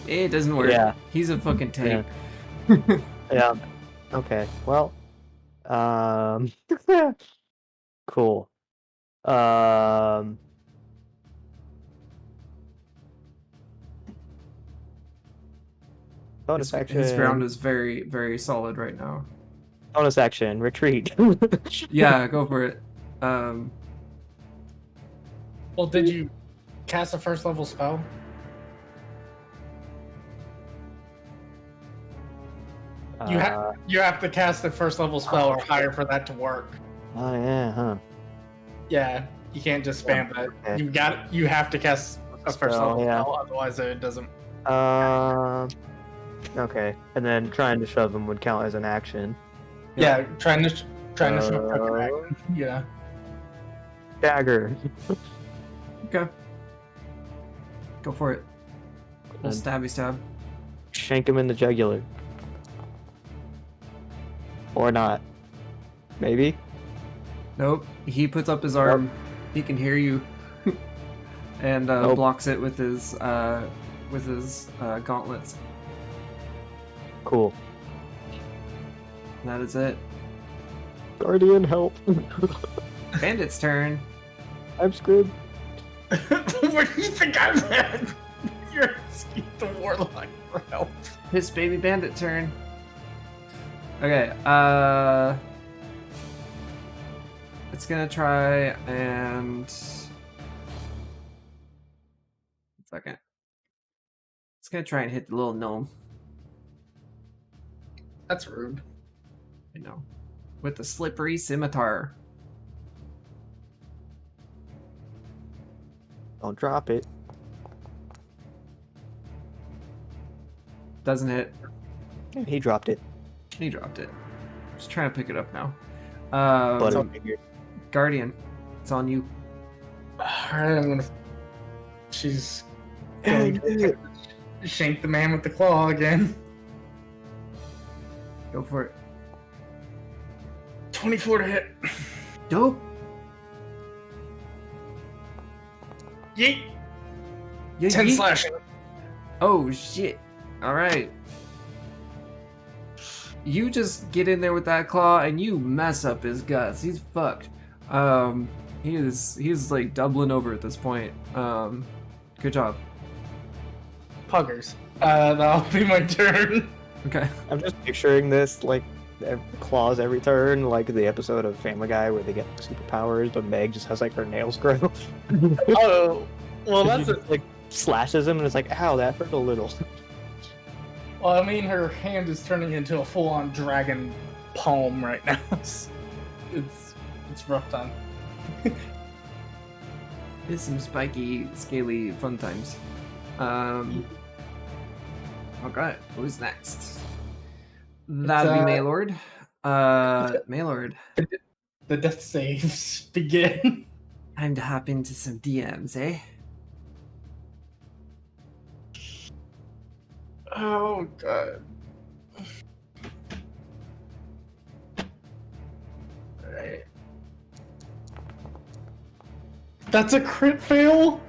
It doesn't work. Yeah. He's a fucking tank. Yeah. Okay. Well. Cool. Bonus action. His ground is very, very solid right now. Bonus action. Retreat. Yeah, go for it. Well, did you cast a first level spell? You have to cast a first level spell or higher for that to work. Oh yeah, huh? Yeah, you can't just spam that. Okay. You have to cast a first Spell, level yeah. spell, otherwise it doesn't. Okay, and then trying to shove him would count as an action. Yeah, trying to shove. Yeah. Dagger. Okay. Go for it. Little stabby stab. Shank him in the jugular. Or not. Maybe. Nope. He puts up his arm. He can hear you. And Nope. blocks it with his gauntlets. Cool. That is it. Guardian, help. Bandit's turn. I'm screwed. What do you think I'm at? You're asking the warlock for help. His baby bandit turn. Okay, it's gonna try and... Second. It's gonna try and hit the little gnome. That's rude. You know, with the slippery scimitar. Don't drop it. Doesn't hit. He dropped it. He dropped it. Just trying to pick it up now. But So, Guardian, it's on you. Alright, I'm gonna. She's Yeah, going you did it. to shank the man with the claw again. Go for it. 24 to hit. Dope. Yeet! Yeah, 10 yeet. slashing. Oh shit! All right. You just get in there with that claw and you mess up his guts. He's fucked. He's like doubling over at this point. Good job. Puggers. That'll be my turn. Okay. I'm just picturing this like claws every turn, like the episode of Family Guy where they get superpowers, but Meg just has like her nails grow. Oh, well, She that's just, like slashes him, and it's like, ow, that hurt a little. Well, I mean, her hand is turning into a full-on dragon palm right now. It's rough time. It's some spiky, scaly fun times. Okay, who's next? That'd be Maylord. Maylord. The death saves begin. Time to hop into some DMs, eh? Oh, God. Alright. That's a crit fail?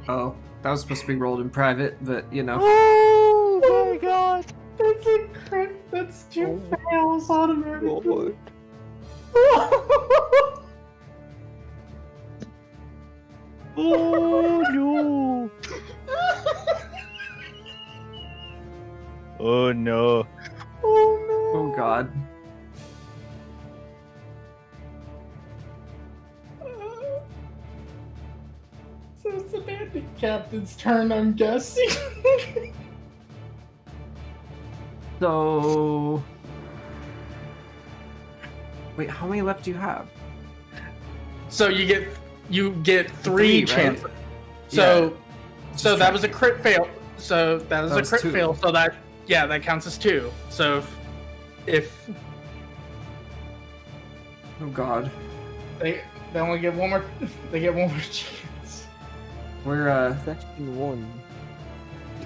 Oh, that was supposed to be rolled in private, but you know. Oh my god! That's a crit. That's two fails automatically. Oh no! Oh no. Oh no! Oh god. So it's the bandit captain's turn, I'm guessing. So. Wait, how many left do you have? So you get three Three, chances. right? So Yeah. so that was a crit fail. So that was That a was crit two. fail. So that counts as two. So if Oh god. they only get one more, they get one more chance. We're It's actually one.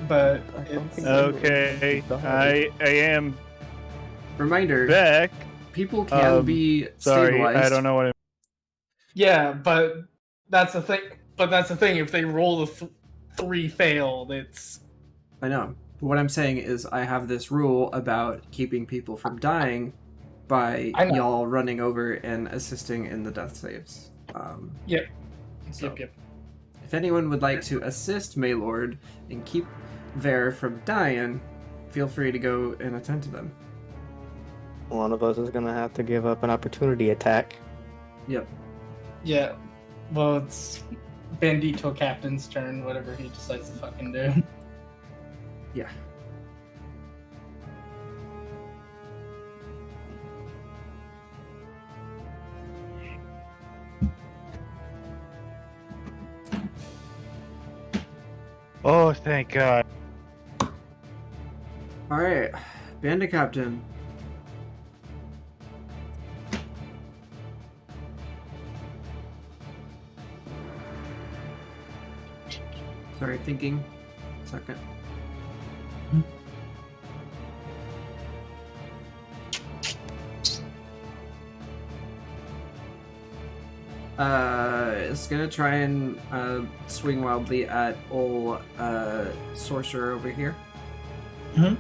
But I don't it's think Okay. I am reminder. back. People can be Sorry, stabilized. I don't know what yeah, but that's the thing. But that's the thing. If they roll the three failed, it's I know. But what I'm saying is, I have this rule about keeping people from dying by I know. y'all running over and assisting in the death saves. Yep. So, Yep. if anyone would like to assist Maylord and keep Ver from dying, feel free to go and attend to them. One of us is gonna have to give up an opportunity attack. Yep. Yeah. Well, it's Bandito Captain's turn. Whatever he decides to fucking do. Yeah. Oh, thank God. All right, Bandit Captain. Sorry, thinking. Second. It's gonna try and swing wildly at old sorcerer over here. Mhm.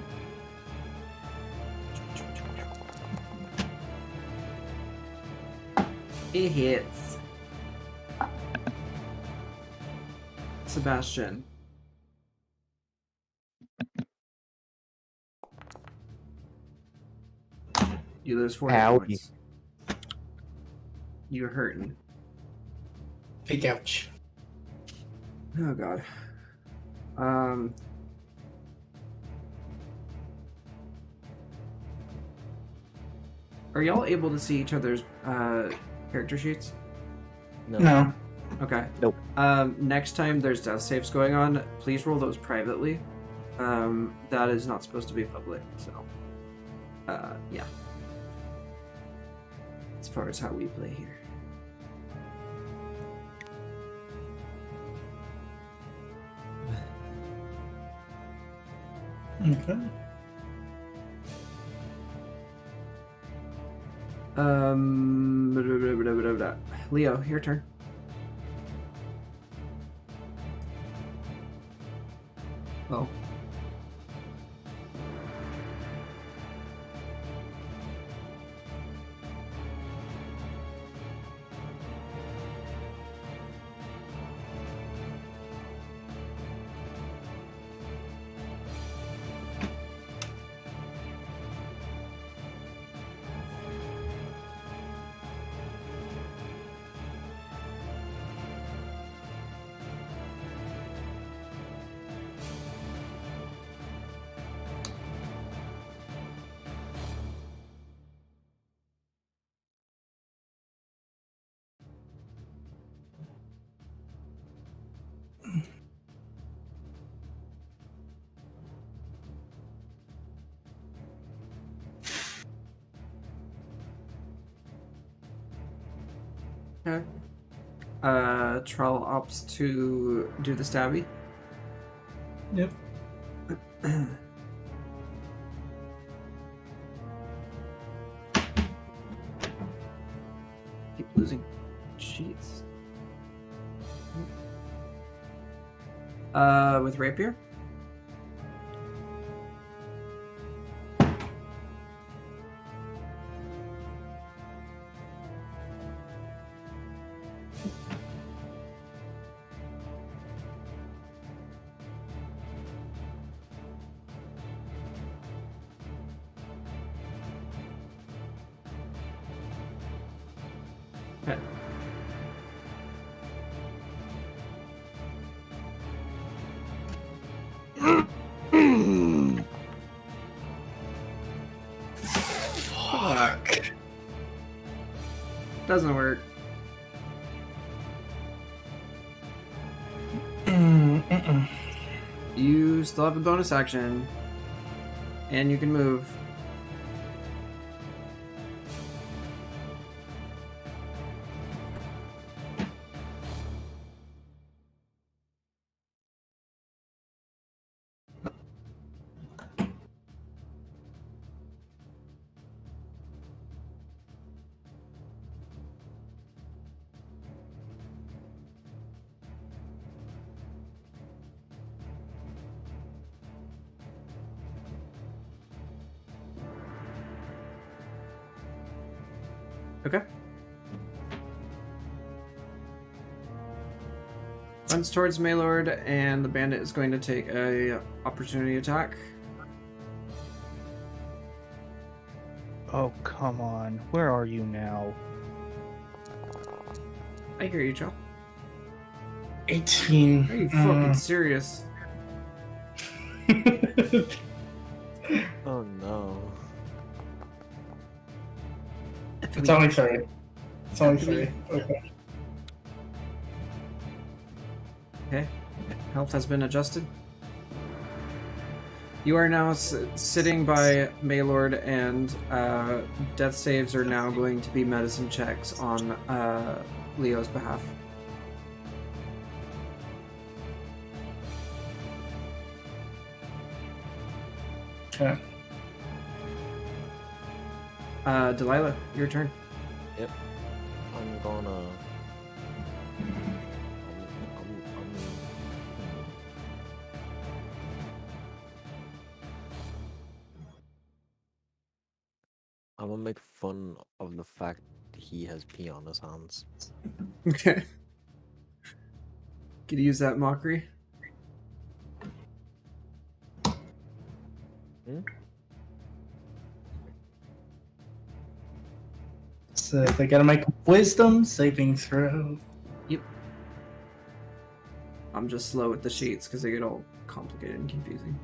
It hits. Sebastian. You lose 4 hit Howdy. points. You're hurting. Big ouch. Oh god. Are y'all able to see each other's character sheets? No. Okay. Nope. Next time there's death saves going on, please roll those privately. That is not supposed to be public, so yeah. As far as how we play here. Okay. Leo, your turn. Oh. Okay. Trell opts to do the stabby. Yep. Keep losing sheets. With rapier. Okay. Fuck. Doesn't work. You still have a bonus action, and you can move. Okay. Runs towards Maylord, and the bandit is going to take a opportunity attack. Oh, come on. Where are you now? I hear you, Joe. 18. Are you fucking serious? Oh no. It's only 3. It's only 3. Okay. Okay. Health has been adjusted. You are now sitting by Maylord, and death saves are now going to be medicine checks on Leo's behalf. Okay. Delilah, your turn. Yep. I'm gonna I'm gonna make fun of the fact he has pee on his hands. Okay. Could you use that mockery? So they gotta make a wisdom saving throw. I'm just slow with the sheets because they get all complicated and confusing.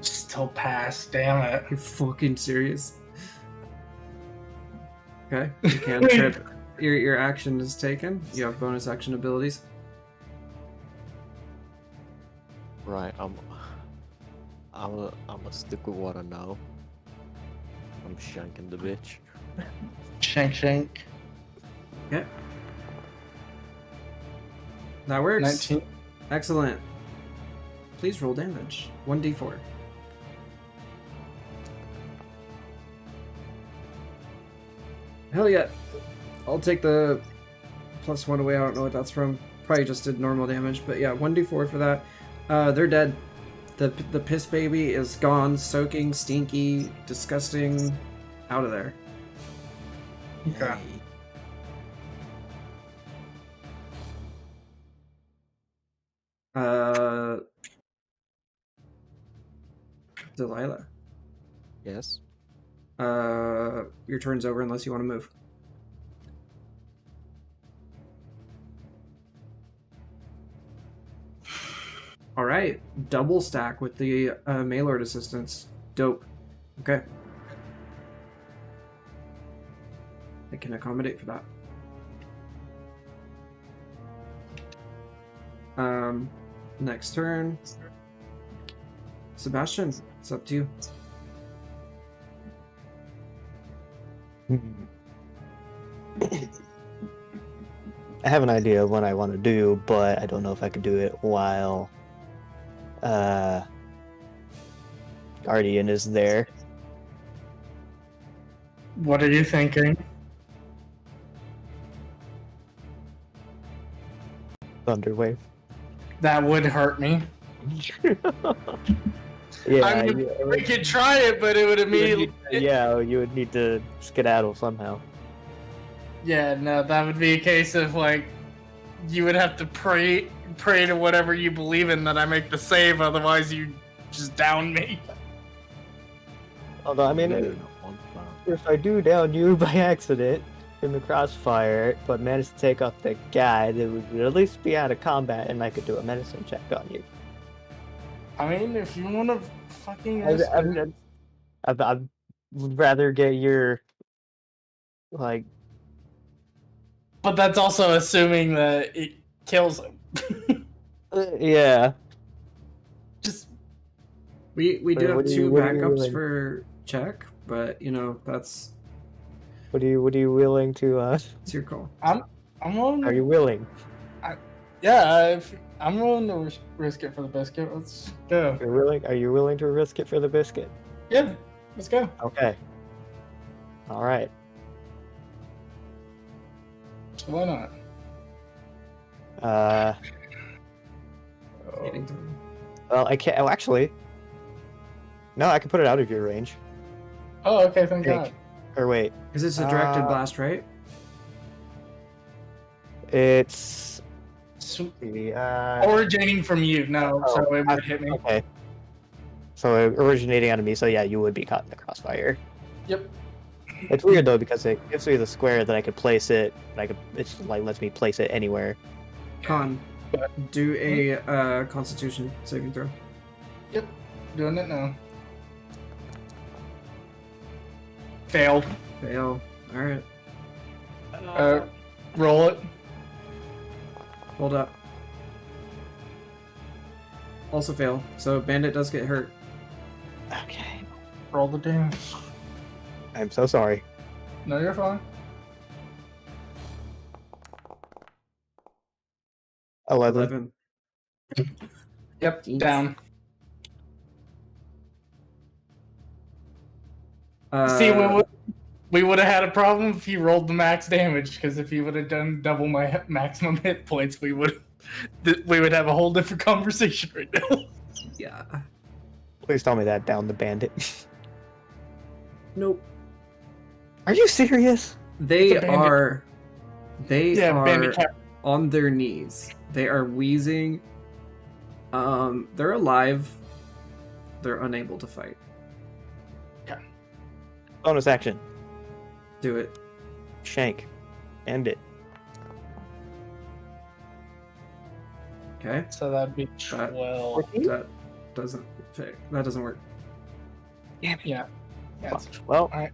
Still pass, damn it. You're fucking serious? Okay, you can't trip. Your action is taken. You have bonus action abilities. Right, I'm a stick with what I know. I'm shanking the bitch. Shank. Okay. That works. 19. Excellent. Please roll damage. 1d4. Hell yeah. I'll take the +1 away. I don't know what that's from. Probably just did normal damage, but yeah, 1d4 for that. They're dead. The piss baby is gone, soaking, stinky, disgusting, out of there. Okay. Yay. Delilah. Yes. Your turn's over unless you want to move. All right, double stack with the Maylord assistants. Dope. Okay. I can accommodate for that. Next turn. Sebastian, it's up to you. I have an idea of what I want to do, but I don't know if I could do it while Guardian is there. What are you thinking? Thunderwave. That would hurt me. Yeah, I mean, we could try it, but it would immediately. you would need to skedaddle somehow. Yeah, no, that would be a case of like, you would have to pray to whatever you believe in that I make the save, otherwise you just down me. Although, I mean, if I do down you by accident in the crossfire, but manage to take out the guy, that would at least be out of combat, and I could do a medicine check on you. I mean, if you want to fucking risk it. I'd rather get your, like... But that's also assuming that it kills him. yeah. We do have What do you- two what do you backups like? for check, but you know that's What are you willing to, it's your call. I'm willing. Are you willing? Yeah, I'm willing to risk it for the biscuit. Let's go. Are you willing to risk it for the biscuit? Yeah, let's go. Okay. Alright. Why not? Hitting time. Well, I can't. Oh, actually. No, I can put it out of your range. Oh, okay, thank Think. God. Or wait. Because it's a directed blast, right? It's. Originating from you, no, so it would hit me. Okay. So originating out of me, so yeah, you would be caught in the crossfire. Yep. It's weird though because it gives me the square that I could place it. It's like lets me place it anywhere. Con, do a Constitution saving throw. Yep, doing it now. Failed. Fail. All right. Roll it. Hold up. Also fail. So Bandit does get hurt. Okay. Roll the damage. I'm so sorry. No, you're fine. 11. Yep, Jeez. down. See, we would have had a problem if he rolled the max damage, because if he would have done double my maximum hit points, we would have a whole different conversation right now. Yeah. Please tell me that down the bandit. Nope. Are you serious? They It's a bandit. are bandit cap. on their knees. They are wheezing. They're alive. They're unable to fight. Bonus action. Do it. Shank. End it. Okay. So that'd be 12. That doesn't fit. That doesn't work. Damn it. Yeah. It's Well, Alright,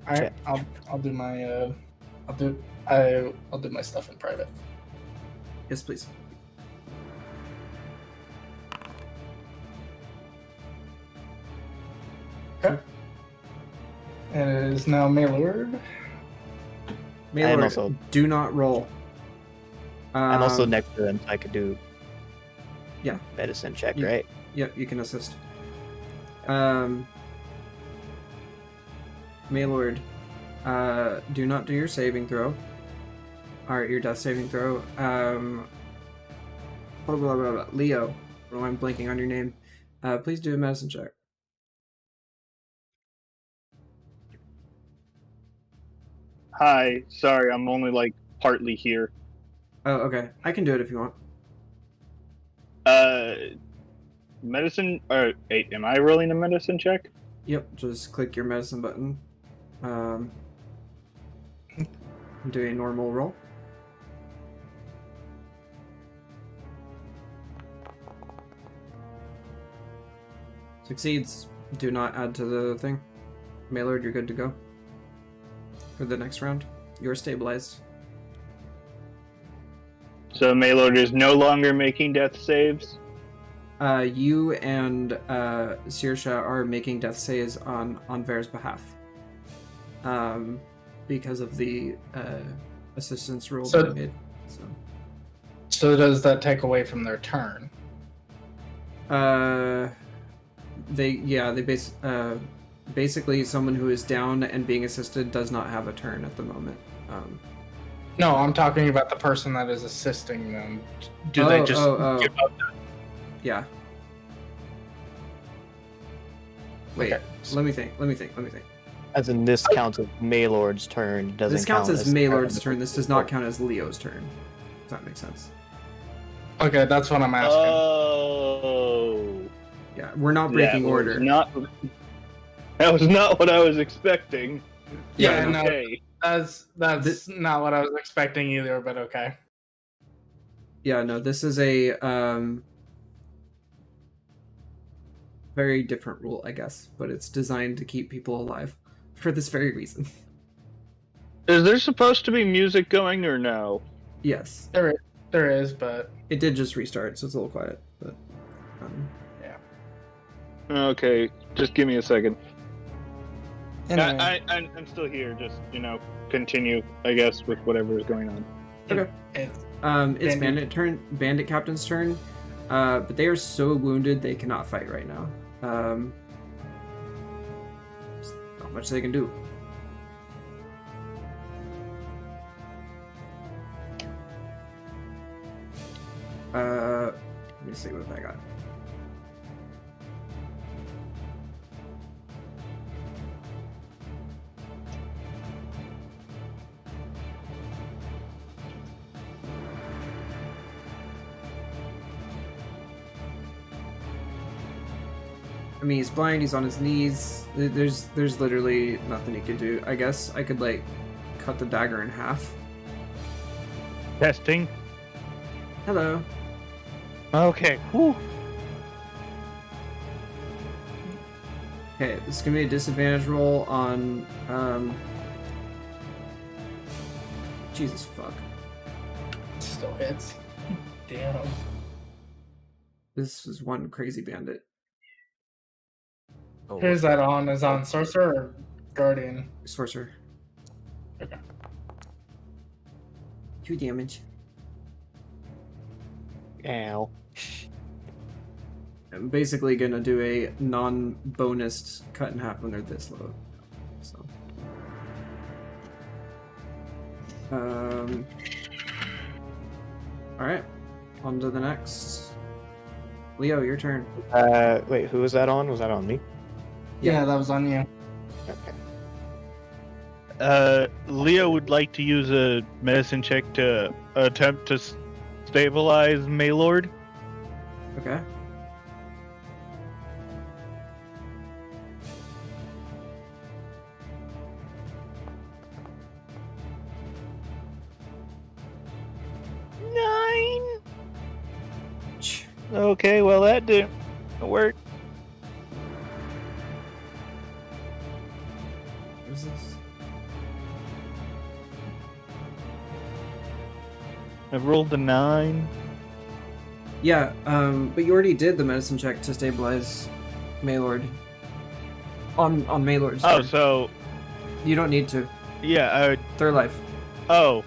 check. I'll do my I'll do my stuff in private. Yes, please. Okay. And it is now Maylord. Maylord, also- do not roll. I'm also next to them, so I could do Yeah. medicine check, You- right? Yep, you can assist. Maylord, do not do your saving throw. Alright, your death saving throw. Blah, blah, blah, blah. Leo, oh, I'm blanking on your name. Please do a medicine check. Hi, sorry, I'm only like partly here. Oh, okay. I can do it if you want. Medicine. Wait, am I rolling a medicine check? Yep, just click your medicine button. Do a normal roll. Succeeds. Do not add to the thing. Maylord, you're good to go. For the next round. You're stabilized. So Maylord is no longer making death saves. You and Sirsha are making death saves on Ver's behalf. Because of the assistance rule So- that I made. So does that take away from their turn? Basically someone who is down and being assisted does not have a turn at the moment. No, I'm talking about the person that is assisting them. Do they just give up? Yeah. Wait, Okay. let me think. As in, this counts as Maylord's turn. Doesn't This counts count as Maylord's turn. This does not count as Leo's turn. If that makes sense. Okay, that's what I'm asking. Oh. Yeah, we're not breaking That was order. That was not what I was expecting. Yeah, But no. okay. That's not what I was expecting either, but okay. Yeah, no, this is a very different rule, I guess, but it's designed to keep people alive for this very reason. Is there supposed to be music going or no? Yes, There is, but it did just restart, so it's a little quiet. But Okay, just give me a second. anyway, I'm still here. Just continue, I guess, with whatever is going on. okay. it's It's Bandit. Bandit Captain's turn, but they are so wounded they cannot fight right now. There's not much they can do. Let me see what I got. I mean, he's blind. He's on his knees. There's literally nothing he could do. I guess I could like cut the dagger in half. Testing. Hello. Okay. Whew. Okay, this is gonna be a disadvantage roll on. Jesus fuck. still hits. Damn. This is one crazy bandit. Oh, Who's that on? Is on Sorcerer or Guardian? Sorcerer. Okay. 2 damage. Ow. I'm basically gonna do a non-bonus cut in half when they're this low. So Alright. On to the next. Leo, your turn. Wait, who was that on? Was that on me? Yeah, that was on you. Okay. Leo would like to use a medicine check to attempt to stabilize Maylord. Okay. Nine. Okay, well that didn't work. What is this? I've rolled a 9. Yeah, but you already did the medicine check to stabilize Maylord. On Maylord's Oh, turn. so You don't need to. yeah. They're life. Oh.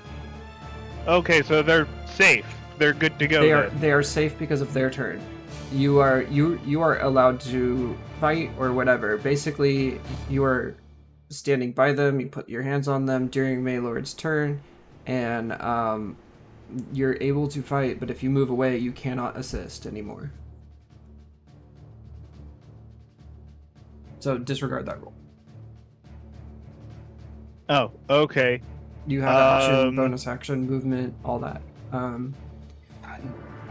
Okay, so they're safe. They're good to go. They are safe because of their turn. You are allowed to fight or whatever. Basically, you are standing by them. You put your hands on them during Maylord's turn, and you're able to fight. But if you move away, you cannot assist anymore. So disregard that roll. Oh, okay. You have action, bonus action, movement, all that.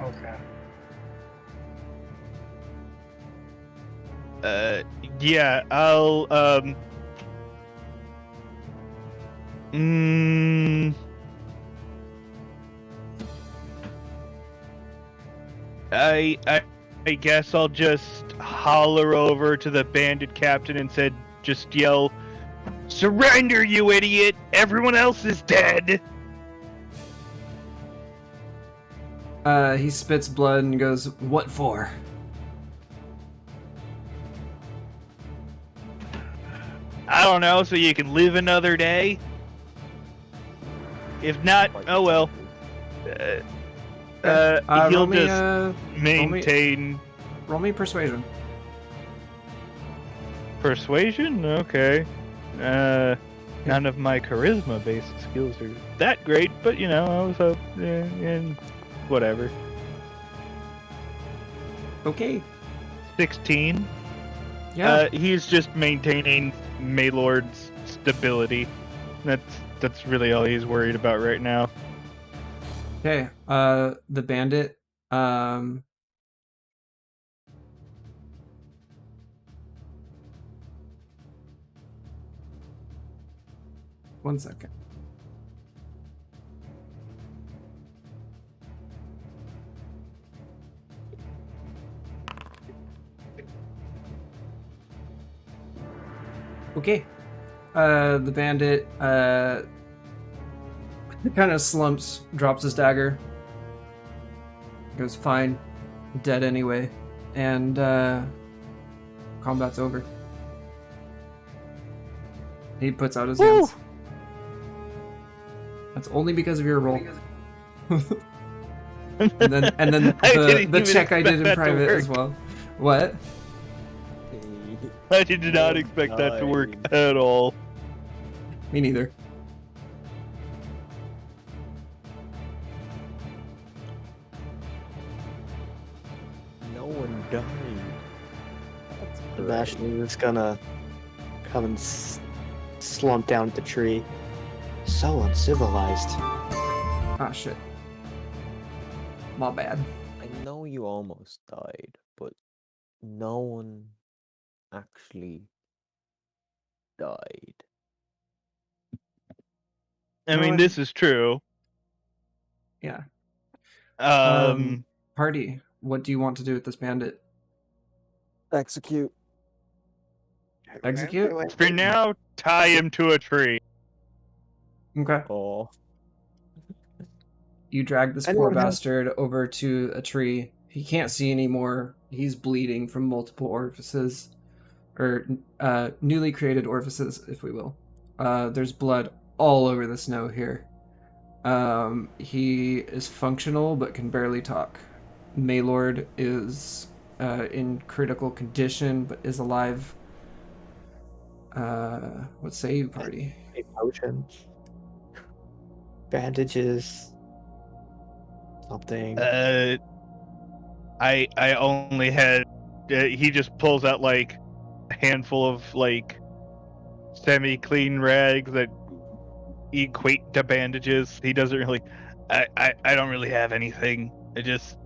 Okay. Yeah, I'll I guess I'll just holler over to the bandit captain and just yell, "Surrender, you idiot! Everyone else is dead!" He spits blood and goes, "What for?" I don't know, so you can live another day? If not, oh well. He'll just maintain... Roll me persuasion. Persuasion? Okay. None of my charisma-based skills are that great, but you know, I was hoping... whatever. Okay. 16. Yeah. He's just maintaining Maylord's stability. That's really all he's worried about right now. Okay. The bandit. One second. Okay. The bandit kind of slumps, drops his dagger. Goes, fine. Dead anyway. And combat's over. He puts out his hands. That's only because of your roll. and then the check I did in private as well. What? I did not expect that to work at all. Me neither. No one died. That's great. Sebastian is gonna come and slump down at the tree. So uncivilized. Ah, shit. My bad. I know you almost died, but no one actually died. I mean, this is true. Yeah. Um, Party, what do you want to do with this bandit? Execute. Execute? for now, tie him to a tree. Okay. Oh. You drag this poor Anyone have- bastard over to a tree. He can't see anymore. He's bleeding from multiple orifices. Or newly created orifices, if we will. There's blood all over the snow here. He is functional but can barely talk. Maylord is in critical condition but is alive. What say you, party? A potion. bandages, something. I only had. He just pulls out like a handful of like semi-clean rags that equate to bandages. He doesn't really. I don't really have anything. I just.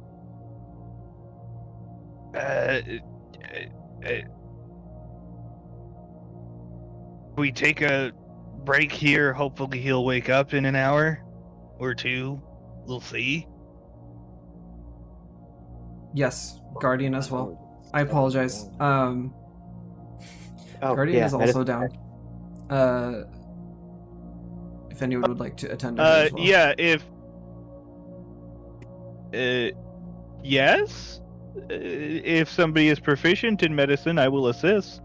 We take a break here. Hopefully he'll wake up in an hour or two. We'll see. Yes, Guardian as well. I apologize. Oh, Guardian yeah, is also down. If anyone would like to attend to her as well. Yeah, if yes, if somebody is proficient in medicine, I will assist.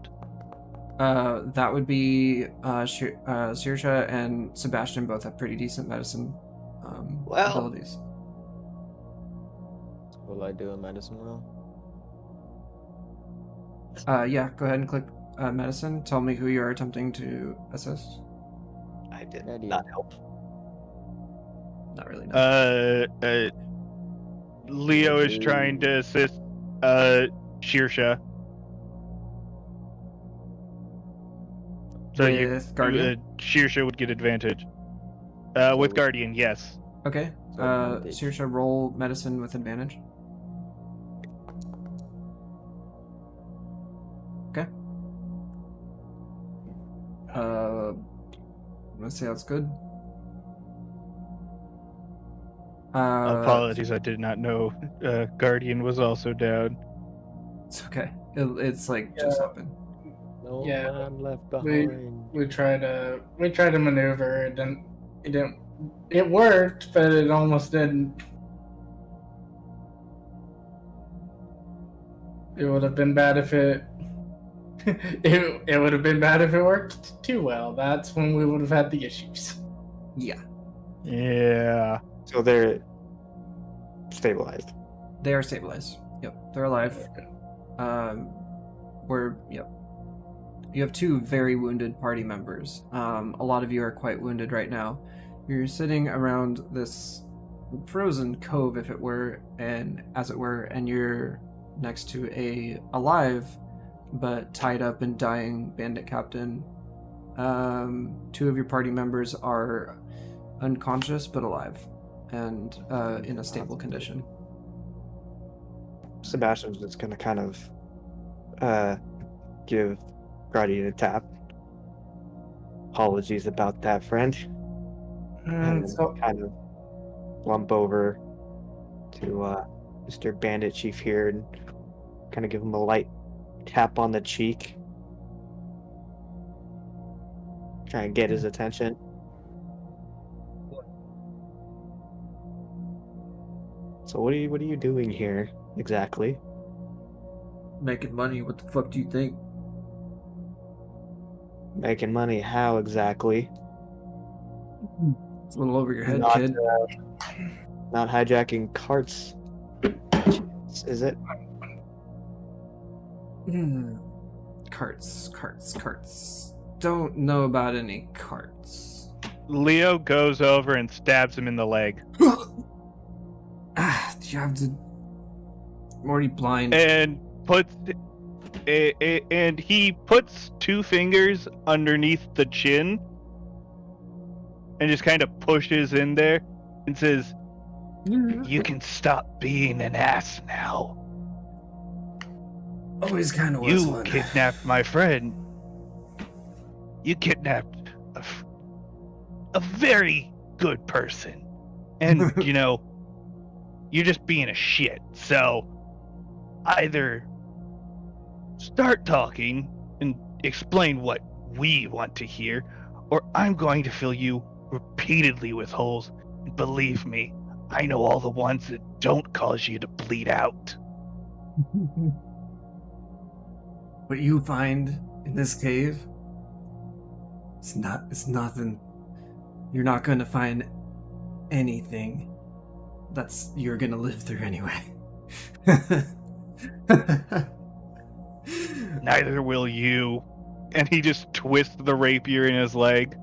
That would be Saoirse and Sebastian both have pretty decent medicine Well. abilities. Will I do a medicine roll? Yeah, go ahead and click medicine. Tell me who you are attempting to assist. I did Idea. not help. Not really. No. Leo is trying to assist Saoirse. So With Guardian? Saoirse would get advantage. With Guardian, yes. Okay. So advantage. Saoirse, roll medicine with advantage. Okay. Let's say that's good. Apologies, I did not know Guardian was also down. It's okay. It's like just happened. No Yeah, man left behind. We tried to maneuver. It worked, but it almost didn't. It would have been bad if it would have been bad if it worked too well. That's when we would have had the issues. Yeah. Yeah. So they're stabilized. They are stabilized. Yep. They're alive. Yep. You have two very wounded party members. A lot of you are quite wounded right now. You're sitting around this frozen cove, if it were, and you're next to a alive but tied up and dying bandit captain. Two of your party members are unconscious but alive and in a stable condition. Sebastian's just gonna kind of give Guardian a tap. Apologies about that, friend. And So kind of lump over to Mr. Bandit Chief here and kind of give him a light tap on the cheek. Try and get his attention. So what are you doing here exactly? Making money. What the fuck do you think? Making money how exactly? It's a little over your head, Not, kid. Not hijacking carts, is it? Carts. Don't know about any carts. Leo goes over and stabs him in the leg. You have to. I'm already blind. And he puts two fingers underneath the chin and just kind of pushes in there and says, "You can stop being an ass now. Always kind of was You one. kidnapped my friend. You kidnapped a very good person. And, you're just being a shit. So, either start talking and explain what we want to hear, or I'm going to fill you repeatedly with holes. And believe me, I know all the ones that don't cause you to bleed out." What you find in this cave, it's nothing. You're not going to find anything you're going to live through anyway. Neither will you. And he just twists the rapier in his leg.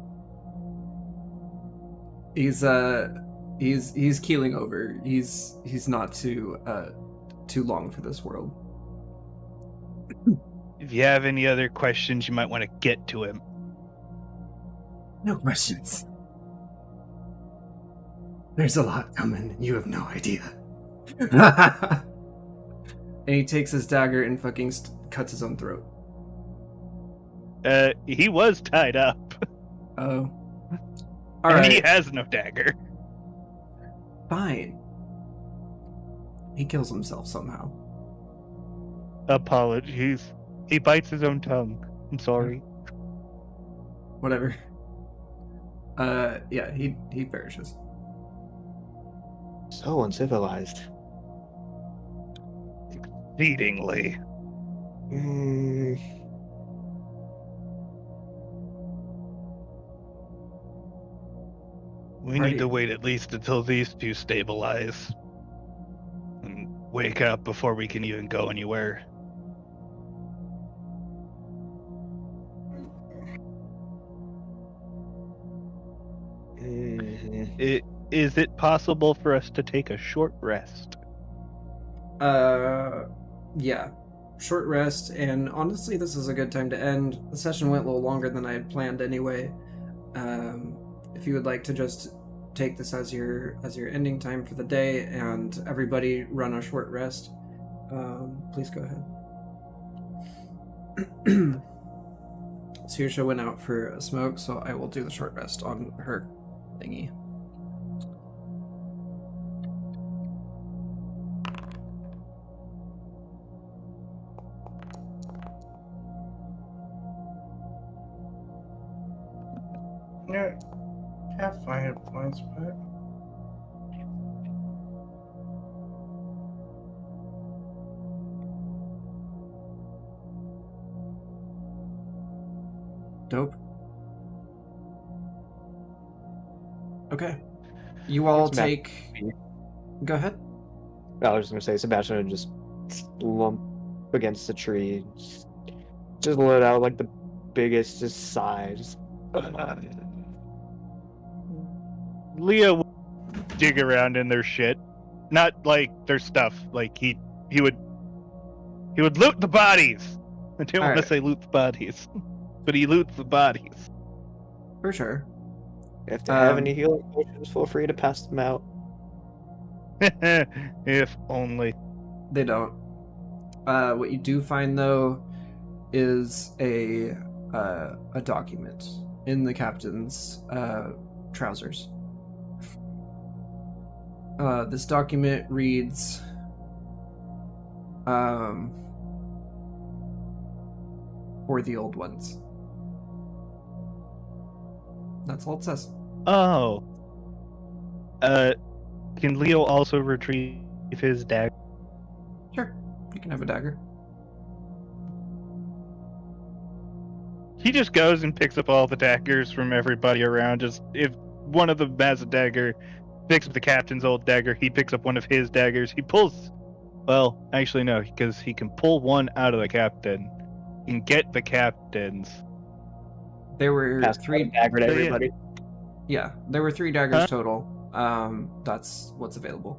He's keeling over. He's not too long for this world. If you have any other questions, you might want to get to him. No questions. There's a lot coming, and you have no idea. And he takes his dagger and fucking cuts his own throat. He was tied up. Oh. And Alright. he has no dagger. Fine. He kills himself somehow. Apologies. He bites his own tongue. I'm sorry. Whatever. Yeah, he perishes. So uncivilized. Exceedingly. We need to wait at least until these two stabilize. And wake up before we can even go anywhere. Is it possible for us to take a short rest? Yeah. Short rest, and honestly, this is a good time to end. The session went a little longer than I had planned anyway. If you would like to just take this as your ending time for the day, and everybody run a short rest, please go ahead. Saoirse went out for a smoke, so I will do the short rest on her thingy. Yeah, have 5 hit points, but Dope. Okay. You all take... Go ahead. I was just gonna say, Sebastian would just slump against the tree, just let out like the biggest just sigh. Just... Leo would dig around in their shit, not like their stuff. Like he would loot the bodies. I didn't want to say loot the bodies, but he loots the bodies. For sure. If they have any healing potions, feel free to pass them out. If only. They don't. What you do find, though, is a document in the captain's trousers. This document reads, for the old ones. That's all it says. Oh. Can Leo also retrieve his dagger? Sure, you can have a dagger. He just goes and picks up all the daggers from everybody around. Just if one of them has a dagger, picks up the captain's old dagger, he picks up one of his daggers. He pulls... Well, actually no, because he can pull one out of the captain and get the captain's. There were Pass 3 dagger to everybody. Yeah, there were 3 daggers total. That's what's available.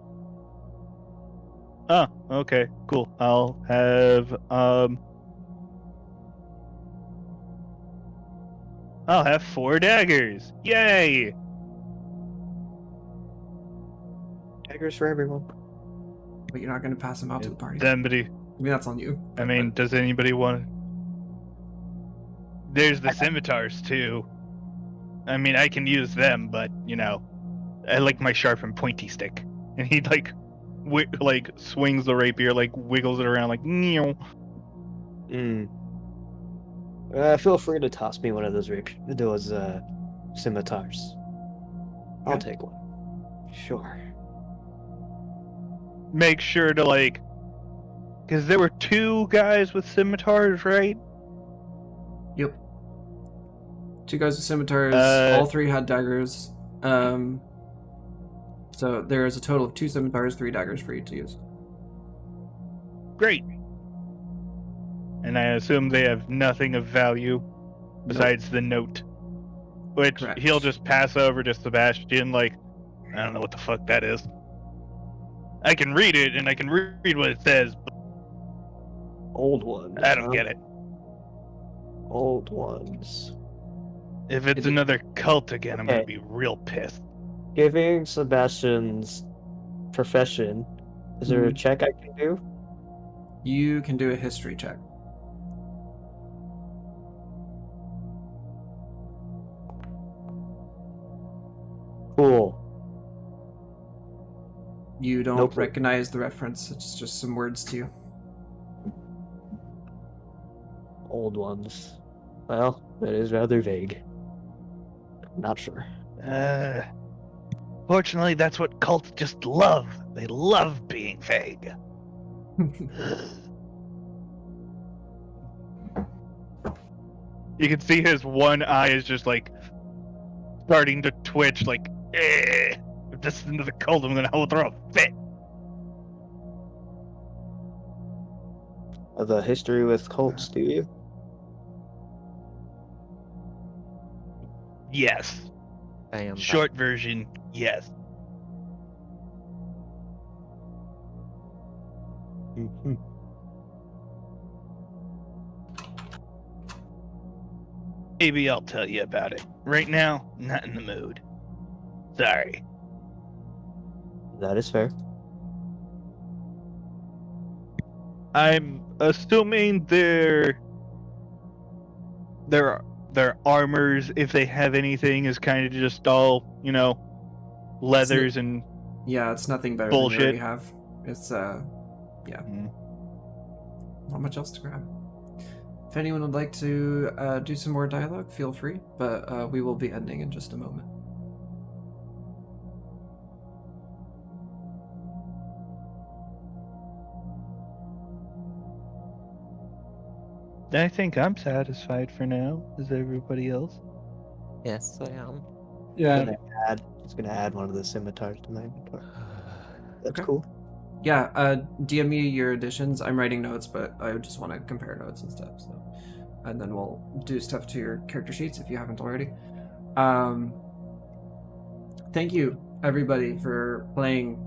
Oh, okay, cool. I'll have 4 daggers. Yay! Daggers for everyone. But you're not going to pass them out to the party. Somebody. I mean, that's on you. I mean, does anybody want? There's the scimitars too. I mean, I can use them, but you know, I like my sharp and pointy stick. And he like swings the rapier, like wiggles it around, like neow. Feel free to toss me one of those scimitars. I'll take one. Sure. Make sure to because there were 2 guys with scimitars, right? Yep. 2 guys with scimitars. All 3 had daggers. So there is a total of 2 scimitars, 3 daggers for you to use. Great. And I assume they have nothing of value besides the note, which Correct. he'll just pass over to Sebastian. Like, I don't know what the fuck that is. I can read it, and I can read what it says, but Old ones. I don't get it. Old ones. If it's another cult again, I'm gonna be real pissed. Giving Sebastian's profession, is there a check I can do? You can do a history check. Cool. You don't Nope. recognize the reference. It's just some words to you. Old ones. Well, that is rather vague. Not sure. Fortunately, that's what cults just love. They love being vague. You can see his one eye is just like starting to twitch, like, if this is another cult, I'm gonna throw a fit. The history with cults, do you? Yes. Bam. Short version, yes. Mm-hmm. Maybe I'll tell you about it. Right now, not in the mood. Sorry. That is fair. I'm assuming their armors, if they have anything, is kind of just all, leathers and Yeah, it's nothing better bullshit. than you already have. It's yeah. Mm. Not much else to grab. If anyone would like to do some more dialogue, feel free, but we will be ending in just a moment. I think I'm satisfied for now. Is everybody else? Yes, I am. Yeah. Just gonna add one of the scimitars to my inventory. That's Okay. cool. Yeah, DM me your additions. I'm writing notes, but I would just want to compare notes and stuff. So, and then we'll do stuff to your character sheets if you haven't already. Thank you everybody for playing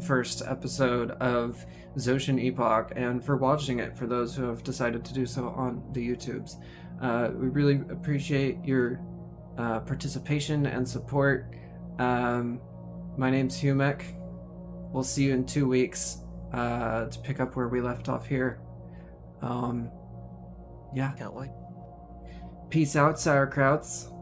first episode of Zotian Epoch and for watching it. For those who have decided to do so on the YouTubes, we really appreciate your participation and support. My name's Humek. We'll see you in 2 weeks to pick up where we left off here. Yeah. Can't wait. Peace out, sauerkrauts.